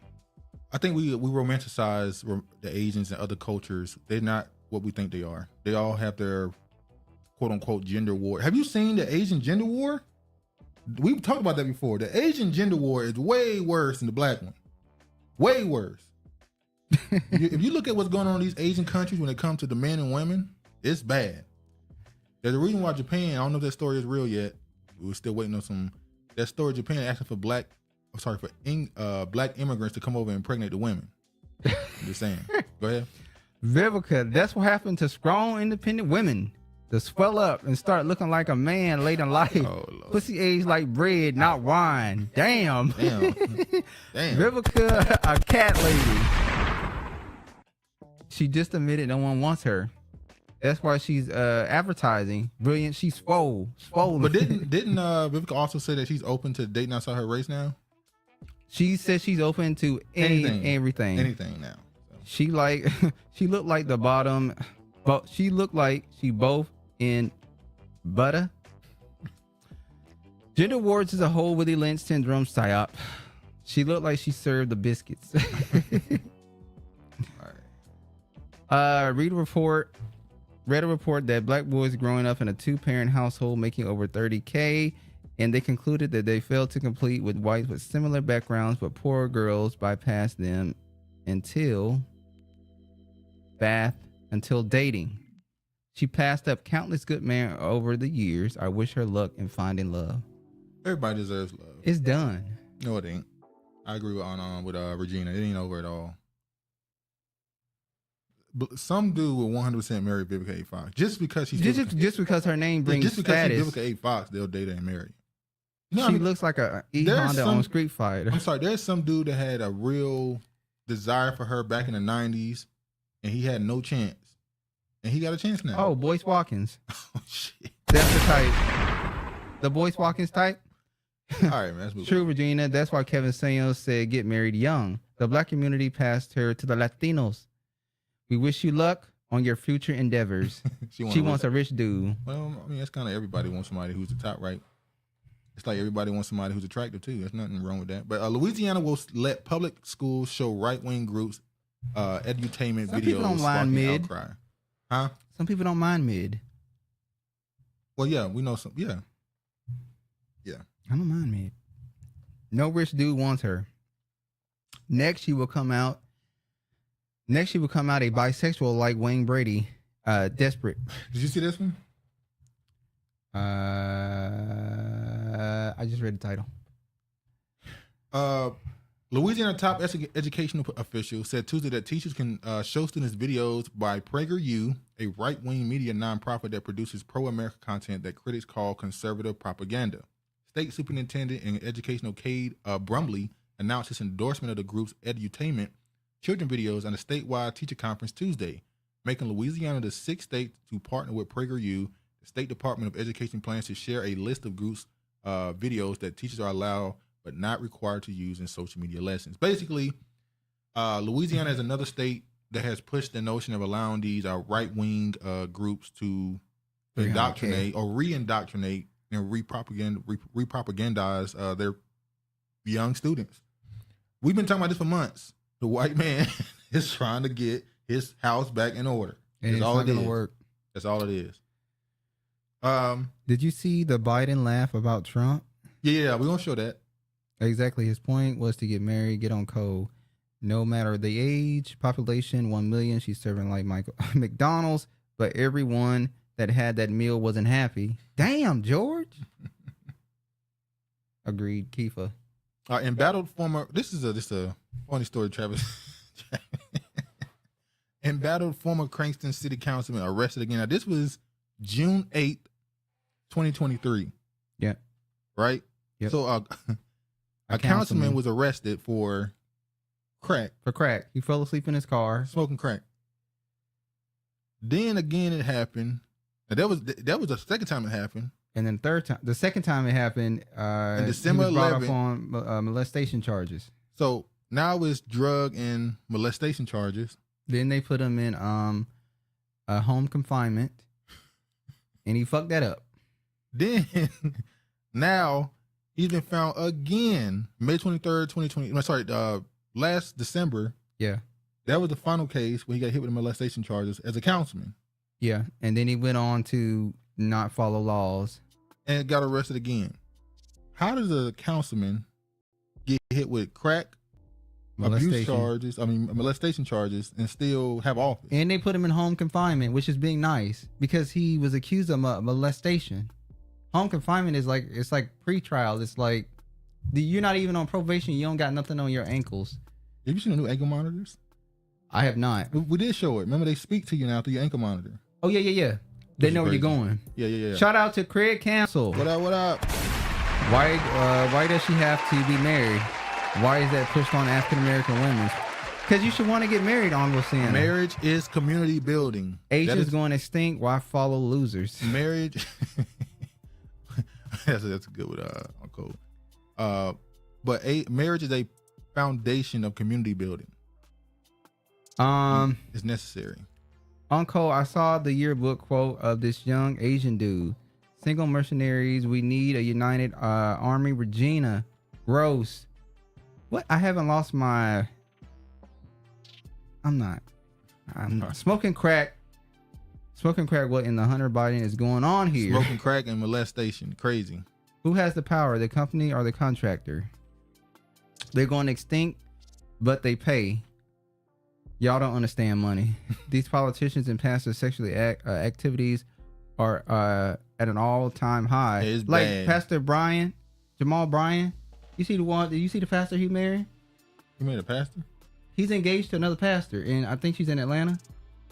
Speaker 3: I think we romanticize the Asians and other cultures. They're not what we think they are. They all have their quote unquote gender war. Have you seen the Asian gender war? We've talked about that before. The Asian gender war is way worse than the black one. Way worse. If you look at what's going on in these Asian countries when it comes to the men and women, it's bad. There's a reason why Japan, I don't know if that story is real yet. We're still waiting on that story. Japan asking for black immigrants to come over and impregnate the women. I'm just saying. Go ahead.
Speaker 4: Vivica, that's what happened to strong, independent women. To swell up and start looking like a man late in life. Oh, pussy aged like bread, not wine. Damn. Vivica, a cat lady. She just admitted no one wants her. That's why she's advertising. Brilliant. She's swole.
Speaker 3: But didn't Vivica also say that she's open to dating outside her race now?
Speaker 4: She said she's open to everything.
Speaker 3: Anything now. So.
Speaker 4: She looked like the bottom, but she looked like she both in butter. Gender wars is a whole Willie Lynch syndrome psyop. She looked like she served the biscuits. All right. Read a report. read a report that black boys growing up in a 2-parent household making over $30K, and they concluded that they failed to compete with whites with similar backgrounds, but poor girls bypassed them until dating. She passed up countless good men over the years. I wish her luck in finding love.
Speaker 3: Everybody deserves love.
Speaker 4: It's done.
Speaker 3: No, it ain't. I agree with Regina. It ain't over at all. But some dude will 100% marry Vivica A. Fox just because she's
Speaker 4: just because her name brings
Speaker 3: just because
Speaker 4: status.
Speaker 3: she's Vivica A. Fox, they'll date her and marry. You know
Speaker 4: she looks like a Honda on Street Fighter.
Speaker 3: I'm sorry, there's some dude that had a real desire for her back in the 90s, and he had no chance, and he got a chance now.
Speaker 4: Oh, Boyce Watkins.
Speaker 3: Oh shit,
Speaker 4: that's the type. The Boyce Watkins type.
Speaker 3: All right, man. That's
Speaker 4: True, Regina. That's why Kevin Samuels said get married young. The black community passed her to the Latinos. We wish you luck on your future endeavors. She wants a rich dude.
Speaker 3: Well, I mean, that's kind of everybody wants somebody who's the top, right? It's like everybody wants somebody who's attractive too. There's nothing wrong with that. But Louisiana will let public schools show right-wing groups edutainment
Speaker 4: Some people
Speaker 3: videos
Speaker 4: don't mind
Speaker 3: sparking
Speaker 4: mid.
Speaker 3: outcry. Huh?
Speaker 4: Some people don't mind mid.
Speaker 3: Well, yeah, we know some. Yeah.
Speaker 4: I don't mind mid. No rich dude wants her. Next, she will come out a bisexual like Wayne Brady. Desperate.
Speaker 3: Did you see this one?
Speaker 4: I just read the
Speaker 3: title. Louisiana top educational official said Tuesday that teachers can show students videos by PragerU, a right-wing media nonprofit that produces pro-America content that critics call conservative propaganda. State Superintendent and Educational Cade Brumley announced his endorsement of the group's edutainment children videos at a statewide teacher conference Tuesday, making Louisiana the 6th state to partner with PragerU. The State Department of Education plans to share a list of groups' videos that teachers are allowed but not required to use in social media lessons. Basically, Louisiana is another state that has pushed the notion of allowing these right-wing groups to indoctrinate or re-indoctrinate and re-propagandize their young students. We've been talking about this for months. The white man is trying to get his house back in order.
Speaker 4: And
Speaker 3: That's all
Speaker 4: not
Speaker 3: it
Speaker 4: gonna
Speaker 3: is.
Speaker 4: work.
Speaker 3: That's all it is.
Speaker 4: Did you see the Biden laugh about Trump?
Speaker 3: Yeah, we're gonna show that.
Speaker 4: Exactly. His point was to get married, get on code. No matter the age, population, 1 million. She's serving like McDonald's, but everyone that had that meal wasn't happy. Damn, George. Agreed, Kiefer.
Speaker 3: Embattled former. This is a funny story, Travis. Embattled former Cranston City Councilman arrested again. Now this was June 8th, 2023.
Speaker 4: Yeah.
Speaker 3: Right.
Speaker 4: Yep.
Speaker 3: So a councilman was arrested for crack.
Speaker 4: He fell asleep in his car
Speaker 3: smoking crack. Then again, it happened. Now, that was the second time it happened.
Speaker 4: And then the second time it happened,
Speaker 3: in December
Speaker 4: he was brought
Speaker 3: 11th
Speaker 4: on molestation charges.
Speaker 3: So now it's drug and molestation charges.
Speaker 4: Then they put him in a home confinement, and he fucked that up.
Speaker 3: Then now he's been found again, May 23rd, 2020. No, sorry, last December.
Speaker 4: Yeah,
Speaker 3: that was the final case where he got hit with the molestation charges as a councilman.
Speaker 4: Yeah, and then he went on to not follow laws
Speaker 3: and got arrested again. How does a councilman get hit with crack, abuse charges, molestation charges, and still have office?
Speaker 4: And they put him in home confinement, which is being nice because he was accused of molestation. Home confinement is like, it's like pre-trial. It's like you're not even on probation. You don't got nothing on your ankles.
Speaker 3: Have you seen the new ankle monitors?
Speaker 4: I have not.
Speaker 3: We did show it. Remember, they speak to you now through your ankle monitor.
Speaker 4: Oh yeah. They know where you're going.
Speaker 3: Yeah.
Speaker 4: Shout out to Craig Cancel.
Speaker 3: What up?
Speaker 4: Why does she have to be married? Why is that pushed on African American women? Because you should want to get married, Honorable Sienna.
Speaker 3: Marriage is community building.
Speaker 4: Asians is going extinct. Why follow losers?
Speaker 3: Marriage. that's a good one, Uncle. But marriage is a foundation of community building. It's necessary.
Speaker 4: Uncle, I saw the yearbook quote of this young Asian dude. Single mercenaries, we need a united army. Regina, gross. What? I haven't lost my... I'm not. Smoking crack Smoking crack, what in the Hunter Biden is going on here?
Speaker 3: Smoking crack and molestation. Crazy.
Speaker 4: Who has the power, the company or the contractor? They're going extinct, but they pay. Y'all don't understand money. These politicians and pastors' sexually activities are at an all-time high.
Speaker 3: Yeah, it's
Speaker 4: like
Speaker 3: bad.
Speaker 4: Pastor Brian, Jamal Bryan. You see the one? Did you see the pastor he married?
Speaker 3: You married a pastor?
Speaker 4: He's engaged to another pastor, and I think she's in Atlanta.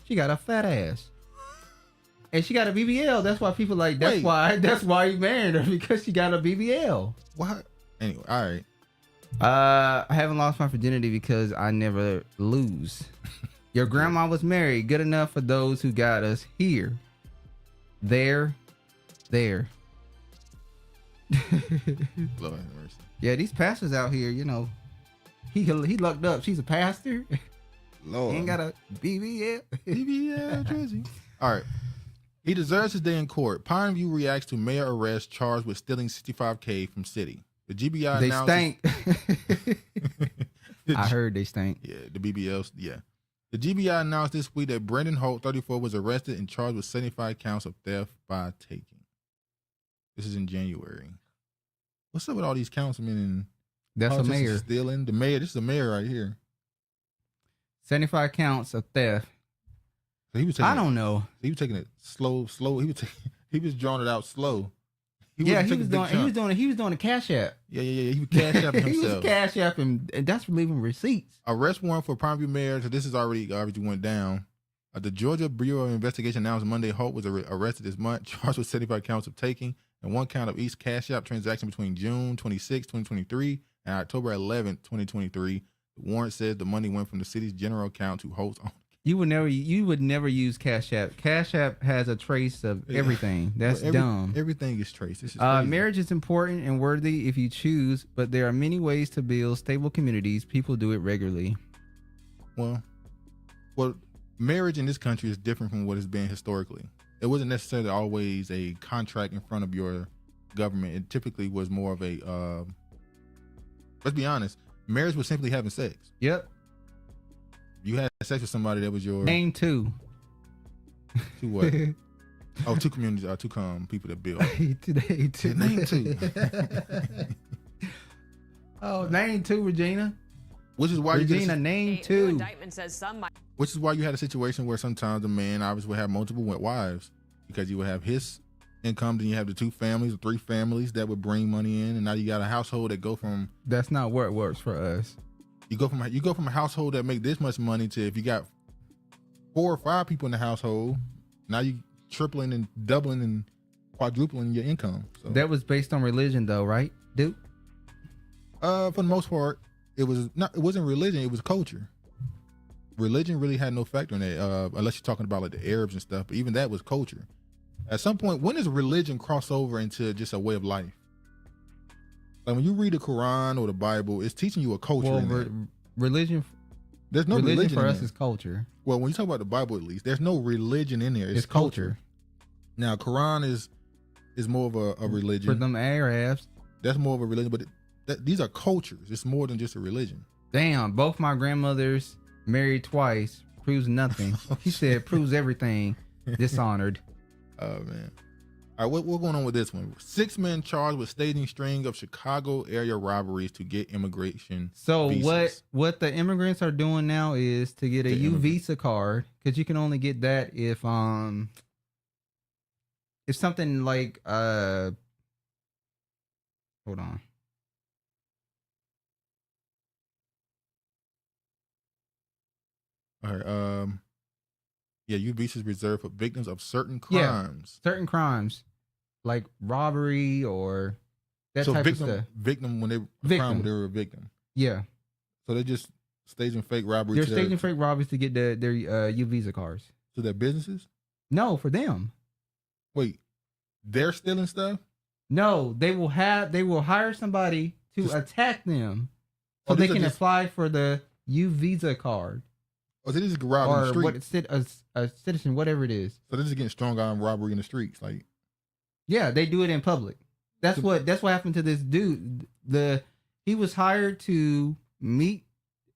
Speaker 4: She got a fat ass, and she got a BBL. That's why people like. That's why he married her, because she got a BBL.
Speaker 3: What? Anyway, all right.
Speaker 4: I haven't lost my virginity because I never lose. Your grandma was married. Good enough for those who got us here. There.
Speaker 3: Lord have mercy.
Speaker 4: Yeah, these pastors out here, you know, he lucked up. She's a pastor.
Speaker 3: Lord.
Speaker 4: He ain't got a BBL.
Speaker 3: BBL jersey. All right. He deserves his day in court. Pine View reacts to mayor arrest charged with stealing $65K from city. The GBI
Speaker 4: They
Speaker 3: announced
Speaker 4: stink. I heard they stink.
Speaker 3: Yeah, the BBLs. Yeah. The GBI announced this week that Brendan Holt, 34, was arrested and charged with 75 counts of theft by taking. This is in January. What's up with all these councilmen and
Speaker 4: That's a mayor.
Speaker 3: stealing? The mayor. This is the mayor right here.
Speaker 4: 75 counts of theft.
Speaker 3: So he was
Speaker 4: I don't know.
Speaker 3: He was taking it slow. He was drawing it out slow.
Speaker 4: He was doing a cash app.
Speaker 3: Yeah. He was cash apping himself.
Speaker 4: He was cash apping, and that's for leaving receipts.
Speaker 3: Arrest warrant for Prime View mayor. So this is already went down. The Georgia Bureau of Investigation announced Monday Holt was arrested this month, charged with 75 counts of taking and 1 count of each cash app transaction between June 26, 2023 and October 11, 2023. The warrant says the money went from the city's general account to Holt's own. You would
Speaker 4: never use Cash App. Cash App has a trace of everything. That's dumb.
Speaker 3: Everything is traced. This is
Speaker 4: marriage is important and worthy if you choose, but there are many ways to build stable communities. People do it regularly.
Speaker 3: Well, marriage in this country is different from what it's been historically. It wasn't necessarily always a contract in front of your government. It typically was more of a, let's be honest, marriage was simply having sex.
Speaker 4: Yep.
Speaker 3: You had sex with somebody that was your...
Speaker 4: Name two.
Speaker 3: Two what? Oh, two communities, two people that build.
Speaker 4: Name two. Oh, name two, Regina.
Speaker 3: Which is why
Speaker 4: name two.
Speaker 17: Indictment says some.
Speaker 3: Which is why you had a situation where sometimes the man obviously would have multiple wives, because you would have his income, then you have the 2 families or 3 families that would bring money in, and now you got a household that go from...
Speaker 4: That's not what works for us.
Speaker 3: You go from a household that make this much money to, if you got 4 or 5 people in the household, now you tripling and doubling and quadrupling your income. So,
Speaker 4: that was based on religion, though, right, Duke?
Speaker 3: For the most part, it wasn't religion. It was culture. Religion really had no factor in that, unless you're talking about like the Arabs and stuff. But even that was culture. At some point, when does religion cross over into just a way of life? Like when you read the Quran or the Bible, it's teaching you a culture.
Speaker 4: Well, religion.
Speaker 3: There's no religion
Speaker 4: for
Speaker 3: in
Speaker 4: us
Speaker 3: there.
Speaker 4: is culture.
Speaker 3: Well, when you talk about the Bible, at least there's no religion in there. It's culture. Now, Quran is more of a religion.
Speaker 4: For them Arabs,
Speaker 3: that's more of a religion. But these are cultures. It's more than just a religion.
Speaker 4: Damn, both my grandmothers married twice proves nothing. He said proves everything. Dishonored.
Speaker 3: Oh man. All right, what's going on with this one? 6 men charged with staging string of Chicago area robberies to get immigration.
Speaker 4: So
Speaker 3: visas.
Speaker 4: what the immigrants are doing now is to get a U visa card, because you can only get that if something like hold on.
Speaker 3: All right. Yeah, U visas reserved for victims of certain crimes.
Speaker 4: Yeah, certain crimes, like robbery or that type of stuff.
Speaker 3: Victim when they crime when they were a victim.
Speaker 4: Yeah.
Speaker 3: So they're just staging fake robberies.
Speaker 4: They're staging fake robberies to get their U visa cards.
Speaker 3: So their businesses?
Speaker 4: No, for them.
Speaker 3: Wait, they're stealing stuff?
Speaker 4: No, they will hire somebody to attack them so they can apply for the U visa card.
Speaker 3: Oh, so they just rob in the street?
Speaker 4: A citizen, whatever it is.
Speaker 3: So they're just getting strong arm robbery in the streets, like.
Speaker 4: Yeah, they do it in public. That's what happened to this dude. He was hired to meet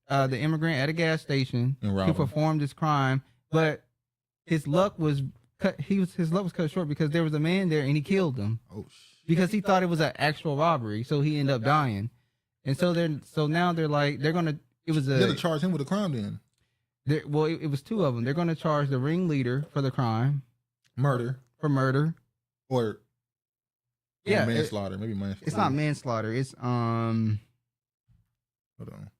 Speaker 4: the immigrant at a gas station to perform this crime, but his luck was his luck was cut short because there was a man there and he killed him.
Speaker 3: Oh,
Speaker 4: because he thought it was an actual robbery, so he ended up dying. And so now they're like they're gonna. It was
Speaker 3: They're gonna charge him with a crime then.
Speaker 4: Well, it was two of them. They're gonna charge the ringleader for the crime,
Speaker 3: murder, or manslaughter. Maybe manslaughter.
Speaker 4: It's not manslaughter. It's
Speaker 3: Hold on.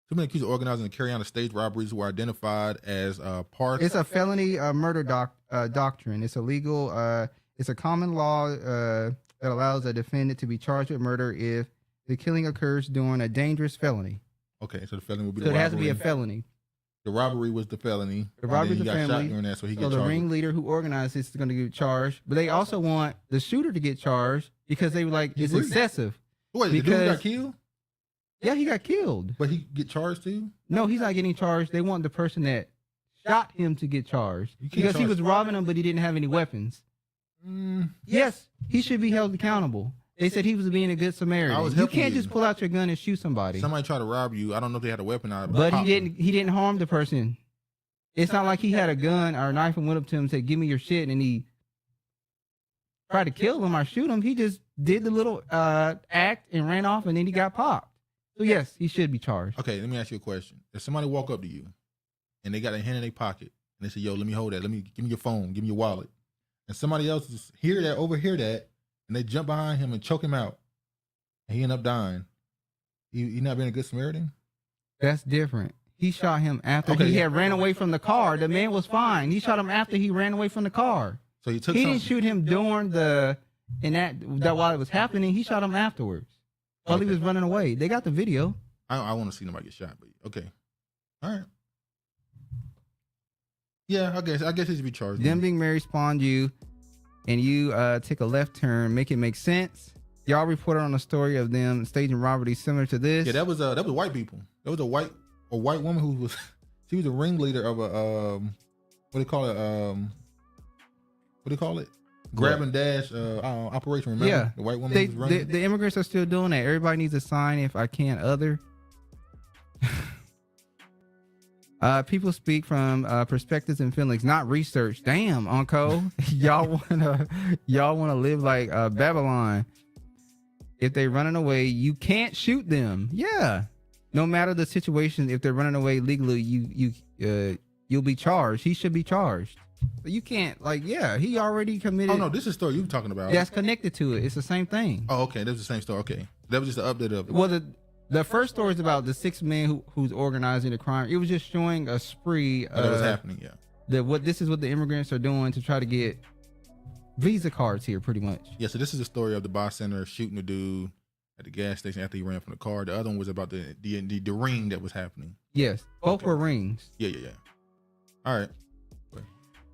Speaker 3: Too many accused of organizing and carrying out staged robberies were identified as part.
Speaker 4: It's a felony murder doctrine. It's illegal. It's a common law that allows a defendant to be charged with murder if the killing occurs during a dangerous felony.
Speaker 3: Okay, so the felony would be.
Speaker 4: So it has to be a felony.
Speaker 3: The robbery was the felony.
Speaker 4: The robbery was the felony.
Speaker 3: During that, so
Speaker 4: the ringleader who organized this is going to get charged, but they also want the shooter to get charged because they were like it's excessive.
Speaker 3: Wait, the dude got killed?
Speaker 4: Yeah, he got killed.
Speaker 3: But he get charged too?
Speaker 4: No, he's not getting charged. They want the person that shot him to get charged because he was robbing him, but he didn't have any weapons. Yes, he should be held accountable. They said he was being a good Samaritan. You can't just pull out your gun and shoot somebody.
Speaker 3: Somebody tried to rob you. I don't know if they had a weapon out.
Speaker 4: But he didn't harm the person. It's not like he had a gun or a knife and went up to him and said, "Give me your shit," and he tried to kill him or shoot him. He just did the little act and ran off, and then he got popped. So yes, he should be charged.
Speaker 3: Okay, let me ask you a question. If somebody walk up to you and they got a hand in their pocket and they say, "Yo, let me hold that. Give me your phone. Give me your wallet," and somebody else just overhear that, and they jump behind him and choke him out, and he end up dying, you not being a good Samaritan?
Speaker 4: That's different. He shot him after he had ran away from the car. The man was fine. He shot him after he ran away from the car.
Speaker 3: So he
Speaker 4: didn't shoot him during that while it was happening. He shot him afterwards while he was running away. They got the video.
Speaker 3: I want to see nobody get shot, but okay, all right. Yeah, I guess he should be charged.
Speaker 4: Them being married spawned you, and you take a left turn. Make it make sense. Y'all reported on a story of them staging robberies similar to this.
Speaker 3: Yeah, that was white people. That was a white woman who was she was a ringleader of a what do you call it? Grab and dash operation. Remember?
Speaker 4: Yeah,
Speaker 3: the white woman who was running.
Speaker 4: The immigrants are still doing that. Everybody needs a sign if I can't other. People speak from perspectives and feelings, not research. Damn, Uncle, y'all wanna live like Babylon. If they're running away, you can't shoot them. Yeah, no matter the situation. If they're running away legally, you'll be charged. He should be charged. But you can't he already committed.
Speaker 3: Oh no, this is the story you were talking about.
Speaker 4: That's connected to it. It's the same thing.
Speaker 3: Oh okay, that was the same story. Okay, that was just an update of it.
Speaker 4: Well, the first story is about the 6 men who's organizing the crime. It was just showing a spree of
Speaker 3: that was happening. Yeah.
Speaker 4: This is what the immigrants are doing to try to get Visa cards here, pretty much.
Speaker 3: Yeah. So this is the story of the bartender shooting the dude at the gas station after he ran from the car. The other one was about the ring that was happening.
Speaker 4: Yes, both were rings.
Speaker 3: Yeah. All right.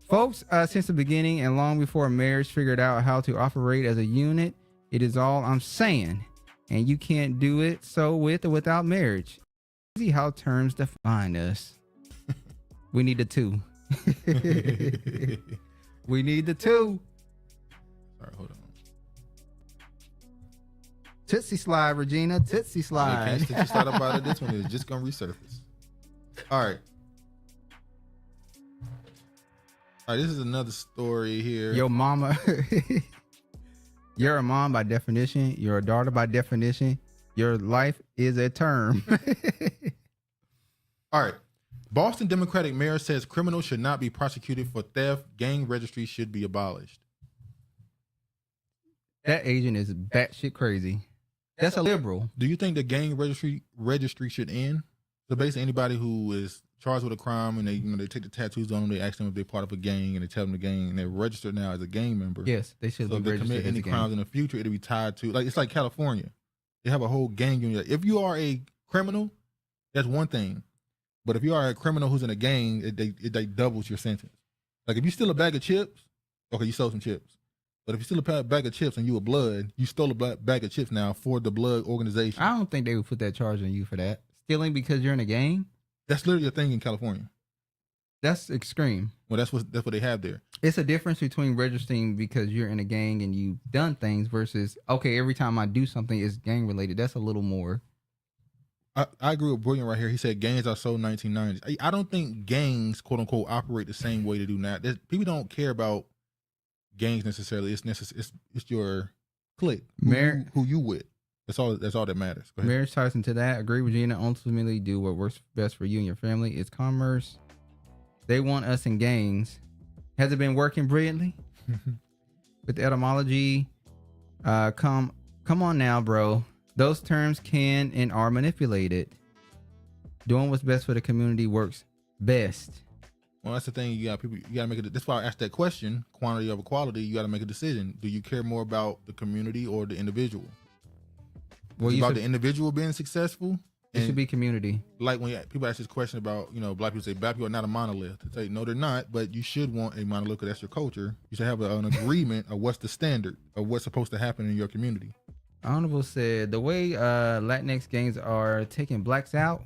Speaker 4: Folks, since the beginning and long before marriage figured out how to operate as a unit, it is all I'm saying. And you can't do it so with or without marriage. See how terms define us. We need the two. We need the two.
Speaker 3: All right, hold on.
Speaker 4: Tootsie slide, Regina. Tootsie slide.
Speaker 3: You can't slide about it. This one is just gonna resurface. All right. All right, this is another story here.
Speaker 4: Your mama. You're a mom by definition. You're a daughter by definition. Your life is a term.
Speaker 3: All right. Boston Democratic mayor says criminals should not be prosecuted for theft. Gang registry should be abolished.
Speaker 4: That agent is batshit crazy. That's a liberal.
Speaker 3: Do you think the gang registry should end? So basically anybody who is charged with a crime and they take the tattoos on them, they ask them if they're part of a gang, and they tell them the gang, and they're registered now as a gang member.
Speaker 4: Yes, they should be registered. So if they commit
Speaker 3: any crimes in the future, it'll be tied to, it's like California. They have a whole gang unit. If you are a criminal, that's one thing. But if you are a criminal who's in a gang, it doubles your sentence. Like if you steal a bag of chips, okay, you stole some chips. But if you steal a bag of chips and you were blood, you stole a bag of chips now for the blood organization.
Speaker 4: I don't think they would put that charge on you for that. Stealing because you're in a gang?
Speaker 3: That's literally a thing in California.
Speaker 4: That's extreme.
Speaker 3: Well, that's what they have there.
Speaker 4: It's a difference between registering because you're in a gang and you've done things versus, okay, every time I do something, it's gang related. That's a little more.
Speaker 3: I agree with Brilliant right here. He said gangs are so 1990s. I don't think gangs, quote unquote, operate the same way they do now. People don't care about gangs necessarily. It's your clique, who you with. That's all that matters.
Speaker 4: Marriage Tyson to that. Agree, Regina. Ultimately, do what works best for you and your family. It's commerce. They want us in gangs. Has it been working brilliantly? With the etymology, come on now, bro. Those terms can and are manipulated. Doing what's best for the community works best.
Speaker 3: Well, that's the thing. You gotta make it. That's why I asked that question: quantity over quality. You got to make a decision. Do you care more about the community or the individual? Well, about the individual being successful.
Speaker 4: It should be community.
Speaker 3: Like when people ask this question about, black people say black people are not a monolith. They say no, they're not. But you should want a monolith because that's your culture. You should have an agreement of what's the standard of what's supposed to happen in your community.
Speaker 4: Honorable said the way Latinx gangs are taking blacks out,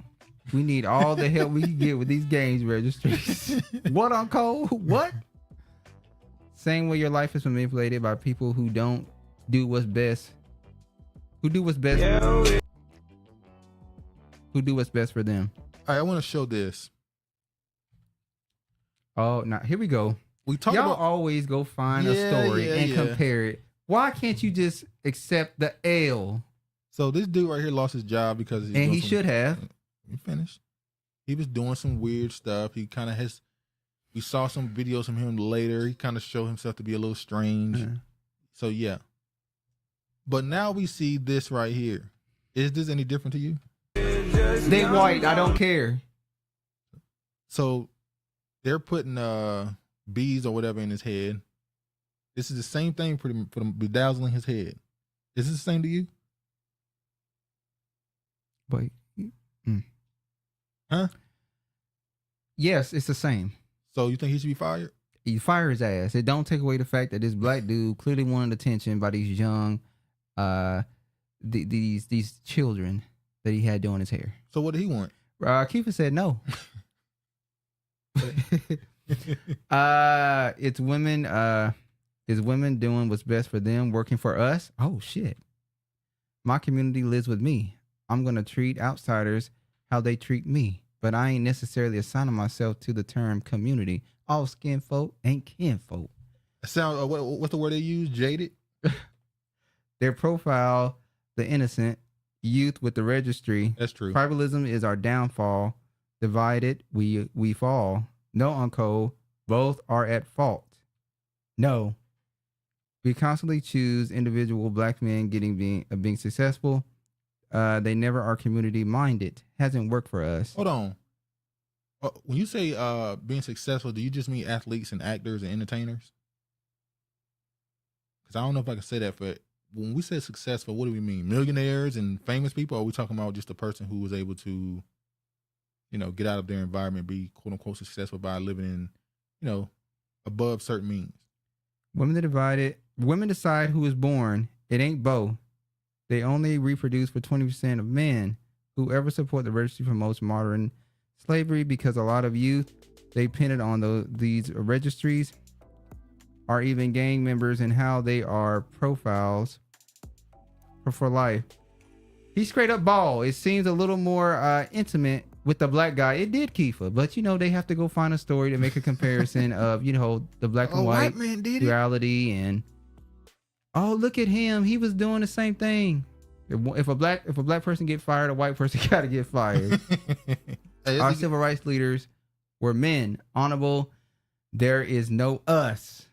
Speaker 4: we need all the help we can get with these gangs registries. What, Uncle? What? Same way your life is manipulated by people who don't do what's best. Who do what's best? Who do what's best for them?
Speaker 3: All right, I want to show this.
Speaker 4: Oh, now here we go.
Speaker 3: Y'all
Speaker 4: always go find a story and compare it. Why can't you just accept the L?
Speaker 3: So this dude right here lost his job because
Speaker 4: he should have.
Speaker 3: He finished. He was doing some weird stuff. He kind of has. We saw some videos from him later. He kind of showed himself to be a little strange. Mm-hmm. So yeah. But now we see this right here. Is this any different to you?
Speaker 4: They white. I don't care.
Speaker 3: So they're putting bees or whatever in his head. This is the same thing for them bedazzling his head. Is this the same to you?
Speaker 4: Wait.
Speaker 3: Huh?
Speaker 4: Yes, it's the same.
Speaker 3: So you think he should be fired?
Speaker 4: You fire his ass. It don't take away the fact that this black dude clearly wanted attention by these young, these children that he had doing his hair.
Speaker 3: So what did he want?
Speaker 4: Kiefer said no. It's women. Is women doing what's best for them, working for us? Oh, shit. My community lives with me. I'm going to treat outsiders how they treat me. But I ain't necessarily assigning myself to the term community. All skin folk ain't kin folk.
Speaker 3: Sound what's the word they use? Jaded?
Speaker 4: Their profile, the innocent, youth with the registry.
Speaker 3: That's true.
Speaker 4: Tribalism is our downfall. Divided, we fall. No, Uncle. Both are at fault. No. We constantly choose individual black men being successful. They never are community minded. Hasn't worked for us.
Speaker 3: Hold on. When you say being successful, do you just mean athletes and actors and entertainers? Because I don't know if I can say that. For when we say successful, what do we mean? Millionaires and famous people? Or are we talking about just a person who was able to, get out of their environment, be quote unquote successful by living in, above certain means?
Speaker 4: Women are divided. Women decide who is born. It ain't both. They only reproduce for 20% of men. Whoever support the registry promotes modern slavery because a lot of youth they pinned on these registries are even gang members and how they are profiles for life. He's straight up bald. It seems a little more intimate with the black guy. It did Kiefer, but they have to go find a story to make a comparison of the black and white
Speaker 3: man did
Speaker 4: reality and look at him. He was doing the same thing. If a black person get fired, a white person got to get fired. Our civil rights leaders were men. Honorable. There is no us.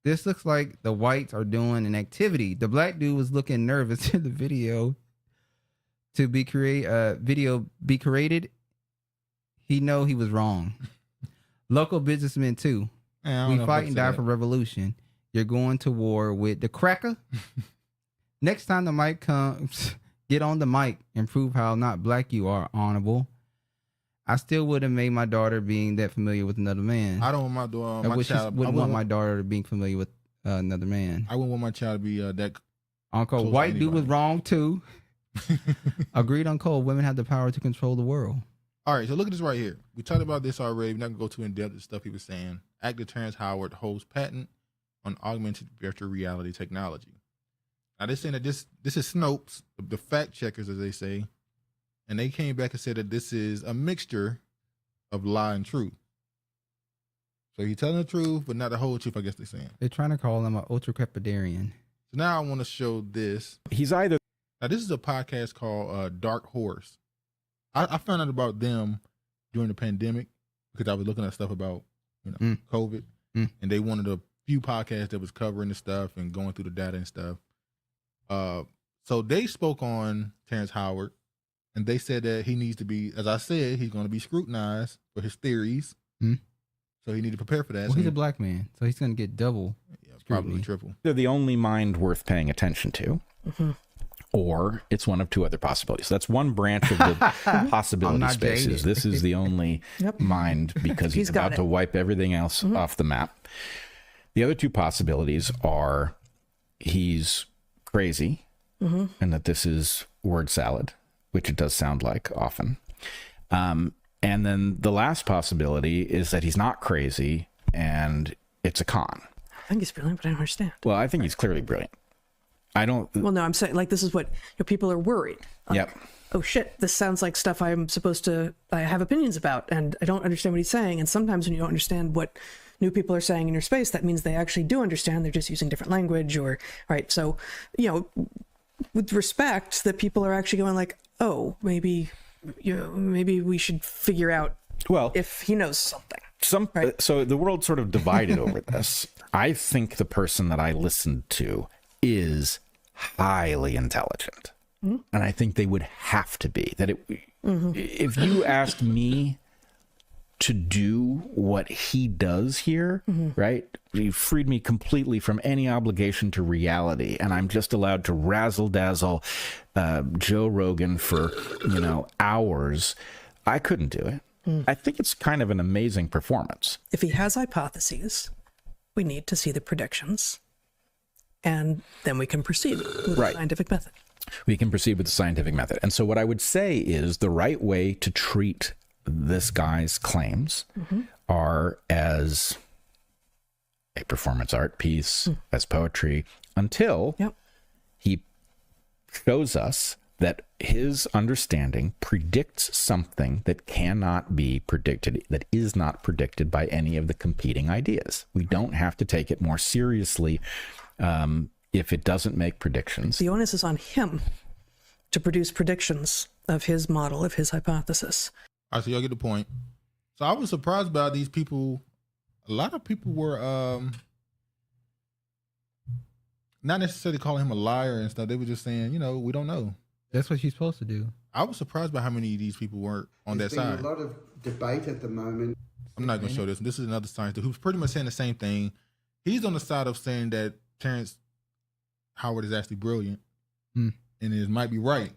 Speaker 4: This looks like the whites are doing an activity. The black dude was looking nervous in the video to be created. He know he was wrong. Local businessmen too. We fight and die for revolution. You're going to war with the cracker. Next time the mic comes, get on the mic and prove how not black you are, honorable. I still would have made my daughter being that familiar with another man.
Speaker 3: I don't want my daughter.
Speaker 4: Wouldn't want my daughter being familiar with another man.
Speaker 3: I wouldn't want my child to be that.
Speaker 4: Uncle, white dude was wrong too. Agreed, Uncle. Women have the power to control the world.
Speaker 3: All right, so look at this right here. We talked about this already. We're not gonna go too in depth with stuff he was saying. Actor Terrance Howard holds patent on augmented virtual reality technology. Now they're saying that this is Snopes, the fact checkers, as they say. and they came back and said that this is a mixture of lie and truth. So he's telling the truth, but not the whole truth, I guess they're saying.
Speaker 4: They're trying to call him an ultra-crepidarian.
Speaker 3: So now I want to show this.
Speaker 17: He's either...
Speaker 3: Now, this is a podcast called Dark Horse. I found out about them during the pandemic because I was looking at stuff about, COVID. And they wanted a few podcasts that was covering the stuff and going through the data and stuff. So they spoke on Terrance Howard, and they said that he needs to be, as I said, he's going to be scrutinized for his theories. So he need to prepare for that.
Speaker 4: Well,
Speaker 3: so
Speaker 4: he's a black man, so he's going to get double.
Speaker 3: Yeah, probably triple.
Speaker 17: They're the only mind worth paying attention to. Or it's one of two other possibilities. That's one branch of the possibility spaces. This is the only mind because he's about to wipe everything else off the map. The other two possibilities are he's crazy and that this is word salad, which it does sound like often. And then the last possibility is that he's not crazy and it's a con.
Speaker 18: I think he's brilliant, but I don't understand.
Speaker 17: Well, I think he's clearly brilliant. I don't.
Speaker 18: Well, no, I'm saying like this is what people are worried. Like, oh shit, this sounds like stuff I have opinions about, and I don't understand what he's saying. And sometimes when you don't understand what new people are saying in your space, that means they actually do understand. They're just using different language, or right. So, with respect, that people are actually going like, oh, maybe we should figure out if he knows something.
Speaker 17: So the world's sort of divided over this. I think the person that I listened to is highly intelligent, and I think they would have to be. That if you asked me to do what he does here, right? You freed me completely from any obligation to reality, and I'm just allowed to razzle dazzle Joe Rogan for hours. I couldn't do it. I think it's kind of an amazing performance.
Speaker 18: If he has hypotheses, we need to see the predictions. And then we can proceed with the scientific method.
Speaker 17: We can proceed with the scientific method. And so what I would say is the right way to treat this guy's claims are as a performance art piece, as poetry, until he shows us that his understanding predicts something that cannot be predicted, that is not predicted by any of the competing ideas. We don't have to take it more seriously if it doesn't make predictions.
Speaker 18: The onus is on him to produce predictions of his model, of his hypothesis.
Speaker 3: All right, so y'all get the point. So I was surprised by these people. A lot of people were not necessarily calling him a liar and stuff. They were just saying, we don't know.
Speaker 4: That's what she's supposed to do.
Speaker 3: I was surprised by how many of these people weren't on that side.
Speaker 19: There's been a lot of debate at the moment.
Speaker 3: I'm not going to show this. This is another scientist who's pretty much saying the same thing. He's on the side of saying that Terrance Howard is actually brilliant and it might be right.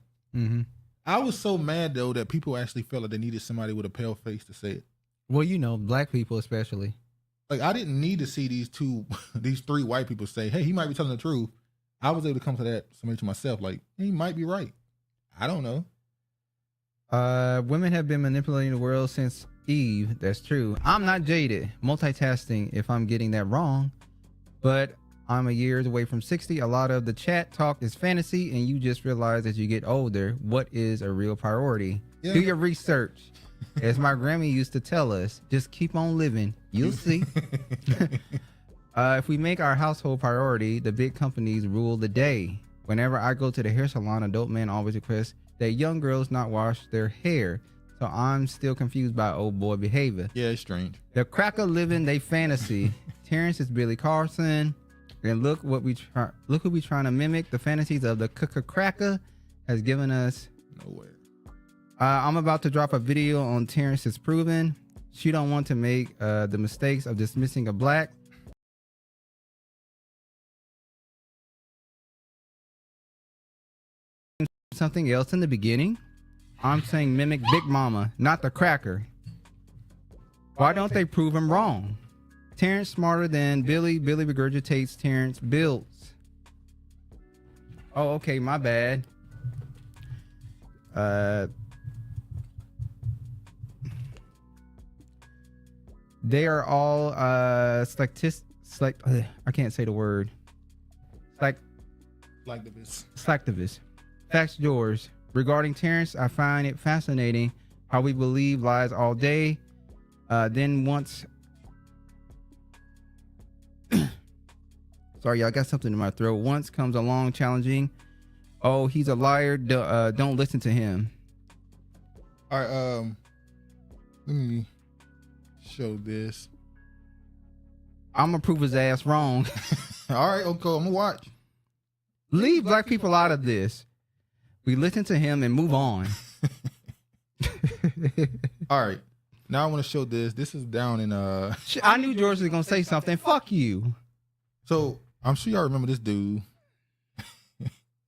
Speaker 3: I was so mad, though, that people actually felt like they needed somebody with a pale face to say it.
Speaker 4: Well, black people especially.
Speaker 3: Like, I didn't need to see these three white people say, hey, he might be telling the truth. I was able to come to somebody to myself, like, he might be right. I don't know.
Speaker 4: Women have been manipulating the world since Eve. That's true. I'm not jaded. Multitasking if I'm getting that wrong. But I'm a years away from 60. A lot of the chat talk is fantasy, and you just realize as you get older, what is a real priority. Yeah. Do your research. As my Grammy used to tell us, just keep on living. You'll see. If we make our household priority, the big companies rule the day. Whenever I go to the hair salon, adult men always request that young girls not wash their hair. So I'm still confused by old boy behavior.
Speaker 3: Yeah, it's strange.
Speaker 4: The cracker living they fantasy. Terrence is Billy Carson. And look what we trying to mimic. The fantasies of the cracker has given us
Speaker 3: nowhere.
Speaker 4: I'm about to drop a video on Terrence is proven. She don't want to make the mistakes of dismissing a black. Something else in the beginning. I'm saying mimic Big Mama, not the cracker. Why don't they prove him wrong? Terrence smarter than Billy. Billy regurgitates. Terrence builds. Oh, okay, my bad. They are all I can't say the word. Slacktivists. Facts yours. Regarding Terrence, I find it fascinating how we believe lies all day. Then once... Sorry, y'all, I got something in my throat. Once comes along challenging. Oh, he's a liar. Don't listen to him.
Speaker 3: All right, let me show this.
Speaker 4: I'm gonna prove his ass wrong.
Speaker 3: All right, okay, I'm gonna watch.
Speaker 4: Leave black people out of this. We listen to him and move on.
Speaker 3: All right, now I want to show this. This is down in
Speaker 4: I knew George was gonna say something. Fuck you.
Speaker 3: So I'm sure y'all remember this dude.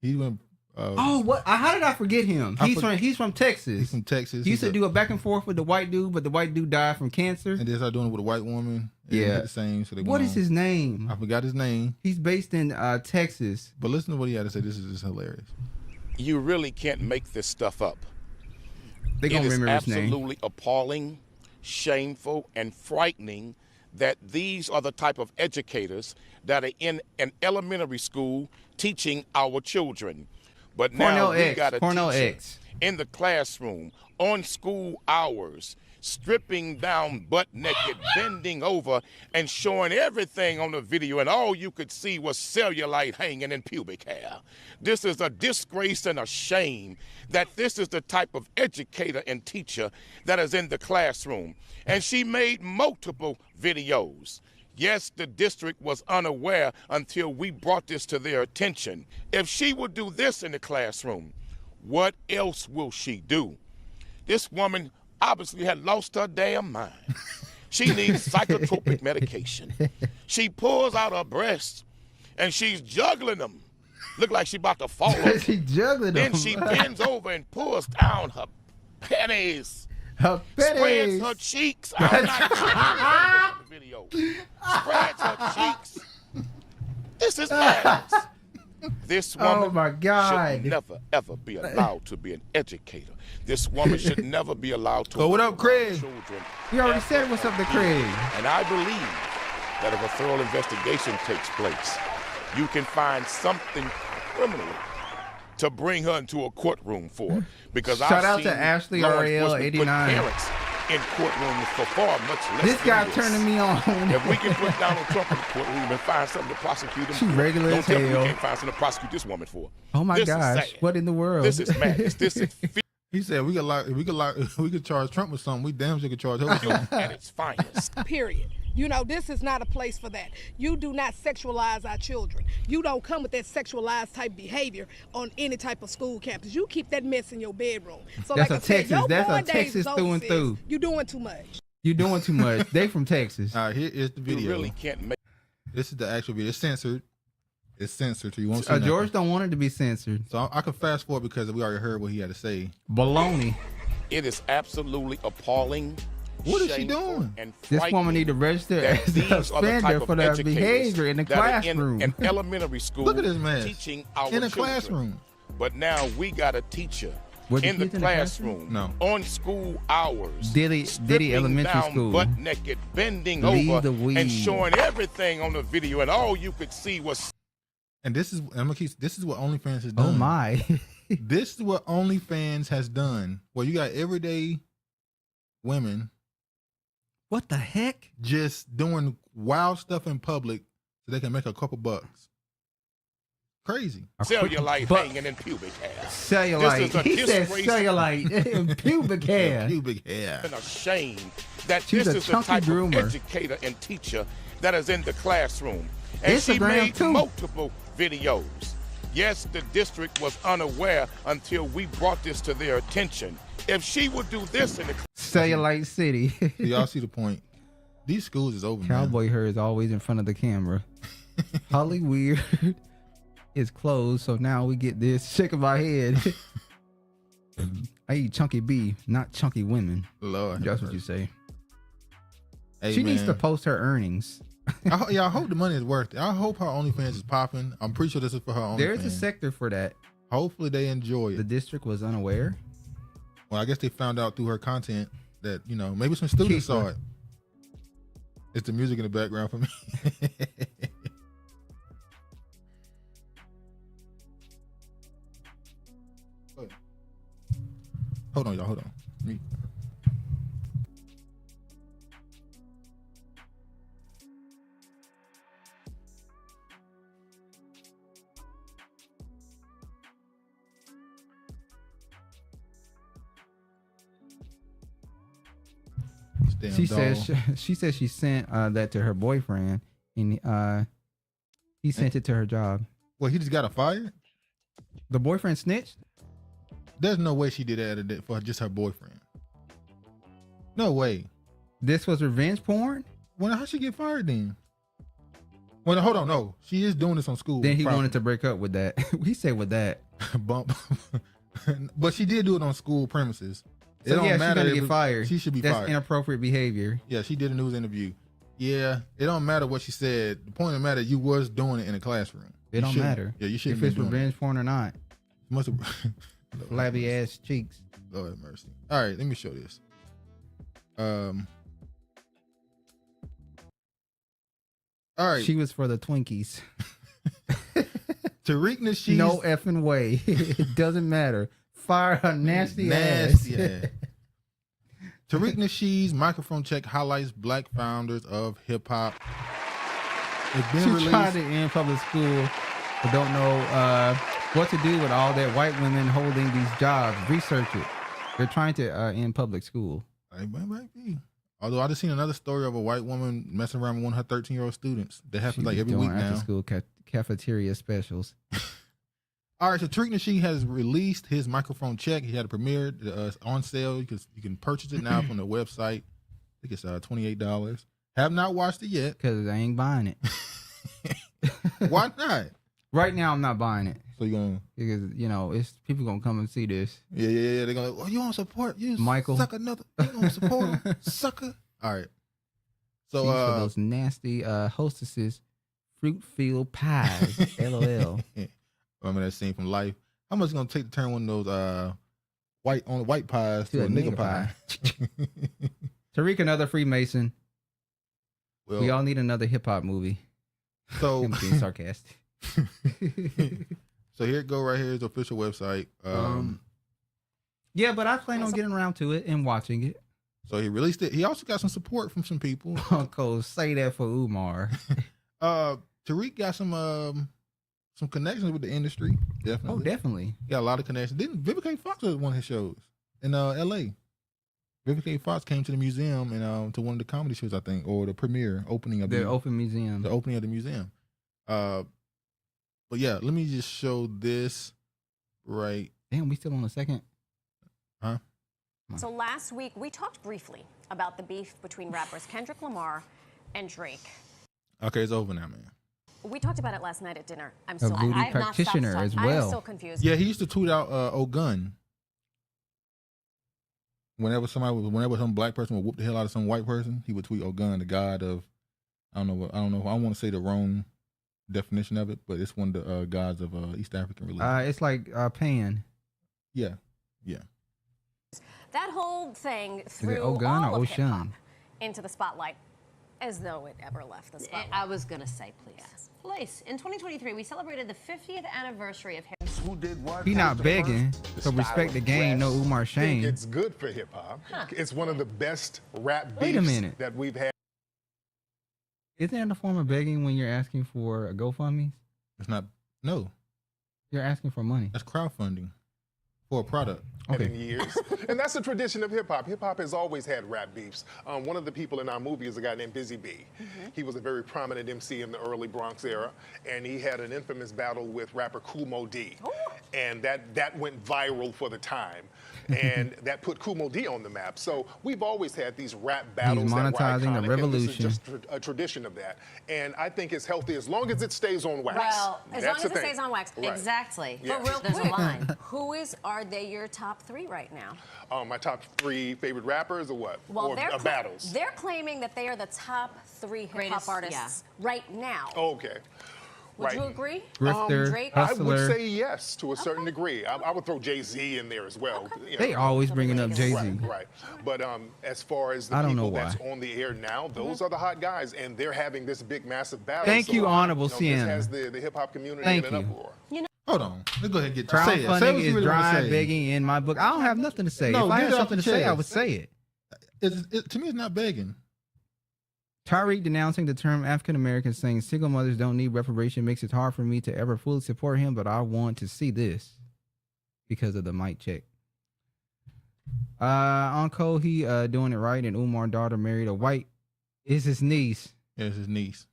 Speaker 3: He went.
Speaker 4: What? How did I forget him? He's from Texas.
Speaker 3: He's from Texas.
Speaker 4: He used to do a back and forth with the white dude, but the white dude died from cancer.
Speaker 3: And they started doing it with a white woman.
Speaker 4: Yeah,
Speaker 3: the same. So
Speaker 4: what is his name?
Speaker 3: I forgot his name.
Speaker 4: He's based in Texas.
Speaker 3: But listen to what he had to say. This is just hilarious.
Speaker 20: You really can't make this stuff up.
Speaker 4: They gonna remember his name.
Speaker 20: It is absolutely appalling, shameful, and frightening that these are the type of educators that are in an elementary school teaching our children. But now we got a teacher in the classroom on school hours, stripping down butt naked, bending over, and showing everything on the video, and all you could see was cellulite hanging in pubic hair. This is a disgrace and a shame that this is the type of educator and teacher that is in the classroom. And she made multiple videos. Yes, the district was unaware until we brought this to their attention. If she would do this in the classroom, what else will she do? This woman obviously had lost her damn mind. She needs psychotropic medication. She pulls out her breasts and she's juggling them. Look like she's about to fall over.
Speaker 4: She juggling them.
Speaker 20: Then she bends over and pulls down her panties.
Speaker 4: Her
Speaker 20: spreads her cheeks. I'm not video. Spreads her cheeks. This is madness. This woman should never, ever be allowed to be an educator. This woman should never be allowed to.
Speaker 3: What up, Craig?
Speaker 20: Children.
Speaker 4: You already said what's up to Craig.
Speaker 20: And I believe that if a thorough investigation takes place, you can find something criminal to bring her into a courtroom for. Because
Speaker 4: shout out to Ashley RL 89.
Speaker 20: In courtrooms for far much less.
Speaker 4: This guy turning me on.
Speaker 20: If we can put Donald Trump in the courtroom and find something to prosecute him
Speaker 4: She's
Speaker 20: for,
Speaker 4: regular
Speaker 20: don't
Speaker 4: as
Speaker 20: tell me
Speaker 4: hell.
Speaker 20: we can't find something to prosecute this woman for.
Speaker 4: Oh my
Speaker 20: this
Speaker 4: gosh! What in the world?
Speaker 20: This is madness. This is.
Speaker 3: He said we could charge Trump with something. We damn sure could charge her with something.
Speaker 20: At its finest.
Speaker 21: Period. You know, this is not a place for that. You do not sexualize our children. You don't come with that sexualized type behavior on any type of school campus. You keep that mess in your bedroom. So
Speaker 4: that's
Speaker 21: like
Speaker 4: a Texas. That's a Texas through and through.
Speaker 21: You doing too much.
Speaker 4: You doing too much. They from Texas.
Speaker 3: All right, here is the video.
Speaker 20: You really can't make.
Speaker 3: This is the actual video. It's censored. It's censored, so you won't see
Speaker 4: George don't want it to be censored.
Speaker 3: So I can fast forward because we already heard what he had to say.
Speaker 4: Baloney.
Speaker 20: It is absolutely appalling.
Speaker 3: What is she doing?
Speaker 4: This woman need to register as an offender for their behavior in the classroom.
Speaker 20: In elementary school.
Speaker 3: Look at this man
Speaker 20: teaching our
Speaker 3: in the
Speaker 20: children.
Speaker 3: classroom.
Speaker 20: But now we got a teacher
Speaker 4: in
Speaker 20: the classroom
Speaker 3: no.
Speaker 20: on school hours.
Speaker 4: Diddy Elementary
Speaker 20: down,
Speaker 4: School.
Speaker 20: Butt naked, bending
Speaker 4: Leave
Speaker 20: over
Speaker 4: the weed.
Speaker 20: and showing everything on the video, and all you could see was.
Speaker 3: And this is this is what OnlyFans has done.
Speaker 4: Oh my!
Speaker 3: This is what OnlyFans has done. Well, you got everyday women.
Speaker 4: What the heck?
Speaker 3: Just doing wild stuff in public so they can make a couple bucks. Crazy.
Speaker 20: Cellulite hanging in pubic hair.
Speaker 4: Cellulite. He said cellulite in pubic hair.
Speaker 3: Pubic hair.
Speaker 20: And a shame that
Speaker 4: She's
Speaker 20: this
Speaker 4: a
Speaker 20: is the
Speaker 4: chunky
Speaker 20: type
Speaker 4: groomer.
Speaker 20: of educator and teacher that is in the classroom. And she
Speaker 4: Instagram
Speaker 20: made
Speaker 4: too.
Speaker 20: multiple videos. Yes, the district was unaware until we brought this to their attention. If she would do this in the
Speaker 4: Cellulite City.
Speaker 3: So y'all see the point. These schools is over,
Speaker 4: Cowboy
Speaker 3: man.
Speaker 4: hair is always in front of the camera. Hollywood is closed, so now we get this shaking my head. I eat chunky beef, not chunky women.
Speaker 3: Lord,
Speaker 4: that's what you say.
Speaker 3: Hey,
Speaker 4: she needs
Speaker 3: man.
Speaker 4: to post her earnings.
Speaker 3: I hope the money is worth it. I hope her OnlyFans is popping. I'm pretty sure this is for her OnlyFans.
Speaker 4: There's a sector for that.
Speaker 3: Hopefully they enjoy it.
Speaker 4: The district was unaware.
Speaker 3: Well, I guess they found out through her content that, you know, maybe some students saw it. It's the music in the background for me. Hold on, y'all. Hold on.
Speaker 4: She says she sent that to her boyfriend, and he sent it to her job.
Speaker 3: Well, he just got her fired?
Speaker 4: The boyfriend snitched?
Speaker 3: There's no way she did that for just her boyfriend. No way.
Speaker 4: This was revenge porn?
Speaker 3: Well, how'd she get fired then? Well, hold on. No, she is doing this on school.
Speaker 4: Then he wanted to break up with that. He said with that.
Speaker 3: Bump. But she did do it on school premises.
Speaker 4: So
Speaker 3: it don't matter.
Speaker 4: She's gonna get fired.
Speaker 3: She should be
Speaker 4: That's
Speaker 3: fired.
Speaker 4: That's inappropriate behavior.
Speaker 3: Yeah, she did a news interview. Yeah, it don't matter what she said. The point of the matter, you was doing it in a classroom.
Speaker 4: It don't matter.
Speaker 3: Yeah, you shouldn't.
Speaker 4: If it's revenge porn or not.
Speaker 3: Must have
Speaker 4: flabby ass cheeks.
Speaker 3: Lord have mercy. All right, let me show this. All right.
Speaker 4: She was for the Twinkies.
Speaker 3: Tariq Nasheed.
Speaker 4: No effing way. It doesn't matter. Fire her nasty ass.
Speaker 3: Tariq Nasheed's microphone check highlights black founders of hip hop.
Speaker 4: She's trying to end public school, but don't know what to do with all that white women holding these jobs. Research it. They're trying to end public school.
Speaker 3: It might be. Although I just seen another story of a white woman messing around with one of her 13-year-old students. They have to like every week now.
Speaker 4: After school cafeteria specials.
Speaker 3: All right, so Tariq Nasheed has released his microphone check. He had a premiere on sale. You can purchase it now from the website. I think it's $28. Have not watched it yet
Speaker 4: because I ain't buying it.
Speaker 3: Why not?
Speaker 4: Right now, I'm not buying it.
Speaker 3: So you gonna
Speaker 4: because it's people gonna come and see this.
Speaker 3: Yeah. They're gonna. Oh, you want support? You
Speaker 4: Michael,
Speaker 3: suck another. You gonna support him, sucker? All right. So
Speaker 4: for those nasty hostesses, fruit-filled pies. LOL.
Speaker 3: Remember that scene from Life? How much is it gonna take to turn one of those white pies to a nigga pie?
Speaker 4: Tariq, another Freemason.
Speaker 3: Well,
Speaker 4: we all need another hip hop movie.
Speaker 3: So
Speaker 4: I'm being sarcastic.
Speaker 3: So here it go right here is the official website.
Speaker 4: Yeah, but I plan on getting around to it and watching it.
Speaker 3: So he released it. He also got some support from some people.
Speaker 4: Uncle, say that for Umar.
Speaker 3: Tariq got some connections with the industry. Definitely.
Speaker 4: Oh, definitely.
Speaker 3: Got a lot of connections. Didn't Vivica Fox was one of his shows in LA. Vivica Fox came to the museum and to one of the comedy shows, I think, or the premiere opening of
Speaker 4: the open museum.
Speaker 3: The opening of the museum. But yeah, let me just show this right.
Speaker 4: Damn, we still on the second.
Speaker 3: Huh?
Speaker 1: So last week we talked briefly about the beef between rappers Kendrick Lamar and Drake.
Speaker 3: Okay, it's over now, man.
Speaker 1: We talked about it last night at dinner. I'm
Speaker 4: a
Speaker 1: still
Speaker 4: booty practitioner as well.
Speaker 1: I'm still confused.
Speaker 3: Yeah, he used to tweet out "Oh gun." Whenever some black person would whoop the hell out of some white person, he would tweet "Oh gun," the god of I don't know. I don't want to say the wrong definition of it, but it's one of the gods of East African religion.
Speaker 4: It's like Pan.
Speaker 3: Yeah.
Speaker 1: That whole thing threw
Speaker 4: Ogun
Speaker 1: all
Speaker 4: or
Speaker 1: of hip-hop
Speaker 4: Ocean?
Speaker 1: into the spotlight, as though it ever left the spotlight.
Speaker 22: I was gonna say, please. Yes. Please. In 2023, we celebrated the 50th anniversary of hip.
Speaker 23: Who did what?
Speaker 4: He not begging, so respect the game. No Umar Shane.
Speaker 23: It's good for hip hop. It's one of the best rap
Speaker 4: Wait a
Speaker 23: beefs
Speaker 4: minute.
Speaker 23: that we've had.
Speaker 4: Isn't that a form of begging when you're asking for a GoFundMe?
Speaker 3: It's not. No.
Speaker 4: You're asking for money.
Speaker 3: That's crowdfunding for a product.
Speaker 23: In years. And that's the tradition of hip hop. Hip hop has always had rap beefs. One of the people in our movie is a guy named Busy B. He was a very prominent MC in the early Bronx era, and he had an infamous battle with rapper Kool Moe D. And that went viral for the time. And that put Kool Moe D on the map. So we've always had these rap battles.
Speaker 4: He's monetizing
Speaker 23: that were iconic,
Speaker 4: the revolution.
Speaker 23: And this is just a tradition of that. And I think it's healthy as long as it stays on wax.
Speaker 1: Well, as long as it stays on wax.
Speaker 23: Right.
Speaker 22: Exactly.
Speaker 23: Yeah.
Speaker 1: But real
Speaker 22: There's
Speaker 1: quick,
Speaker 22: a line.
Speaker 1: are they your top three right now?
Speaker 23: My top 3 favorite rappers or what?
Speaker 1: Well,
Speaker 23: or battles?
Speaker 1: They're claiming that they are the top 3 hip-hop
Speaker 22: Greatest,
Speaker 1: artists right now.
Speaker 23: Oh, okay.
Speaker 1: Would you agree?
Speaker 4: Grifter,
Speaker 1: Drake?
Speaker 23: I would
Speaker 4: Hustler.
Speaker 23: say yes to a certain degree. I would throw Jay-Z in there as well. You know.
Speaker 4: They always bringing up Jay-Z.
Speaker 23: Right. But as far as the
Speaker 4: I don't know
Speaker 23: people
Speaker 4: why.
Speaker 23: that's on the air now, those are the hot guys, and they're having this big, massive battle.
Speaker 4: Thank you, Honorable
Speaker 23: This
Speaker 4: Sienna.
Speaker 23: has the hip-hop community
Speaker 4: Thank
Speaker 23: in an
Speaker 4: you.
Speaker 23: uproar.
Speaker 3: Hold on. Let's go ahead and get say it. Say what
Speaker 4: Crowdfunding
Speaker 3: you
Speaker 4: is
Speaker 3: really wanna
Speaker 4: dry
Speaker 3: say.
Speaker 4: begging in my book. I don't have nothing to say.
Speaker 3: No,
Speaker 4: if I
Speaker 3: get
Speaker 4: had
Speaker 3: it off
Speaker 4: something
Speaker 3: the
Speaker 4: to say, I
Speaker 3: chest.
Speaker 4: would say it.
Speaker 3: To me, it's not begging.
Speaker 4: Tariq denouncing the term African American, saying single mothers don't need reparation makes it hard for me to ever fully support him, but I want to see this because of the mic check. Uncle, he doing it right, and Umar's daughter married a white. Is his niece.
Speaker 3: Yeah, it's his niece.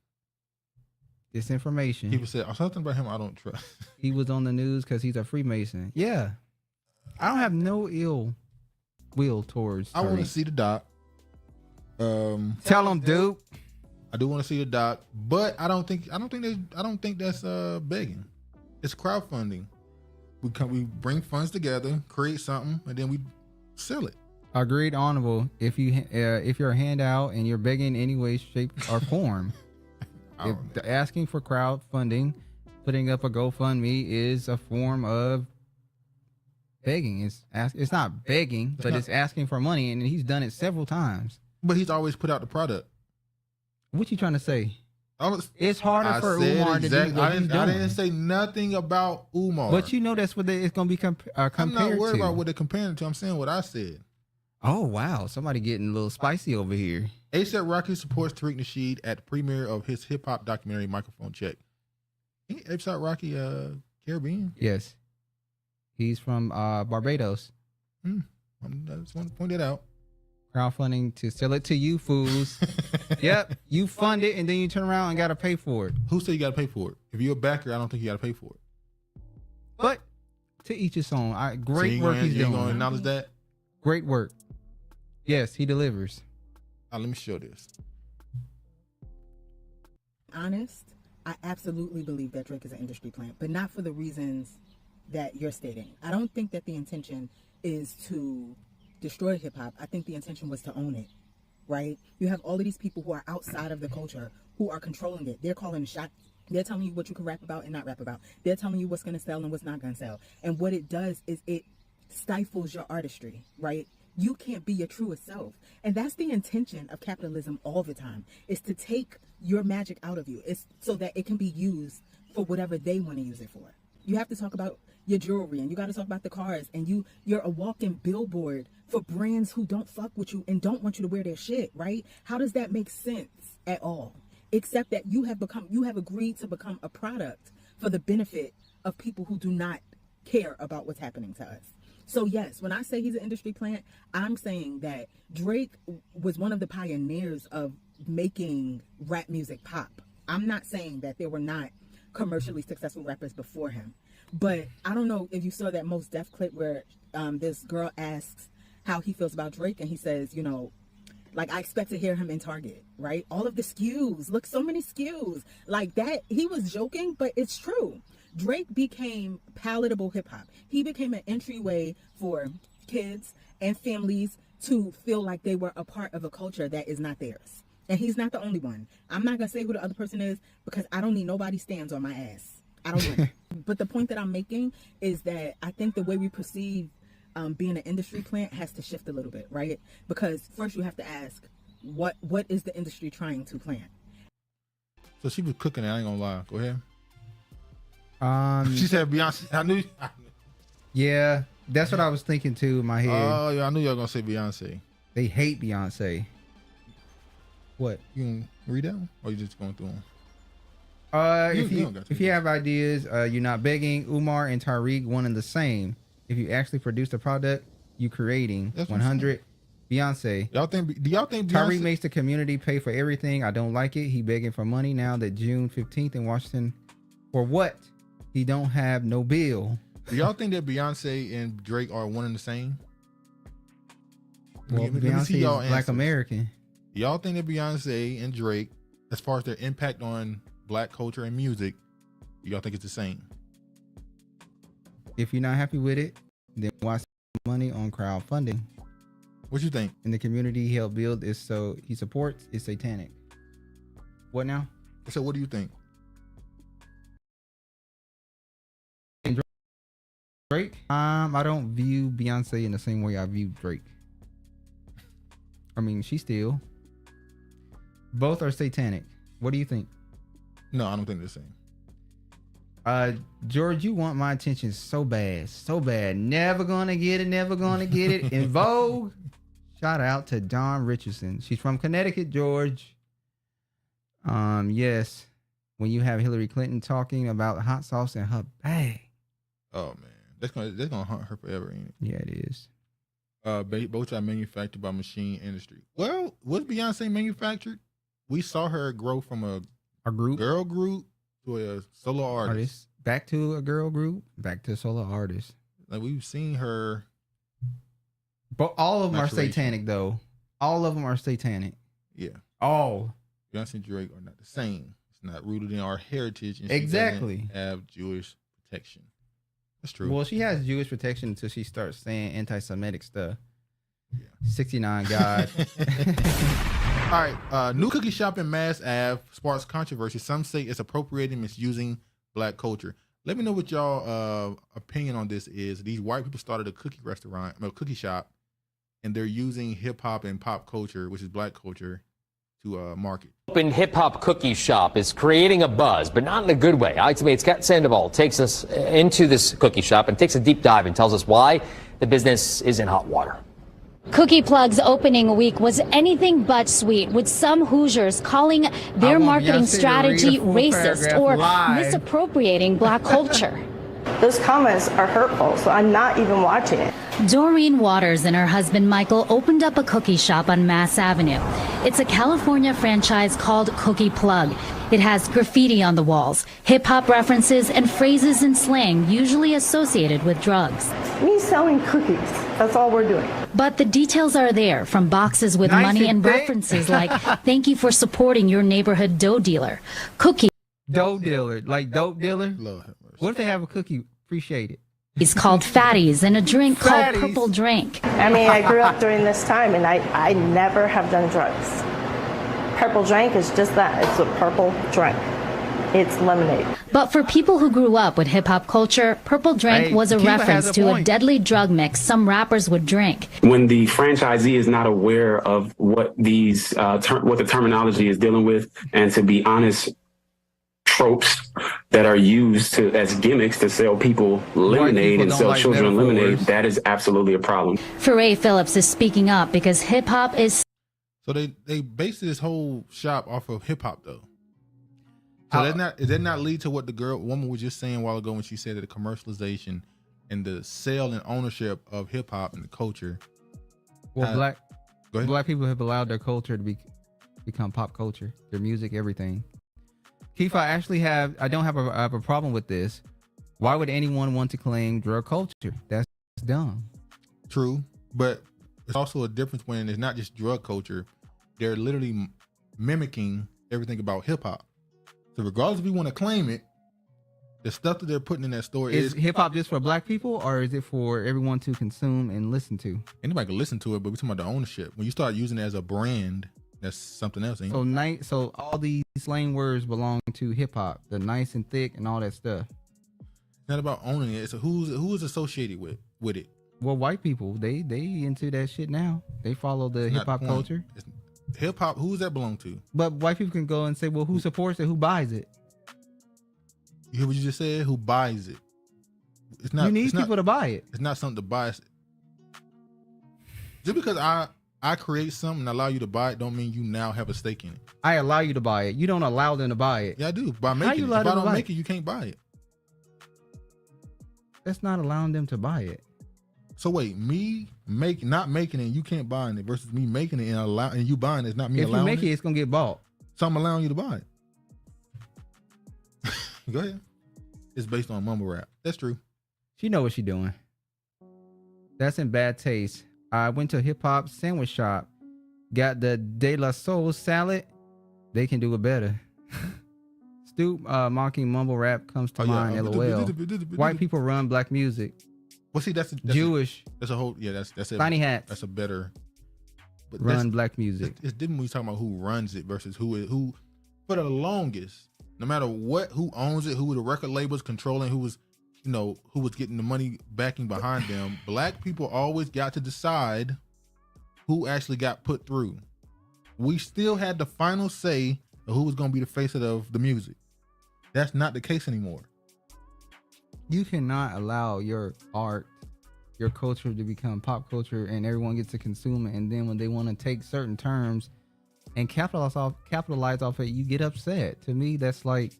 Speaker 4: Disinformation.
Speaker 3: People said something about him I don't trust.
Speaker 4: He was on the news because he's a Freemason. Yeah. I don't have no ill will towards
Speaker 3: I want to
Speaker 4: Tariq.
Speaker 3: see the doc.
Speaker 4: Tell him, dude.
Speaker 3: I do want to see the doc, but I don't think that's begging. It's crowdfunding. We bring funds together, create something, and then we sell it.
Speaker 4: Agreed, honorable. If you're a handout and you're begging in any way, shape, or form, if asking for crowdfunding, putting up a GoFundMe is a form of begging. It's not begging, but it's asking for money, and he's done it several times.
Speaker 3: But he's always put out the product.
Speaker 4: What you trying to say? It's harder for Umar to do what he's doing.
Speaker 3: I didn't say nothing about Umar.
Speaker 4: But you know that's what it's going to be compared to.
Speaker 3: I'm not worried about what they're comparing to. I'm saying what I said.
Speaker 4: Oh, wow. Somebody getting a little spicy over here.
Speaker 3: A$AP Rocky supports Tariq Nasheed at the premiere of his hip-hop documentary, Microphone Check. Ain't A$AP Rocky Caribbean?
Speaker 4: Yes. He's from Barbados.
Speaker 3: I just want to point that out.
Speaker 4: Crowdfunding to sell it to you fools. Yep. You fund it and then you turn around and got to pay for it.
Speaker 3: Who said you got to pay for it? If you're a backer, I don't think you got to pay for it.
Speaker 4: But to each his own. Great work he's doing.
Speaker 3: You going to acknowledge that?
Speaker 4: Great work. Yes, he delivers.
Speaker 3: Let me show this.
Speaker 2: Honest, I absolutely believe that Drake is an industry plant, but not for the reasons that you're stating. I don't think that the intention is to destroy hip hop. I think the intention was to own it, right? You have all of these people who are outside of the culture who are controlling it. They're calling the shots. They're telling you what you can rap about and not rap about. They're telling you what's going to sell and what's not going to sell. And what it does is it stifles your artistry, right? You can't be your truest self. And that's the intention of capitalism all the time, is to take your magic out of you. It's so that it can be used for whatever they want to use it for. You have to talk about your jewelry, and you got to talk about the cars, and you're a walking billboard for brands who don't fuck with you and don't want you to wear their shit, right? How does that make sense at all? Except that you have agreed to become a product for the benefit of people who do not care about what's happening to us. So yes, when I say he's an industry plant, I'm saying that Drake was one of the pioneers of making rap music pop. I'm not saying that there were not commercially successful rappers before him. But I don't know if you saw that Mos Def clip where this girl asks how he feels about Drake, and he says, you know, like, I expect to hear him in Target, right? All of the SKUs, look, so many SKUs. Like that, he was joking, but it's true. Drake became palatable hip hop. He became an entryway for kids and families to feel like they were a part of a culture that is not theirs. And he's not the only one. I'm not going to say who the other person is because I don't need nobody stands on my ass. I don't want it. But the point that I'm making is that I think the way we perceive being an industry plant has to shift a little bit, right? Because first you have to ask, what is the industry trying to plant?
Speaker 3: So she was cooking it, I ain't gonna lie. Go ahead. She said Beyonce. I knew.
Speaker 4: Yeah, that's what I was thinking too in my head.
Speaker 3: Oh, yeah, I knew you were gonna say Beyonce.
Speaker 4: They hate Beyonce. What?
Speaker 3: You can read them, or you just going through them?
Speaker 4: If you have ideas, you're not begging. Umar and Tariq, one and the same. If you actually produce the product you creating, 100. Beyonce.
Speaker 3: Do y'all think Beyonce?
Speaker 4: Tariq makes the community pay for everything. I don't like it. He begging for money now that June 15th in Washington. For what? He don't have no bill.
Speaker 3: Do y'all think that Beyonce and Drake are one and the same?
Speaker 4: Well, Beyonce is Black American.
Speaker 3: Do y'all think that Beyonce and Drake, as far as their impact on Black culture and music, do y'all think it's the same?
Speaker 4: If you're not happy with it, then why spend money on crowdfunding?
Speaker 3: What you think?
Speaker 4: In the community he helped build is so he supports is satanic. What now?
Speaker 3: So what do you think?
Speaker 4: Drake? I don't view Beyonce in the same way I view Drake. I mean, she still. Both are satanic. What do you think?
Speaker 3: No, I don't think they're the same.
Speaker 4: George, you want my attention so bad, so bad. Never gonna get it, never gonna get it. In Vogue, shout out to Dawn Richardson. She's from Connecticut, George. Yes, when you have Hillary Clinton talking about hot sauce in her bag.
Speaker 3: Oh man, that's gonna haunt her forever, ain't it?
Speaker 4: Yeah, it is.
Speaker 3: Both are manufactured by machine industry. Well, was Beyonce manufactured? We saw her grow from a girl group to a solo artist.
Speaker 4: Back to a girl group, back to a solo artist.
Speaker 3: Like we've seen her.
Speaker 4: But all of them are satanic, though. All of them are satanic.
Speaker 3: Yeah.
Speaker 4: All.
Speaker 3: Beyonce and Drake are not the same. It's not rooted in our heritage. And
Speaker 4: exactly.
Speaker 3: She doesn't have Jewish protection. That's true.
Speaker 4: Well, she has Jewish protection until she starts saying anti-Semitic stuff. Yeah. 69 God.
Speaker 3: All right. New cookie shop in Mass Ave sparks controversy. Some say it's appropriating, misusing Black culture. Let me know what y'all opinion on this is. These white people started a cookie shop, and they're using hip hop and pop culture, which is Black culture, to market.
Speaker 6: Open hip hop cookie shop is creating a buzz, but not in a good way. Alex Scott Sandoval takes us into this cookie shop and takes a deep dive and tells us why the business is in hot water.
Speaker 7: Cookie Plug's opening week was anything but sweet, with some Hoosiers calling their marketing strategy racist or misappropriating Black culture.
Speaker 8: Those comments are hurtful, so I'm not even watching it.
Speaker 7: Doreen Waters and her husband Michael opened up a cookie shop on Mass Avenue. It's a California franchise called Cookie Plug. It has graffiti on the walls, hip-hop references, and phrases and slang usually associated with drugs.
Speaker 8: Me selling cookies, that's all we're doing.
Speaker 7: But the details are there, from boxes with money and references like, thank you for supporting your neighborhood dough dealer. Cookie.
Speaker 4: Dough dealer, like dope dealer? What if they have a cookie? Appreciate it.
Speaker 7: It's called Fatties and a drink called Purple Drink.
Speaker 8: I mean, I grew up during this time and I never have done drugs. Purple Drink is just that. It's a purple drink. It's lemonade.
Speaker 7: But for people who grew up with hip-hop culture, Purple Drink was a reference to a deadly drug mix some rappers would drink.
Speaker 24: When the franchisee is not aware of what these what the terminology is dealing with, and to be honest, tropes that are used as gimmicks to sell people lemonade and sell children lemonade, that is absolutely a problem.
Speaker 7: Foray Phillips is speaking up because hip-hop is...
Speaker 3: So they based this whole shop off of hip-hop, though. So did that not lead to what the woman was just saying a while ago when she said that the commercialization and the sale and ownership of hip-hop and the culture?
Speaker 4: Well, black people have allowed their culture to become pop culture, their music, everything. Keith, I don't have a problem with this. Why would anyone want to claim drug culture? That's dumb.
Speaker 3: True, but it's also a difference when it's not just drug culture. They're literally mimicking everything about hip hop. So regardless if you want to claim it, the stuff that they're putting in that store
Speaker 4: is hip hop just for black people, or is it for everyone to consume and listen to?
Speaker 3: Anybody can listen to it, but we're talking about the ownership. When you start using it as a brand, that's something else. Ain't it?
Speaker 4: So all these slang words belong to hip hop, the nice and thick and all that stuff.
Speaker 3: It's not about owning it. It's who's associated with it.
Speaker 4: Well, white people, they into that shit now. They follow the hip hop culture.
Speaker 3: Hip hop, who's that belong to?
Speaker 4: But white people can go and say, well, who supports it? Who buys it?
Speaker 3: You hear what you just said? Who buys it? It's not.
Speaker 4: You need people to buy it.
Speaker 3: It's not something to buy. Just because I create something and allow you to buy it, don't mean you now have a stake in it.
Speaker 4: I allow you to buy it. You don't allow them to buy it.
Speaker 3: Yeah, I do. By making it. If I don't make it, you can't buy it.
Speaker 4: That's not allowing them to buy it.
Speaker 3: So wait, not making it, you can't buy it versus me making it and you buying it. It's not me allowing it.
Speaker 4: If you make it, it's gonna get bought.
Speaker 3: So I'm allowing you to buy it. Go ahead. It's based on mumble rap. That's true.
Speaker 4: She know what she doing. That's in bad taste. I went to a hip hop sandwich shop, got the De La Soul salad. They can do it better. Stoop mocking mumble rap comes to mind. LOL. White people run black music.
Speaker 3: Well, see, that's
Speaker 4: Jewish.
Speaker 3: That's a whole. Yeah, that's a
Speaker 4: funny hat.
Speaker 3: That's a better.
Speaker 4: But run black music.
Speaker 3: It's different when you talking about who runs it versus who. For the longest, no matter who owns it, who the record labels controlling, who was getting the money backing behind them. Black people always got to decide who actually got put through. We still had the final say of who was going to be the face of the music. That's not the case anymore.
Speaker 4: You cannot allow your art, your culture to become pop culture and everyone gets to consume it. And then when they want to take certain terms and capitalize off it, you get upset. To me, that's like,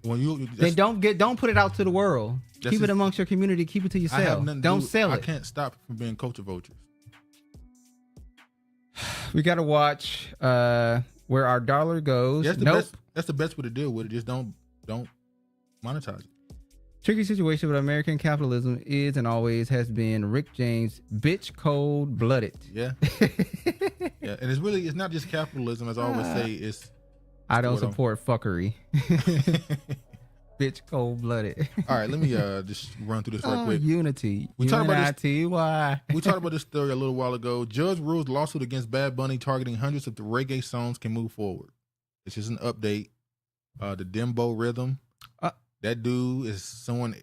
Speaker 4: then don't put it out to the world. Keep it amongst your community. Keep it to yourself. Don't sell it.
Speaker 3: I can't stop it from being culture vultures.
Speaker 4: We got to watch where our dollar goes.
Speaker 3: That's the best way to deal with it. Just don't monetize it.
Speaker 4: Tricky situation with American capitalism is and always has been Rick James, bitch cold blooded.
Speaker 3: Yeah. Yeah. And it's not just capitalism, as I always say,
Speaker 4: I don't support fuckery. Bitch cold blooded.
Speaker 3: All right, let me just run through this right quick.
Speaker 4: Unity.
Speaker 3: We talked about
Speaker 4: this
Speaker 3: story a little while ago. Judge rules lawsuit against Bad Bunny targeting hundreds of the reggae songs can move forward. It's just an update. The Dembo rhythm. That dude is suing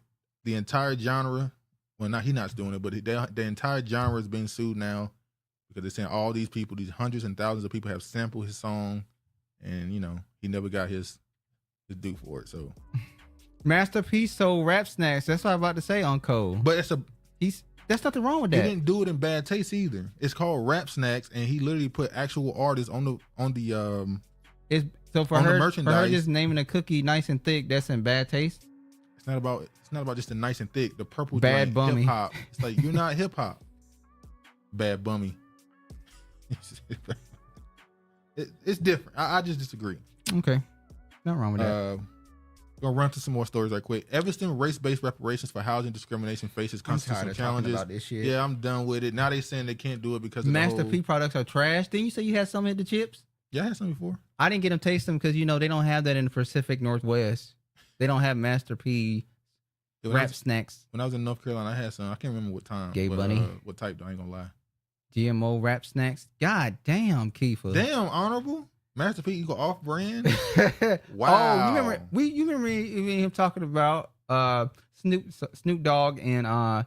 Speaker 3: the entire genre. Well, he's not doing it, but the entire genre is being sued now because they're saying all these people, these hundreds and thousands of people have sampled his song, and he never got his due for it. So,
Speaker 4: Master P sold rap snacks. That's what I'm about to say on Cole.
Speaker 3: But
Speaker 4: that's nothing wrong with that.
Speaker 3: He didn't do it in bad taste either. It's called rap snacks, and he literally put actual artists on the
Speaker 4: So for
Speaker 3: on the
Speaker 4: her
Speaker 3: merchandise.
Speaker 4: just naming a cookie nice and thick, that's in bad taste.
Speaker 3: It's not about just the nice and thick. The purple
Speaker 4: Bad Bummy.
Speaker 3: hip hop. It's like, you're not hip hop. Bad Bummy. It's different. I just disagree.
Speaker 4: Okay, not wrong with that.
Speaker 3: Gonna run through some more stories right quick. Evanston race-based reparations for housing discrimination faces constitutional challenges.
Speaker 4: About this shit.
Speaker 3: Yeah, I'm done with it. Now they saying they can't do it because
Speaker 4: Master
Speaker 3: of the
Speaker 4: P products are trash. Didn't you say you had some at the chips?
Speaker 3: Yeah, I had some before.
Speaker 4: I didn't get them taste them because they don't have that in the Pacific Northwest. They don't have Master P rap snacks.
Speaker 3: When I was in North Carolina, I had some. I can't remember what time.
Speaker 4: Gay Bunny.
Speaker 3: What type though? I ain't gonna lie.
Speaker 4: GMO rap snacks. God damn, Kiefer.
Speaker 3: Damn, honorable. Master P, you go off brand.
Speaker 4: Wow. Oh, you remember him talking about Snoop Dogg and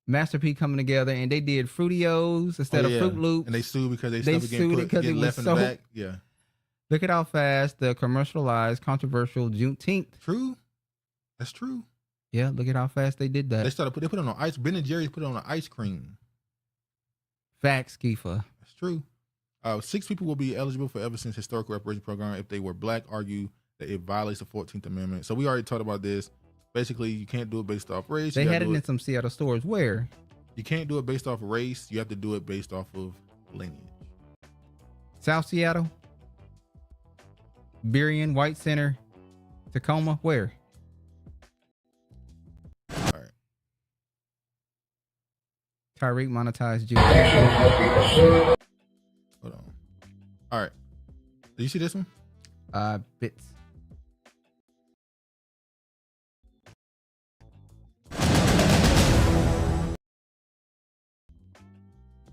Speaker 4: Master P coming together, and they did Fruitios instead of Fruit Loops,
Speaker 3: and they sued because they stuff getting left in the back. Yeah.
Speaker 4: Look at how fast the commercialized, controversial Juneteenth.
Speaker 3: True. That's true.
Speaker 4: Yeah, look at how fast they did that.
Speaker 3: They put it on ice. Ben and Jerry's put it on ice cream.
Speaker 4: Facts, Kiefer.
Speaker 3: That's true. 6 people will be eligible for Evanston's historical reparation program if they were black. Argue that it violates the 14th Amendment. So we already talked about this. Basically, you can't do it based off race.
Speaker 4: They had it in some Seattle stores. Where?
Speaker 3: You can't do it based off of race. You have to do it based off of lineage.
Speaker 4: South Seattle? Burien, White Center, Tacoma? Where?
Speaker 3: All right.
Speaker 4: Tariq monetized Jew.
Speaker 3: Hold on. All right. Do you see this one?
Speaker 4: Bits.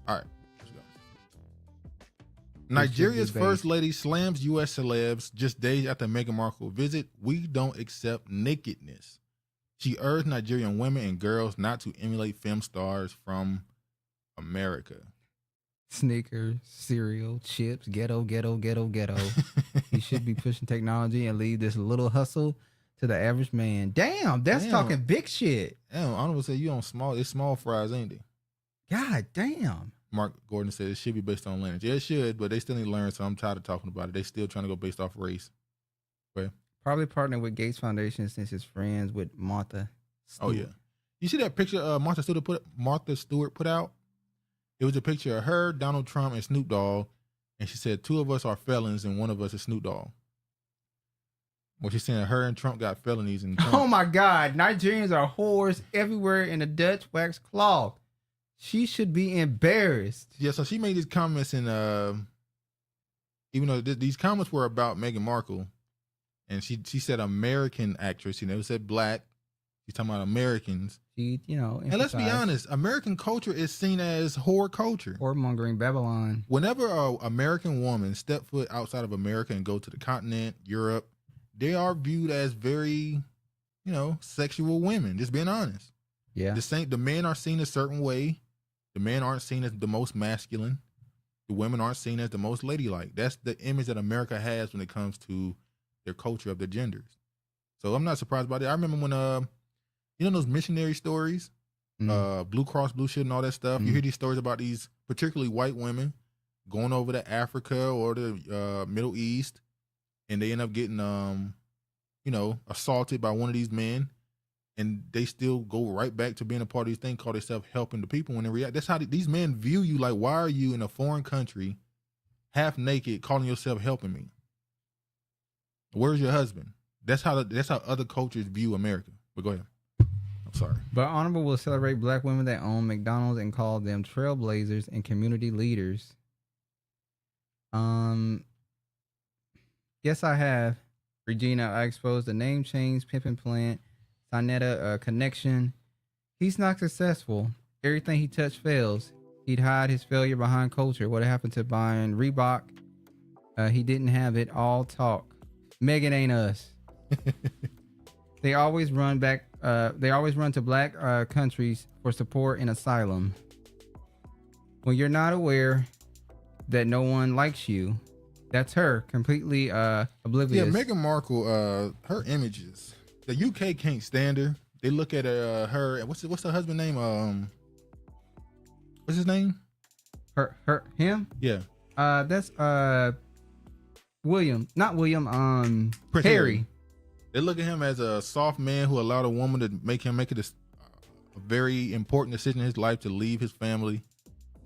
Speaker 3: All right. Let's go. Nigeria's first lady slams U.S. celebs just days after Meghan Markle visit. We don't accept nakedness. She urged Nigerian women and girls not to emulate film stars from America.
Speaker 4: Sneakers, cereal, chips, ghetto. You should be pushing technology and leave this little hustle to the average man. Damn, that's talking big shit.
Speaker 3: Damn, I don't say you on small. It's small fries, ain't they?
Speaker 4: God damn.
Speaker 3: Mark Gordon said it should be based on lineage. Yeah, it should, but they still need to learn, so I'm tired of talking about it. They still trying to go based off race. Okay.
Speaker 4: Probably partnered with Gates Foundation since his friends with Martha Stewart.
Speaker 3: Oh, yeah. You see that picture Martha Stewart put out? It was a picture of her, Donald Trump, and Snoop Dogg, and she said 2 of us are felons and 1 of us is Snoop Dogg. Well, she's saying her and Trump got felonies. And Trump.
Speaker 4: Oh, my God. Nigerians are whores everywhere in a Dutch wax cloth. She should be embarrassed.
Speaker 3: Yeah, so she made these comments, and even though these comments were about Meghan Markle, and she said American actress, she never said black. She's talking about Americans.
Speaker 4: She,
Speaker 3: and let's be honest, American culture is seen as whore culture.
Speaker 4: Whoremongering Babylon.
Speaker 3: Whenever an American woman step foot outside of America and go to the continent, Europe, they are viewed as very, sexual women. Just being honest.
Speaker 4: Yeah.
Speaker 3: The men are seen a certain way. The men aren't seen as the most masculine. The women aren't seen as the most ladylike. That's the image that America has when it comes to their culture of the genders. So I'm not surprised by that. I remember when you know those missionary stories, Blue Cross Blue Shield and all that stuff. You hear these stories about these particularly white women going over to Africa or the Middle East, and they end up getting assaulted by one of these men, and they still go right back to being a part of these things called themselves helping the people. When they react, that's how these men view you. Like, why are you in a foreign country, half naked, calling yourself helping me? Where's your husband? That's how other cultures view America. But go ahead. I'm sorry.
Speaker 4: But Honorable will celebrate black women that own McDonald's and call them trailblazers and community leaders. Yes, I have. Regina, I exposed the name change, pimping plant, Sinetta connection. He's not successful. Everything he touched fails. He'd hide his failure behind culture. What happened to buying Reebok? He didn't have it all talk. Megan ain't us. They always run to black countries for support and asylum. When you're not aware that no one likes you, that's her, completely oblivious.
Speaker 3: Yeah, Meghan Markle, her images, the UK can't stand her. They look at her. What's her husband's name? What's his name?
Speaker 4: Him?
Speaker 3: Yeah.
Speaker 4: That's William, not William.
Speaker 3: Prince
Speaker 4: Harry.
Speaker 3: They look at him as a soft man who allowed a woman to make it a very important decision in his life to leave his family,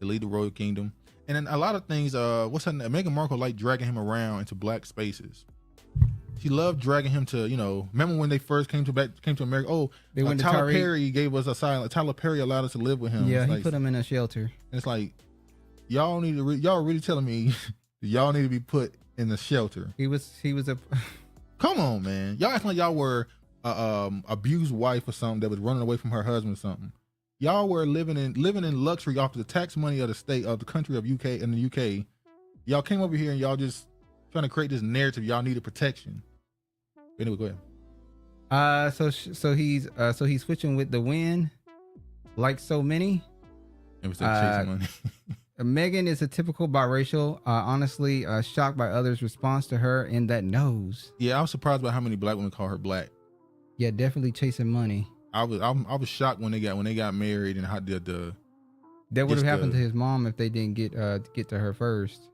Speaker 3: to leave the royal kingdom. And then a lot of things, Meghan Markle liked dragging him around into black spaces. She loved dragging him to, remember when they first came to America? Oh,
Speaker 4: they went to
Speaker 3: Tyler
Speaker 4: Tariq.
Speaker 3: Perry gave us asylum. Tyler Perry allowed us to live with him.
Speaker 4: Yeah,
Speaker 3: It's
Speaker 4: he
Speaker 3: like,
Speaker 4: put him in a shelter.
Speaker 3: it's like, y'all really telling me y'all need to be put in the shelter.
Speaker 4: He was a.
Speaker 3: Come on, man. Y'all acting like y'all were abused wife or something that was running away from her husband or something. Y'all were living in luxury off the tax money of the state of the country of UK and the UK. Y'all came over here and y'all just trying to create this narrative. Y'all needed protection. Anyway, go ahead.
Speaker 4: So he's switching with the wind, like so many.
Speaker 3: It was chasing money.
Speaker 4: Megan is a typical biracial. Honestly, shocked by others' response to her in that nose.
Speaker 3: Yeah, I was surprised by how many black women call her black.
Speaker 4: Yeah, definitely chasing money.
Speaker 3: I was shocked when they got married and how did
Speaker 4: that would have happened to his mom if they didn't get to her first.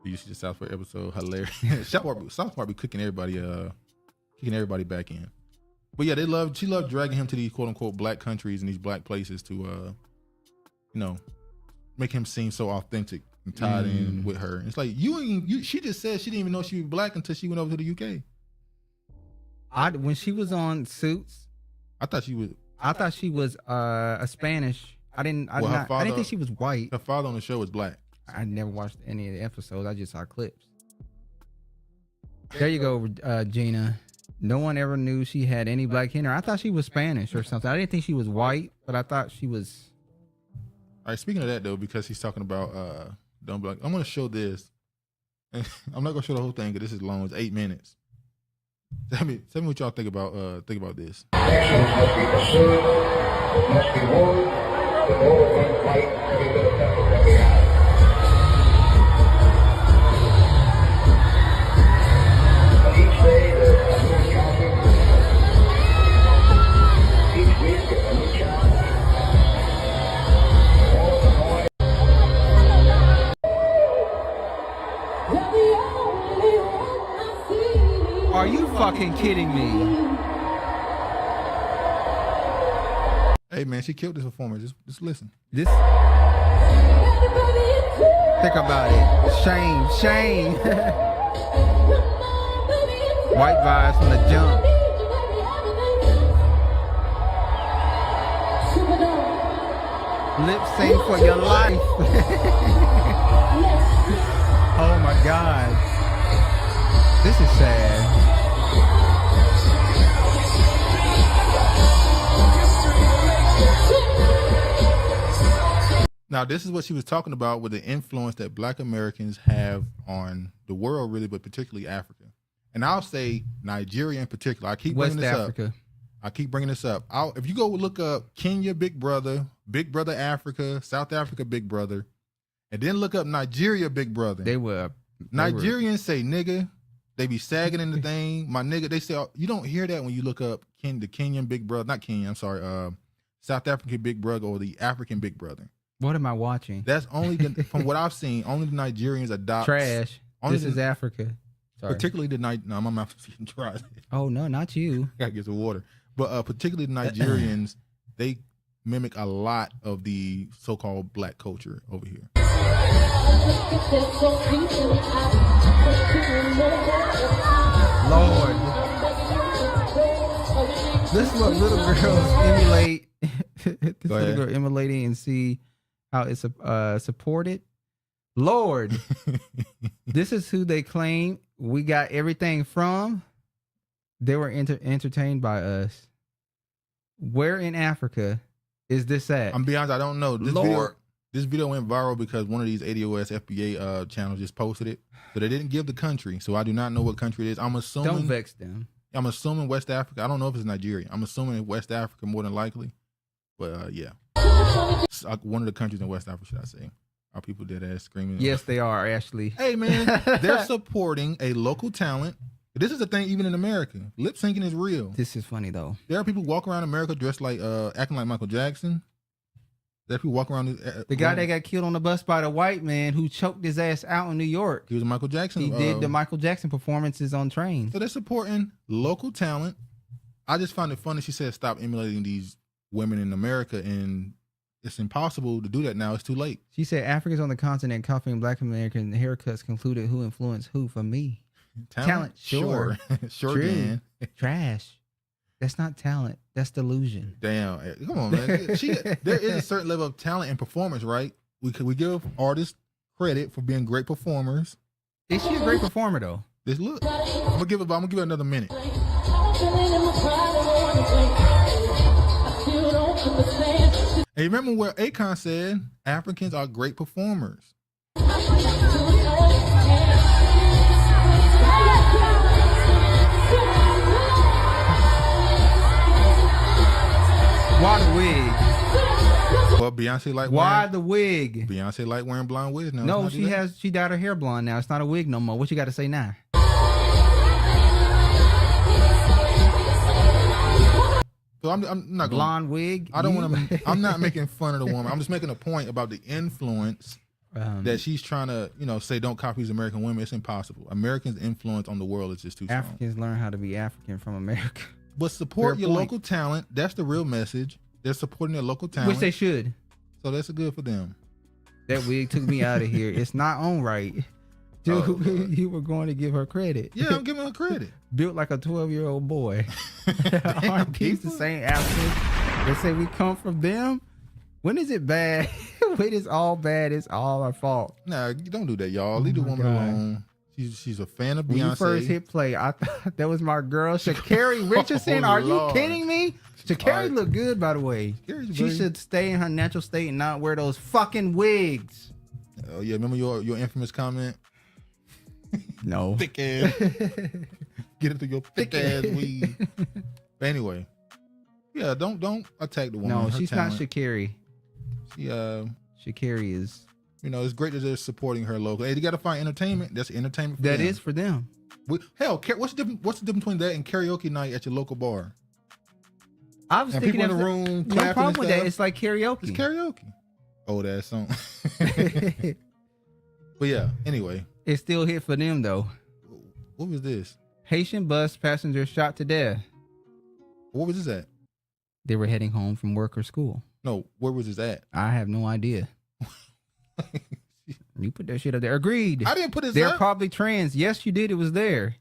Speaker 3: You see the South Park episode, hilarious. South Park be kicking everybody back in. But yeah, she loved dragging him to these quote unquote black countries and these black places to make him seem so authentic and tied in with her. It's like she just said she didn't even know she was black until she went over to the UK.
Speaker 4: When she was on Suits,
Speaker 3: I thought she was
Speaker 4: a Spanish. I didn't think she was white.
Speaker 3: Her father on the show was black.
Speaker 4: I never watched any of the episodes. I just saw clips. There you go, Gina. No one ever knew she had any black in her. I thought she was Spanish or something. I didn't think she was white, but I thought she was.
Speaker 3: All right, speaking of that though, because he's talking about don't black, I'm gonna show this. I'm not gonna show the whole thing because this is long. It's 8 minutes. Tell me what y'all think about this.
Speaker 5: Actions must be pursued, must be warned, the moral fight to be the effective that we have. But each day there's a new challenge. Each week there's a new challenge.
Speaker 4: Are you fucking kidding me?
Speaker 3: Hey man, she killed this performer. Just listen.
Speaker 4: Think about it. Shame. White vibes from the jump. Lip sync for your life. Oh my God. This is sad.
Speaker 3: Now, this is what she was talking about with the influence that black Americans have on the world, really, but particularly Africa. And I'll say Nigeria in particular. I keep bringing this up. If you go look up Kenya, Big Brother Africa, South Africa, Big Brother, and then look up Nigeria, Big Brother.
Speaker 4: Nigerians
Speaker 3: say nigga, They be sagging in the thing. My nigga, they say you don't hear that when you look up the Kenyan Big Brother, not Kenyan. I'm sorry, South African Big Brother or the African Big Brother.
Speaker 4: What am I watching?
Speaker 3: That's only from what I've seen. Only the Nigerians adopt
Speaker 4: trash. This is Africa. Sorry.
Speaker 3: Particularly the No, my mouth is dry.
Speaker 4: Oh no, not you.
Speaker 3: Gotta get some water. But particularly the Nigerians, they mimic a lot of the so-called black culture over here.
Speaker 4: Lord, this is what little girls emulate. This little girl emulating and see how it's supported. Lord, this is who they claim we got everything from. They were entertained by us. Where in Africa is this at?
Speaker 3: I'm be honest, I don't know. This video went viral because one of these ADOS FBA channels just posted it. So they didn't give the country. So I do not know what country it is. I'm assuming.
Speaker 4: Don't vex them.
Speaker 3: I'm assuming West Africa. I don't know if it's Nigeria. I'm assuming West Africa more than likely. But yeah. It's one of the countries in West Africa, should I say. Are people dead ass screaming?
Speaker 4: Yes, they are, Ashley.
Speaker 3: Hey, man. They're supporting a local talent. This is a thing even in America. Lip syncing is real.
Speaker 4: This is funny, though.
Speaker 3: There are people walking around America dressed like, acting like Michael Jackson. There are people walking around.
Speaker 4: The guy that got killed on the bus by the white man who choked his ass out in New York.
Speaker 3: He was a Michael Jackson.
Speaker 4: He did the Michael Jackson performances on trains.
Speaker 3: So they're supporting local talent. I just find it funny. She said stop emulating these women in America, and it's impossible to do that now. It's too late.
Speaker 4: She said Africans on the continent copying Black American haircuts concluded who influenced who for me. Talent sure.
Speaker 3: Sure can.
Speaker 4: Trash. That's not talent. That's delusion.
Speaker 3: Damn. Come on, man. There is a certain level of talent and performance, right? We give artists credit for being great performers.
Speaker 4: Is she a great performer though?
Speaker 3: Just look. I'm gonna give it another minute. Hey, remember where Akon said Africans are great performers.
Speaker 4: Why the wig?
Speaker 3: Well, Beyonce like
Speaker 4: why the wig?
Speaker 3: Beyonce like wearing blonde wigs now.
Speaker 4: No, she dyed her hair blonde now. It's not a wig no more. What you got to say now?
Speaker 3: So I'm not
Speaker 4: blonde wig.
Speaker 3: I don't want to. I'm not making fun of the woman. I'm just making a point about the influence that she's trying to, say don't copy these American women. It's impossible. Americans' influence on the world is just too strong.
Speaker 4: Africans learn how to be African from America.
Speaker 3: But support your local talent. That's the real message. They're supporting their local talent,
Speaker 4: which they should.
Speaker 3: So that's good for them.
Speaker 4: That wig took me out of here. It's not on right. Dude, you were going to give her credit.
Speaker 3: Yeah, I'm giving her credit.
Speaker 4: Built like a 12-year-old boy. Aren't these the same Africans? They say we come from them. When is it bad? When it's all bad, it's all our fault.
Speaker 3: Nah, don't do that, y'all. Leave the woman alone. She's a fan of Beyonce.
Speaker 4: When you first hit play, I thought that was my girl, Sha'Carri Richardson. Are you kidding me? Sha'Carri look good, by the way. She should stay in her natural state and not wear those fucking wigs.
Speaker 3: Oh yeah, remember your infamous comment?
Speaker 4: No.
Speaker 3: Thick ass. Get into your thick ass weed. But anyway, yeah, don't attack the woman.
Speaker 4: No,
Speaker 3: her
Speaker 4: she's
Speaker 3: talent.
Speaker 4: not Sha'Carri. Sha'Carri is.
Speaker 3: It's great that they're supporting her local. Hey, you got to find entertainment. That's entertainment for
Speaker 4: them.
Speaker 3: them.
Speaker 4: That is for them.
Speaker 3: Hell, what's the difference between that and karaoke night at your local bar?
Speaker 4: I was thinking
Speaker 3: people in the room clapping.
Speaker 4: No problem with that. It's like karaoke.
Speaker 3: It's karaoke. Old ass song. But yeah, anyway.
Speaker 4: It still hit for them though.
Speaker 3: What was this?
Speaker 4: Haitian bus passenger shot to death.
Speaker 3: What was this at?
Speaker 4: They were heading home from work or school.
Speaker 3: No, where was this at?
Speaker 4: I have no idea. You put that shit up there. Agreed.
Speaker 3: I didn't put this
Speaker 4: They're
Speaker 3: up.
Speaker 4: probably trans. Yes, you did. It was there.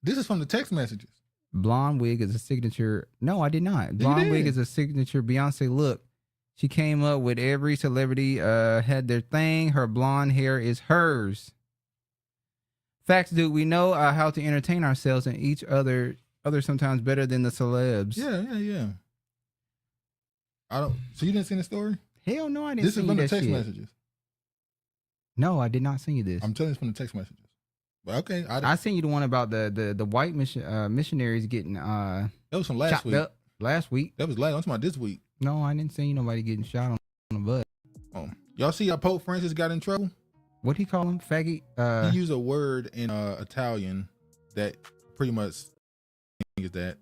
Speaker 3: This is from the text messages.
Speaker 4: Blonde wig is a signature. No, I did not. Blonde wig is a signature Beyonce look. She came up with every celebrity had their thing. Her blonde hair is hers. Facts, dude. We know how to entertain ourselves and each other sometimes better than the celebs.
Speaker 3: Yeah. So you didn't see the story?
Speaker 4: Hell no, I didn't.
Speaker 3: This is from the text messages.
Speaker 4: No, I did not send you this.
Speaker 3: I'm telling you, it's from the text messages. But okay,
Speaker 4: I sent you the one about the white missionaries getting
Speaker 3: that was from last week.
Speaker 4: Up last week.
Speaker 3: That was last. I'm talking about this week.
Speaker 4: No, I didn't see nobody getting shot on the butt.
Speaker 3: Y'all see how Pope Francis got in trouble?
Speaker 4: What'd he call him? Faggot?
Speaker 3: He used a word in Italian that pretty much is that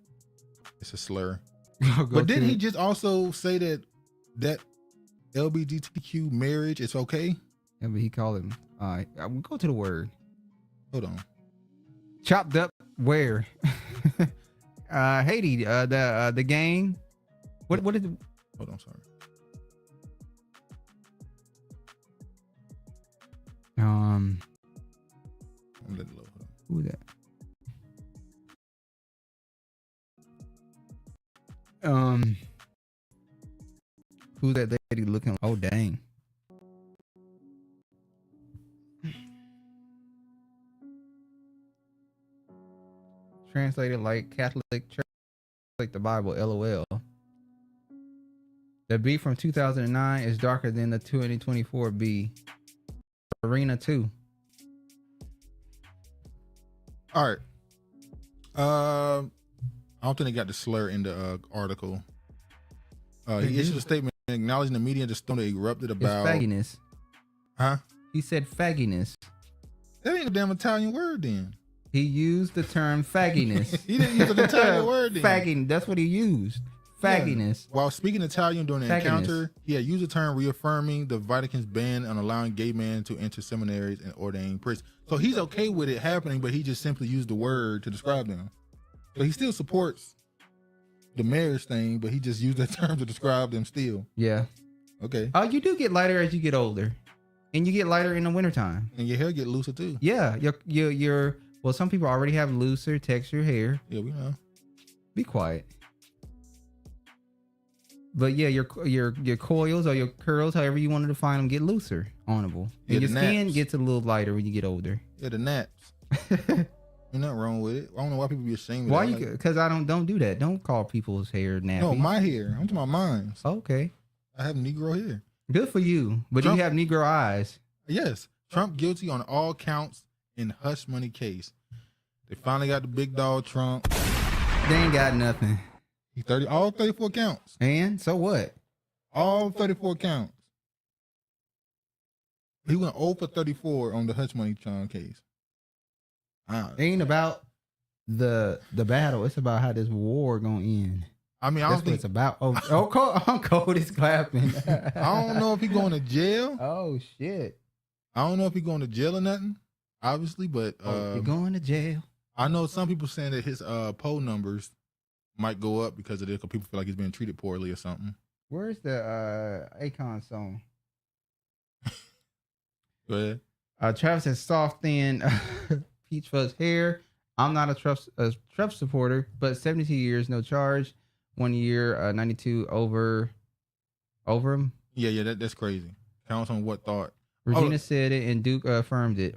Speaker 3: it's a slur.
Speaker 4: Go
Speaker 3: But didn't
Speaker 4: to
Speaker 3: he
Speaker 4: it.
Speaker 3: just also say that LGBTQ marriage is okay?
Speaker 4: Yeah, but he called him. All right, we'll go to the word.
Speaker 3: Hold on.
Speaker 4: Chopped up where? Haiti, the gang. What is it?
Speaker 3: Hold on, sorry.
Speaker 4: Um,
Speaker 3: I'm letting it load.
Speaker 4: who that? Who that lady looking? Oh dang. Translated like Catholic Church, like the Bible. LOL. The B from 2009 is darker than the 2024 B. Arena 2.
Speaker 3: All right. I don't think they got the slur in the article. He issued a statement acknowledging the media and the storm that erupted about
Speaker 4: fagginess.
Speaker 3: Huh?
Speaker 4: He said fagginess.
Speaker 3: That ain't a damn Italian word then.
Speaker 4: He used the term fagginess.
Speaker 3: He didn't use an Italian word then.
Speaker 4: Fagging. That's what he used. Fagginess.
Speaker 3: Yeah. While speaking Italian during the
Speaker 4: Fagginess.
Speaker 3: encounter, he had used the term reaffirming the Vatican's ban on allowing gay men to enter seminaries and ordain priests. So he's okay with it happening, but he just simply used the word to describe them. So he still supports the marriage thing, but he just used that term to describe them still.
Speaker 4: Yeah.
Speaker 3: Okay.
Speaker 4: You do get lighter as you get older. And you get lighter in the wintertime.
Speaker 3: And your hair get looser too.
Speaker 4: Yeah. Your well, some people already have looser texture hair.
Speaker 3: Yeah, we know.
Speaker 4: Be quiet. But yeah, your coils or your curls, however you want to define them, get looser onable.
Speaker 3: Yeah,
Speaker 4: And your
Speaker 3: the
Speaker 4: skin
Speaker 3: naps.
Speaker 4: gets a little lighter when you get older.
Speaker 3: Yeah, the naps. Ain't nothing wrong with it. I don't know why people be ashamed of
Speaker 4: Why
Speaker 3: that.
Speaker 4: you? Because I don't do that. Don't call people's hair nappy.
Speaker 3: No, my hair. I'm talking about mine.
Speaker 4: Okay.
Speaker 3: I have Negro hair.
Speaker 4: Good for you. But
Speaker 3: Trump-
Speaker 4: you have Negro eyes.
Speaker 3: Yes. Trump guilty on all counts in hush money case. They finally got the big dog Trump.
Speaker 4: They ain't got nothing.
Speaker 3: All 34 counts.
Speaker 4: And so what?
Speaker 3: All 34 counts. He went 0 for 34 on the hush money Trump case.
Speaker 4: It ain't about the battle. It's about how this war gonna end.
Speaker 3: I mean, I
Speaker 4: That's
Speaker 3: don't think
Speaker 4: what it's about. Uncle is clapping.
Speaker 3: I don't know if he's going to jail.
Speaker 4: Oh shit!
Speaker 3: I don't know if he's going to jail or nothing. Obviously, but
Speaker 4: You're going to jail.
Speaker 3: I know some people saying that his poll numbers might go up because of this. Because people feel like he's being treated poorly or something.
Speaker 4: Where's the Akon song?
Speaker 3: Go ahead.
Speaker 4: Travis has soft, thin peach fuzz hair. I'm not a Trump supporter, but 72 years, no charge. 1 year, 92 over him.
Speaker 3: Yeah, that's crazy. Counts on what thought.
Speaker 4: Regina said it, and Duke affirmed it.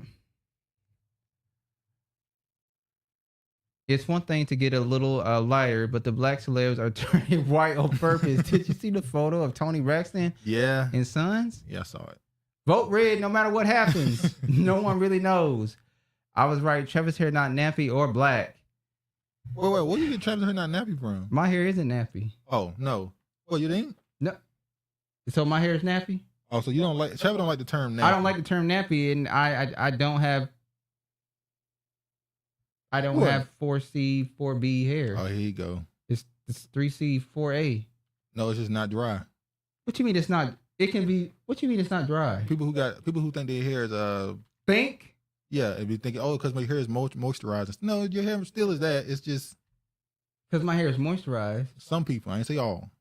Speaker 4: It's one thing to get a little lighter, but the black celebs are turning white on purpose. Did you see the photo of Tony Braxton?
Speaker 3: Yeah.
Speaker 4: And Sons?
Speaker 3: Yeah, I saw it.
Speaker 4: Vote red no matter what happens. No one really knows. I was right. Trevor's hair not nappy or black.
Speaker 3: Wait, where do you get Travis hair not nappy from?
Speaker 4: My hair isn't nappy.
Speaker 3: Oh, no. Well, you think?
Speaker 4: No. So my hair is nappy?
Speaker 3: Oh, so you don't like, Travis don't like the term nappy.
Speaker 4: I don't like the term nappy, and I don't have 4C, 4B hair.
Speaker 3: Oh, here you go.
Speaker 4: It's 3C, 4A.
Speaker 3: No, it's just not dry.
Speaker 4: What you mean it's not? It can be. What you mean it's not dry?
Speaker 3: People who think their hair is
Speaker 4: Think?
Speaker 3: Yeah, if you think because my hair is moisturized. No, your hair still is that. It's just
Speaker 4: because my hair is moisturized.
Speaker 3: Some people, I ain't say all.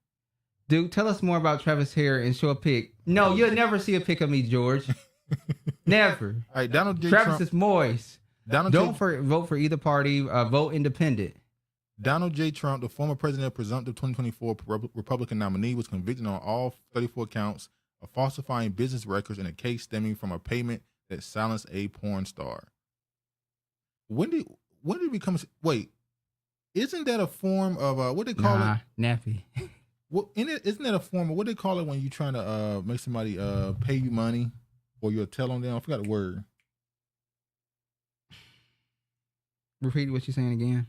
Speaker 4: Dude, tell us more about Travis' hair and show a pic. No, you'll never see a pic of me, George. Never.
Speaker 3: All right, Donald J.
Speaker 4: Travis
Speaker 3: Trump
Speaker 4: is moist.
Speaker 3: Donald
Speaker 4: Don't
Speaker 3: J.
Speaker 4: vote for either party. Vote independent.
Speaker 3: Donald J. Trump, the former president of presumptive 2024 Republican nominee, was convicted on all 34 counts of falsifying business records in a case stemming from a payment that silenced a porn star. When did it become? Wait, isn't that a form of what they call it?
Speaker 4: Nappy.
Speaker 3: Well, isn't that a form of what they call it when you trying to make somebody pay you money or you'll tell on them? I forgot the word.
Speaker 4: Repeat what you're saying again.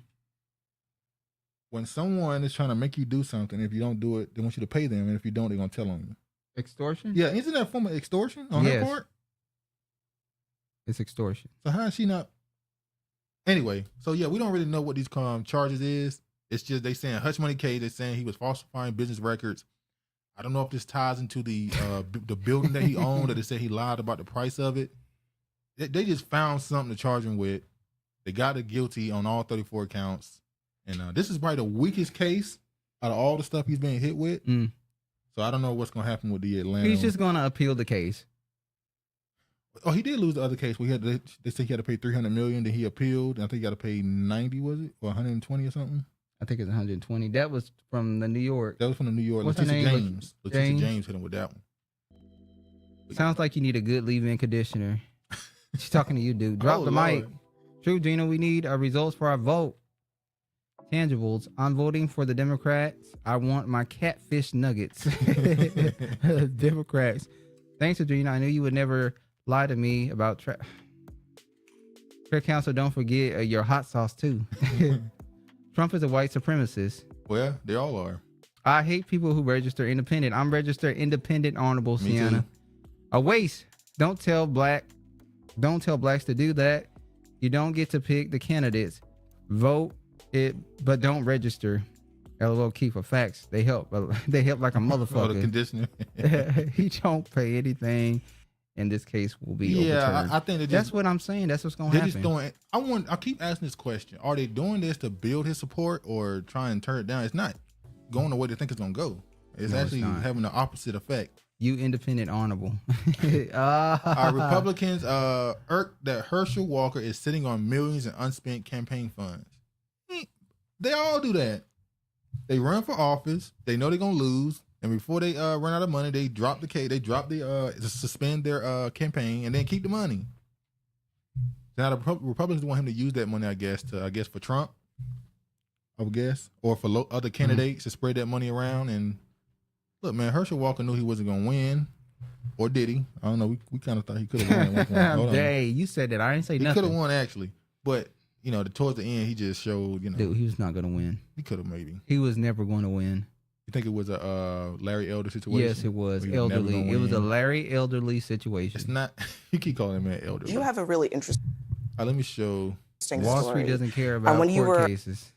Speaker 3: When someone is trying to make you do something, if you don't do it, they want you to pay them, and if you don't, they're gonna tell on you.
Speaker 4: Extortion?
Speaker 3: Yeah, isn't that a form of extortion on her part?
Speaker 4: It's extortion.
Speaker 3: So how is she not? Anyway, so yeah, we don't really know what these charges is. It's just they saying hush money case. They're saying he was falsifying business records. I don't know if this ties into the building that he owned, or they said he lied about the price of it. They just found something to charge him with. They got him guilty on all 34 counts, and this is probably the weakest case out of all the stuff he's been hit with. So I don't know what's gonna happen with the Atlanta.
Speaker 4: He's just gonna appeal the case.
Speaker 3: Oh, he did lose the other case. They said he had to pay $300 million. Then he appealed. I think he got to pay 90. Was it, or 120 or something?
Speaker 4: I think it's 120. That was from the New York.
Speaker 3: That was from the New York.
Speaker 4: What's her
Speaker 3: Letitia
Speaker 4: name?
Speaker 3: James. Letitia James hit him with that one.
Speaker 4: Sounds like you need a good leave-in conditioner. She's talking to you, dude. Drop the mic. True, Gina, we need our results for our vote. Tangibles. I'm voting for the Democrats. I want my catfish nuggets. Democrats. Thanks, Adrena. I knew you would never lie to me about Fair Council. Don't forget your hot sauce too. Trump is a white supremacist.
Speaker 3: Well, they all are.
Speaker 4: I hate people who register independent. I'm registered independent, honorable Sienna. A waste. Don't tell blacks to do that. You don't get to pick the candidates. Vote it, but don't register. LOL, keep for facts. They help. They help like a motherfucker.
Speaker 3: The conditioner.
Speaker 4: He don't pay anything. In this case, will be overturned.
Speaker 3: I think
Speaker 4: that's what I'm saying. That's what's going to happen.
Speaker 3: I keep asking this question: are they doing this to build his support or try and turn it down? It's not going the way they think it's going to go. It's actually having the opposite effect.
Speaker 4: You independent, honorable.
Speaker 3: Our Republicans irked that Herschel Walker is sitting on millions in unspent campaign funds. They all do that. They run for office. They know they're going to lose. And before they run out of money, they drop the case. They suspend their campaign and then keep the money. Now the Republicans want him to use that money, I guess, for Trump, I would guess, or for other candidates to spread that money around. And look, man, Herschel Walker knew he wasn't going to win, or did he? I don't know. We kind of thought he could have won.
Speaker 4: Hey, you said that. I didn't say nothing.
Speaker 3: He could have won actually, but towards the end, he just showed.
Speaker 4: Dude, he was not going to win.
Speaker 3: He could have maybe.
Speaker 4: He was never going to win.
Speaker 3: You think it was a Larry Elder situation?
Speaker 4: Yes, it was elderly. It was a Larry Elderly situation.
Speaker 3: It's not. You keep calling him an elderly.
Speaker 9: You have a really interesting.
Speaker 3: Let me show.
Speaker 4: Wall Street doesn't care about
Speaker 9: when
Speaker 4: court cases.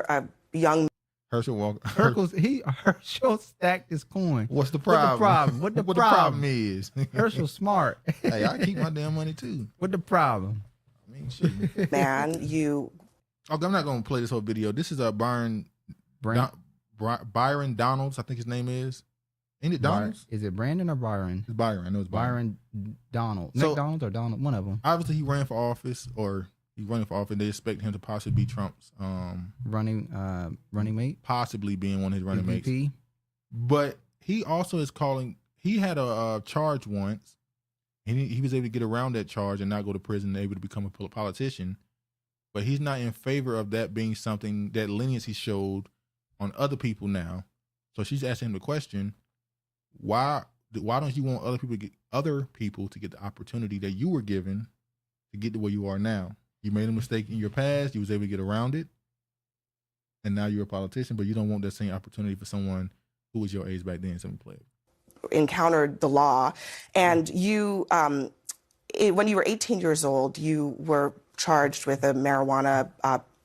Speaker 9: A young
Speaker 3: Herschel Walker.
Speaker 4: Herschel stacked his coin.
Speaker 3: What's the problem?
Speaker 4: What the
Speaker 3: problem is?
Speaker 4: Herschel smart.
Speaker 3: Hey, I keep my damn money too.
Speaker 4: What the problem?
Speaker 3: I mean, shit.
Speaker 9: Man, you.
Speaker 3: Okay, I'm not gonna play this whole video. This is Byron Donalds, I think his name is. Ain't it Donalds?
Speaker 4: Is it Brandon or Byron?
Speaker 3: It's Byron. I know it's Byron.
Speaker 4: Donald.
Speaker 3: So,
Speaker 4: McDonald or Donald? One of them.
Speaker 3: Obviously, he ran for office, or he's running for office. They expect him to possibly be Trump's
Speaker 4: running mate,
Speaker 3: possibly being one of his running mates. But he also is calling. He had a charge once, and he was able to get around that charge and not go to prison, and able to become a politician. But he's not in favor of that being something that leniency showed on other people now. So she's asking him the question, why don't you want other people to get the opportunity that you were given to get to where you are now? You made a mistake in your past, you was able to get around it, and now you're a politician, but you don't want that same opportunity for someone who was your age back then. Something played.
Speaker 9: Encountered the law, and you when you were 18 years old, you were charged with a marijuana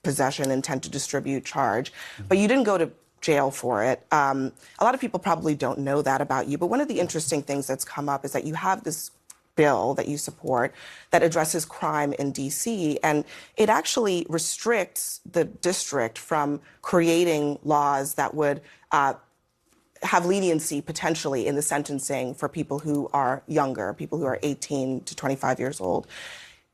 Speaker 9: possession, intent to distribute charge, but you didn't go to jail for it. A lot of people probably don't know that about you, but one of the interesting things that's come up is that you have this bill that you support that addresses crime in D.C., and it actually restricts the district from creating laws that would have leniency potentially in the sentencing for people who are younger, people who are 18 to 25 years old.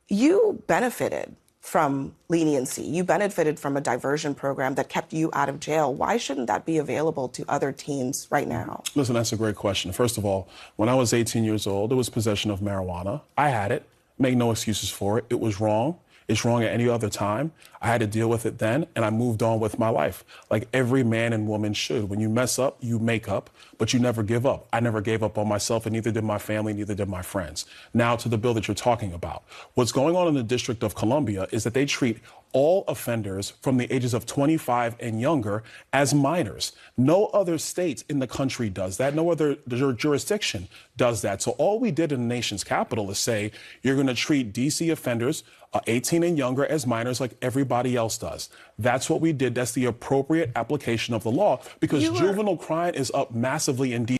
Speaker 9: You benefited from leniency. You benefited from a diversion program that kept you out of jail. Why shouldn't that be available to other teens right now?
Speaker 10: Listen, that's a great question. First of all, when I was 18 years old, it was possession of marijuana. I had it. Make no excuses for it. It was wrong. It's wrong at any other time. I had to deal with it then, and I moved on with my life, like every man and woman should. When you mess up, you make up, but you never give up. I never gave up on myself, and neither did my family, neither did my friends. Now to the bill that you're talking about. What's going on in the District of Columbia is that they treat all offenders from the ages of 25 and younger as minors. No other state in the country does that. No other jurisdiction does that. So all we did in the nation's capital is say, you're going to treat DC offenders 18 and younger as minors like everybody else does. That's what we did. That's the appropriate application of the law, because juvenile crime is up massively in DC.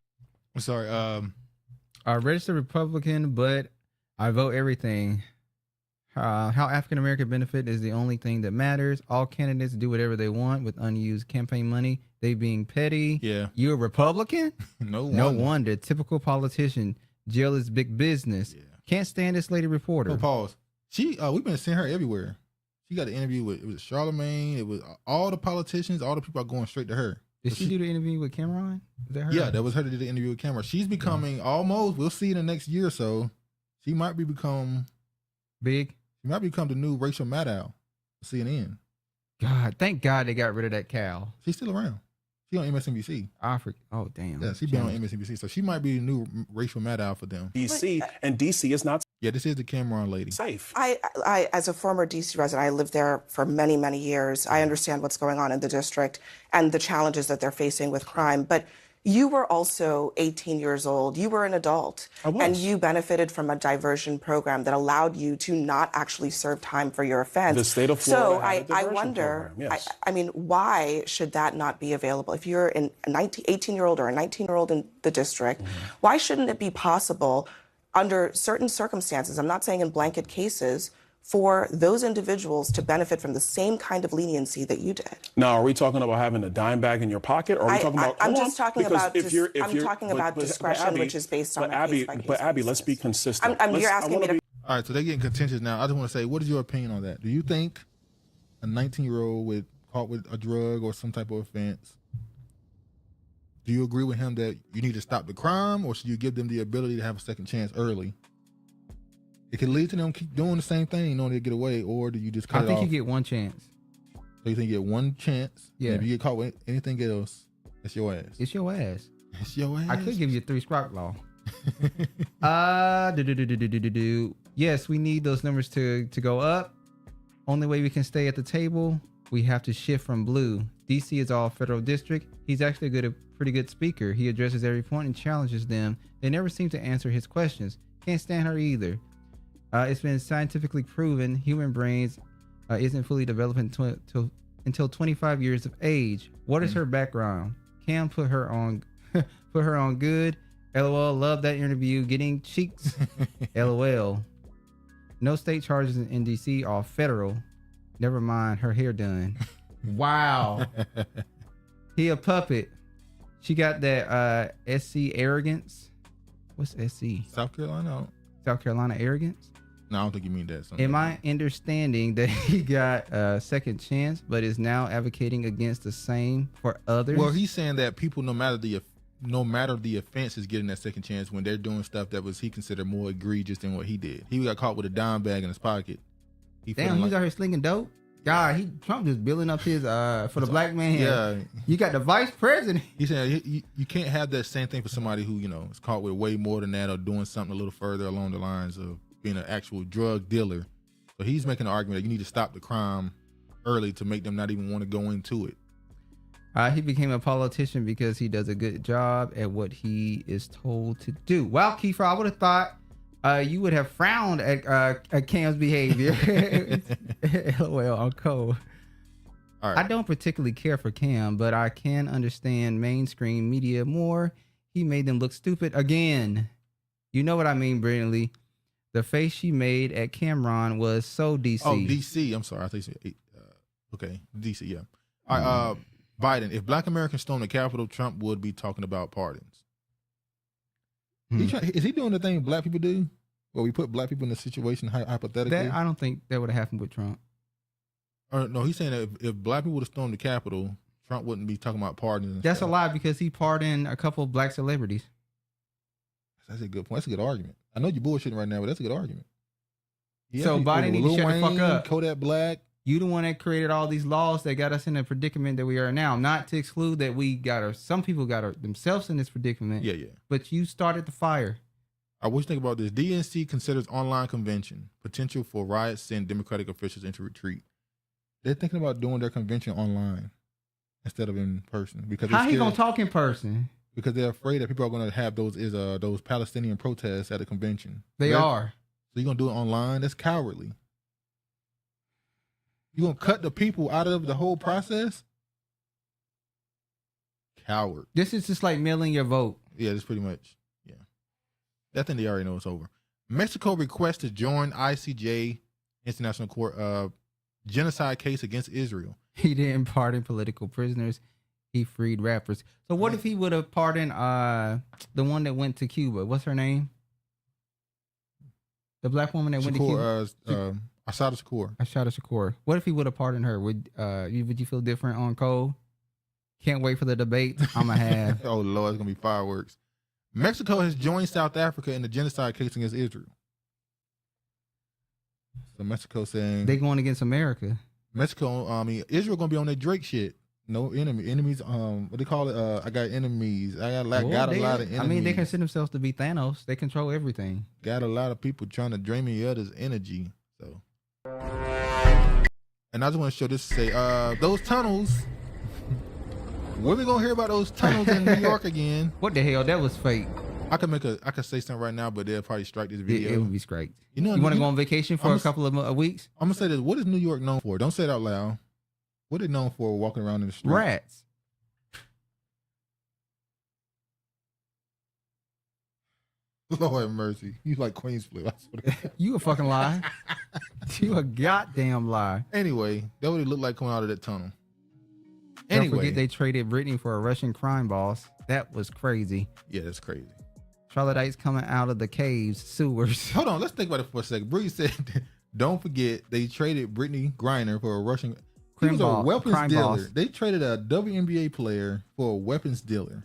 Speaker 3: I'm sorry.
Speaker 4: I registered Republican, but I vote everything. How African American benefit is the only thing that matters. All candidates do whatever they want with unused campaign money. They being petty.
Speaker 3: Yeah.
Speaker 4: You're a Republican?
Speaker 3: No
Speaker 4: wonder. Typical politician. Jail is big business. Yeah. Can't stand this lady reporter.
Speaker 3: Oh, pause. We've been seeing her everywhere. She got an interview with, it was Charlemagne. It was all the politicians. All the people are going straight to her.
Speaker 4: Did she do the interview with Cameron? Is that her?
Speaker 3: Yeah, that was her that did the interview with Cameron. She's becoming almost, we'll see in the next year or so, she might become
Speaker 4: big.
Speaker 3: She might become the new Rachel Maddow, CNN.
Speaker 4: God, thank God they got rid of that cow.
Speaker 3: She's still around. She on MSNBC.
Speaker 4: Oh, damn.
Speaker 3: Yeah, she's been on MSNBC. So she might be the new Rachel Maddow for them.
Speaker 10: DC, and DC is not.
Speaker 3: Yeah, this is the Cameron lady.
Speaker 10: Safe.
Speaker 9: I, as a former DC resident, I lived there for many, many years. I understand what's going on in the district and the challenges that they're facing with crime. But you were also 18 years old. You were an adult.
Speaker 10: I was.
Speaker 9: And you benefited from a diversion program that allowed you to not actually serve time for your offense.
Speaker 10: The state of Florida had a
Speaker 9: I
Speaker 10: diversion
Speaker 9: wonder,
Speaker 10: program, yes.
Speaker 9: I mean, why should that not be available? If you're an 18-year-old or a 19-year-old in the district, why shouldn't it be possible under certain circumstances, I'm not saying in blanket cases, for those individuals to benefit from the same kind of leniency that you did?
Speaker 10: Now, are we talking about having a dime bag in your pocket, or are we talking about?
Speaker 9: I'm just talking about.
Speaker 10: I'm
Speaker 9: talking about discretion,
Speaker 10: Abby,
Speaker 9: which is based on.
Speaker 10: But Abby, let's be consistent.
Speaker 9: You're asking me to.
Speaker 3: All right, so they're getting contentious now. I just want to say, what is your opinion on that? Do you think a 19-year-old caught with a drug or some type of offense, do you agree with him that you need to stop the crime, or should you give them the ability to have a second chance early? It can lead to them keep doing the same thing knowing they'll get away, or do you just cut it off?
Speaker 4: I think you get one chance.
Speaker 3: So you think you get one chance?
Speaker 4: Yeah.
Speaker 3: And if you get caught with anything else, it's your ass.
Speaker 4: It's your ass.
Speaker 3: It's your ass.
Speaker 4: I could give you 3 strike law. Yes, we need those numbers to go up. Only way we can stay at the table, we have to shift from blue. DC is all federal district. He's actually a pretty good speaker. He addresses every point and challenges them. They never seem to answer his questions. Can't stand her either. It's been scientifically proven human brains isn't fully developed until 25 years of age. What is her background? Cam put her on good. LOL, love that interview. Getting cheeks. LOL. No state charges in DC, all federal. Never mind, her hair done. Wow. He a puppet. She got that SC arrogance. What's SC?
Speaker 3: South Carolina.
Speaker 4: South Carolina arrogance?
Speaker 3: No, I don't think you mean that.
Speaker 4: Am I understanding that he got a second chance, but is now advocating against the same for others?
Speaker 3: Well, he's saying that people, no matter the offense, is getting that second chance when they're doing stuff that he considered more egregious than what he did. He got caught with a dime bag in his pocket.
Speaker 4: Damn, he's out here slinging dope. God, Trump just building up his for the black man.
Speaker 3: Yeah,
Speaker 4: you got the vice president.
Speaker 3: He's saying you can't have that same thing for somebody who is caught with way more than that or doing something a little further along the lines of being an actual drug dealer. So he's making an argument that you need to stop the crime early to make them not even want to go into it.
Speaker 4: He became a politician because he does a good job at what he is told to do. Well, Kiefer, I would have thought you would have frowned at Cam's behavior. LOL, I'm cold.
Speaker 3: All right.
Speaker 4: I don't particularly care for Cam, but I can understand mainstream media more. He made them look stupid again. You know what I mean, brilliantly. The face she made at Cameron was so DC.
Speaker 3: Oh, DC. I'm sorry. I think okay, DC. Yeah. All right. Biden. If Black Americans stormed the Capitol, Trump would be talking about pardons. Is he doing the thing black people do, where we put black people in a situation hypothetically?
Speaker 4: I don't think that would have happened with Trump.
Speaker 3: No, he's saying that if black people would have stormed the Capitol, Trump wouldn't be talking about pardons.
Speaker 4: That's a lie because he pardoned a couple of black celebrities.
Speaker 3: That's a good point. That's a good argument. I know you're bullshitting right now, but that's a good argument.
Speaker 4: So Biden needs to shut the fuck up.
Speaker 3: Kodak Black.
Speaker 4: You the one that created all these laws that got us in the predicament that we are now. Not to exclude that some people got themselves in this predicament.
Speaker 3: Yeah.
Speaker 4: But you started the fire.
Speaker 3: I wish think about this. DNC considers online convention potential for riots, send Democratic officials into retreat. They're thinking about doing their convention online instead of in person because
Speaker 4: how he gonna talk in person?
Speaker 3: Because they're afraid that people are gonna have those Palestinian protests at a convention.
Speaker 4: They are.
Speaker 3: So you're gonna do it online? That's cowardly. You gonna cut the people out of the whole process? Coward.
Speaker 4: This is just like mailing your vote.
Speaker 3: Yeah, that's pretty much. Yeah, I think they already know it's over. Mexico requests to join ICJ International Court genocide case against Israel.
Speaker 4: He didn't pardon political prisoners. He freed rappers. So what if he would have pardoned the one that went to Cuba? What's her name? The black woman that went to Cuba.
Speaker 3: Assata
Speaker 4: Shakur. What if he would have pardoned her? Would you feel different on Cole? Can't wait for the debate. I'ma have.
Speaker 3: Oh Lord, it's gonna be fireworks. Mexico has joined South Africa in the genocide case against Israel. So Mexico saying
Speaker 4: they going against America.
Speaker 3: Israel gonna be on their Drake shit. No enemies. What they call it? I got enemies. I got a lot of enemies.
Speaker 4: I mean, they consider themselves to be Thanos. They control everything.
Speaker 3: Got a lot of people trying to drain me others' energy. So, and I just want to show this to say, those tunnels. When we gonna hear about those tunnels in New York again?
Speaker 4: What the hell? That was fake.
Speaker 3: I could say something right now, but they'll probably strike this video.
Speaker 4: It would be striked.
Speaker 3: You
Speaker 4: want to go on vacation for a couple of weeks?
Speaker 3: I'm gonna say this. What is New York known for? Don't say it out loud. What are they known for walking around in the street?
Speaker 4: Rats.
Speaker 3: Lord have mercy. You like Queen's Flip.
Speaker 4: You a fucking lie. You a goddamn lie.
Speaker 3: Anyway, that what it looked like coming out of that tunnel.
Speaker 4: Don't forget they traded Britney for a Russian crime boss. That was crazy.
Speaker 3: Yeah, that's crazy.
Speaker 4: Troglodytes coming out of the caves, sewers.
Speaker 3: Hold on, let's think about it for a second. Bree said, don't forget they traded Brittany Griner for a Russian he was a weapons dealer. Boss. They traded a WNBA player for a weapons dealer.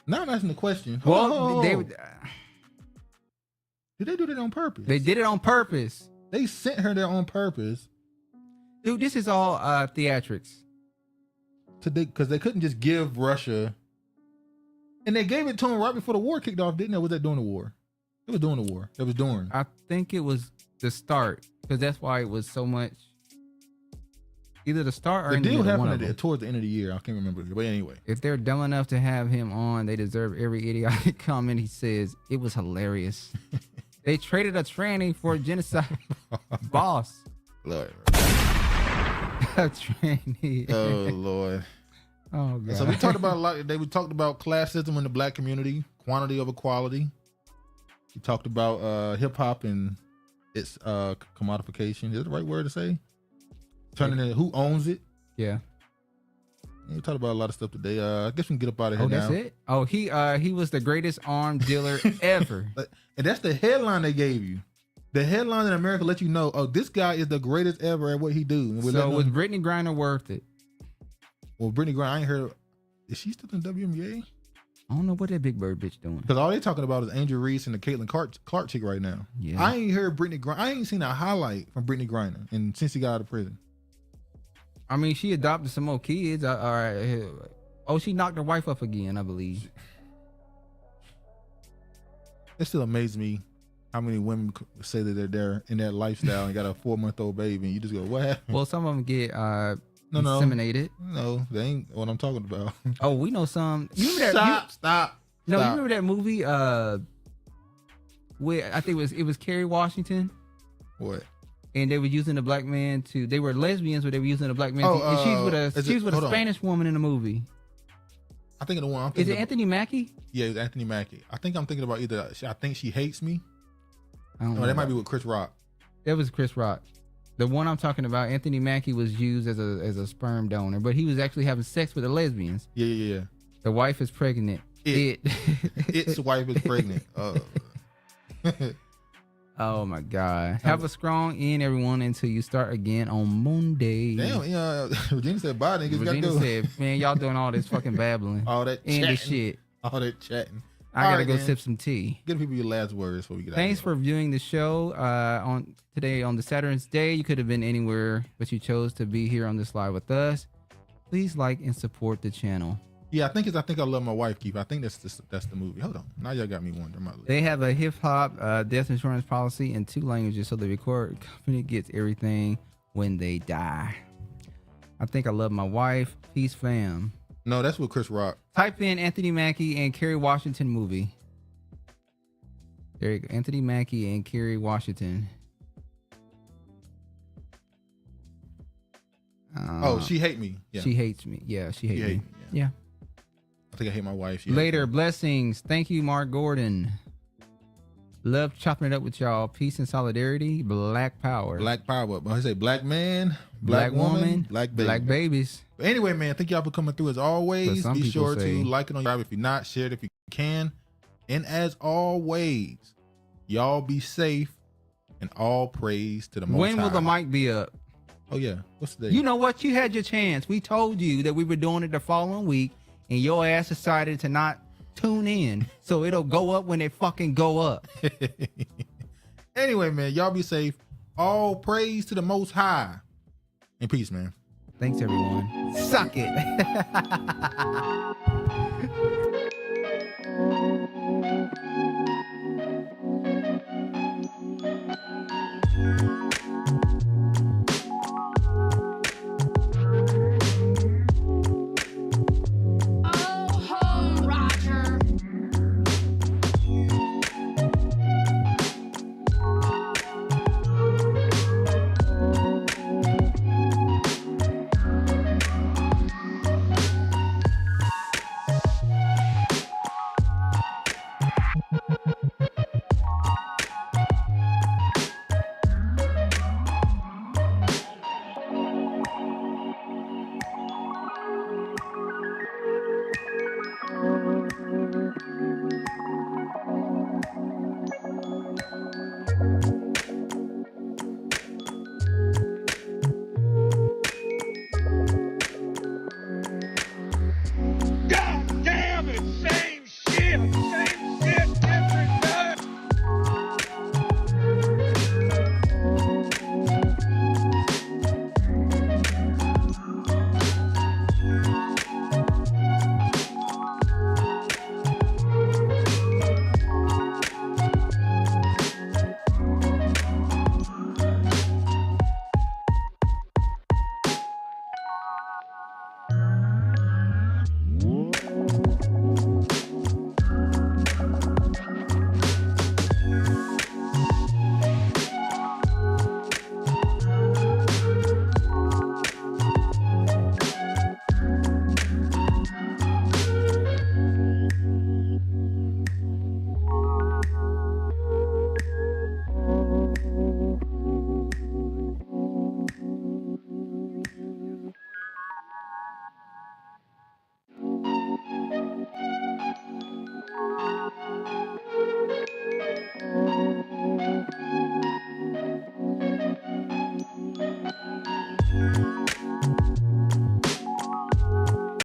Speaker 3: Now I'm asking the question. Did they do that on purpose?
Speaker 4: They did it on purpose.
Speaker 3: They sent her there on purpose.
Speaker 4: Dude, this is all theatrics.
Speaker 3: Because they couldn't just give Russia. And they gave it to him right before the war kicked off, didn't they? Was that during the war? It was during the war. It was during.
Speaker 4: I think it was the start. Because that's why it was so much. Either the start or
Speaker 3: the deal happened towards the end of the year. I can't remember. But anyway.
Speaker 4: If they're dumb enough to have him on, they deserve every idiotic comment he says. It was hilarious. They traded a tranny for a genocide boss.
Speaker 3: Lord.
Speaker 4: A tranny.
Speaker 3: Oh, Lord.
Speaker 4: Oh, God.
Speaker 3: So we talked about a lot. We talked about classism in the black community, quantity over quality. We talked about hip hop and its commodification. Is that the right word to say? Turning into who owns it.
Speaker 4: Yeah.
Speaker 3: We talked about a lot of stuff today. I guess we can get up out of here now.
Speaker 4: Oh, that's it? Oh, he was the greatest armed dealer ever.
Speaker 3: And that's the headline they gave you. The headline in America let you know, oh, this guy is the greatest ever at what he do.
Speaker 4: So was Brittany Griner worth it?
Speaker 3: Well, Brittany Griner, I ain't heard. Is she still in WNBA?
Speaker 4: I don't know what that Big Bird bitch doing.
Speaker 3: Because all they talking about is Angel Reese and the Caitlin Clark chick right now.
Speaker 4: Yeah.
Speaker 3: I ain't heard Brittany Griner. I ain't seen a highlight from Brittany Griner and since he got out of prison.
Speaker 4: I mean, she adopted some more kids. Oh, she knocked her wife up again, I believe.
Speaker 3: It still amazes me how many women say that they're there in that lifestyle and got a 4-month-old baby, and you just go, what happened?
Speaker 4: Well, some of them get inseminated.
Speaker 3: No, they ain't what I'm talking about.
Speaker 4: Oh, we know some. You remember that?
Speaker 3: Stop.
Speaker 4: No, you remember that movie? Where I think it was Kerry Washington.
Speaker 3: What?
Speaker 4: And they were using the black man they were lesbians, but they were using the black man. And she's with a Spanish woman in the movie.
Speaker 3: I think of the one.
Speaker 4: Is it Anthony Mackie?
Speaker 3: Yeah, it's Anthony Mackie. I think I'm thinking about either. I think She Hates Me.
Speaker 4: I don't know.
Speaker 3: That might be with Chris Rock.
Speaker 4: That was Chris Rock. The one I'm talking about, Anthony Mackie was used as a sperm donor, but he was actually having sex with the lesbians.
Speaker 3: Yeah.
Speaker 4: The wife is pregnant.
Speaker 3: Its wife is pregnant.
Speaker 4: Oh my God. Have a strong end, everyone, until you start again on Monday.
Speaker 3: Damn, Regina said bye.
Speaker 4: Regina said, man, y'all doing all this fucking babbling.
Speaker 3: All that
Speaker 4: chatting.
Speaker 3: And
Speaker 4: the shit.
Speaker 3: All that chatting.
Speaker 4: I gotta go sip some tea.
Speaker 3: Give people your last words before we get out.
Speaker 4: Thanks for viewing the show on today on the Saturn's Day. You could have been anywhere, but you chose to be here on this live with us. Please like and support the channel.
Speaker 3: Yeah, I think I Love My Wife, Keith. I think that's the movie. Hold on. Now y'all got me wondering.
Speaker 4: They have a hip hop death insurance policy in 2 languages, so the record company gets everything when they die. I think I love my wife. Peace, fam.
Speaker 3: No, that's with Chris Rock.
Speaker 4: Type in Anthony Mackie and Kerry Washington movie. There you go. Anthony Mackie and Kerry Washington.
Speaker 3: Oh, She Hate Me. Yeah.
Speaker 4: She hates me. Yeah, she hates me. Yeah.
Speaker 3: I think I hate my wife.
Speaker 4: Later, blessings. Thank you, Mark Gordon. Love chopping it up with y'all. Peace and solidarity. Black power.
Speaker 3: Black power. I say black man,
Speaker 4: black woman,
Speaker 3: black baby.
Speaker 4: black babies.
Speaker 3: But anyway, man, thank y'all for coming through as always. Be sure to like it on your if you're not, share it if you can. And as always, y'all be safe and all praise to the Most
Speaker 4: When will
Speaker 3: High.
Speaker 4: the mic be up?
Speaker 3: Oh, yeah. What's the day?
Speaker 4: You know what? You had your chance. We told you that we were doing it the following week, and your ass decided to not tune in, so it'll go up when it fucking go up.
Speaker 3: Anyway, man, y'all be safe. All praise to the Most High. And peace, man.
Speaker 4: Thanks, everyone. Suck it.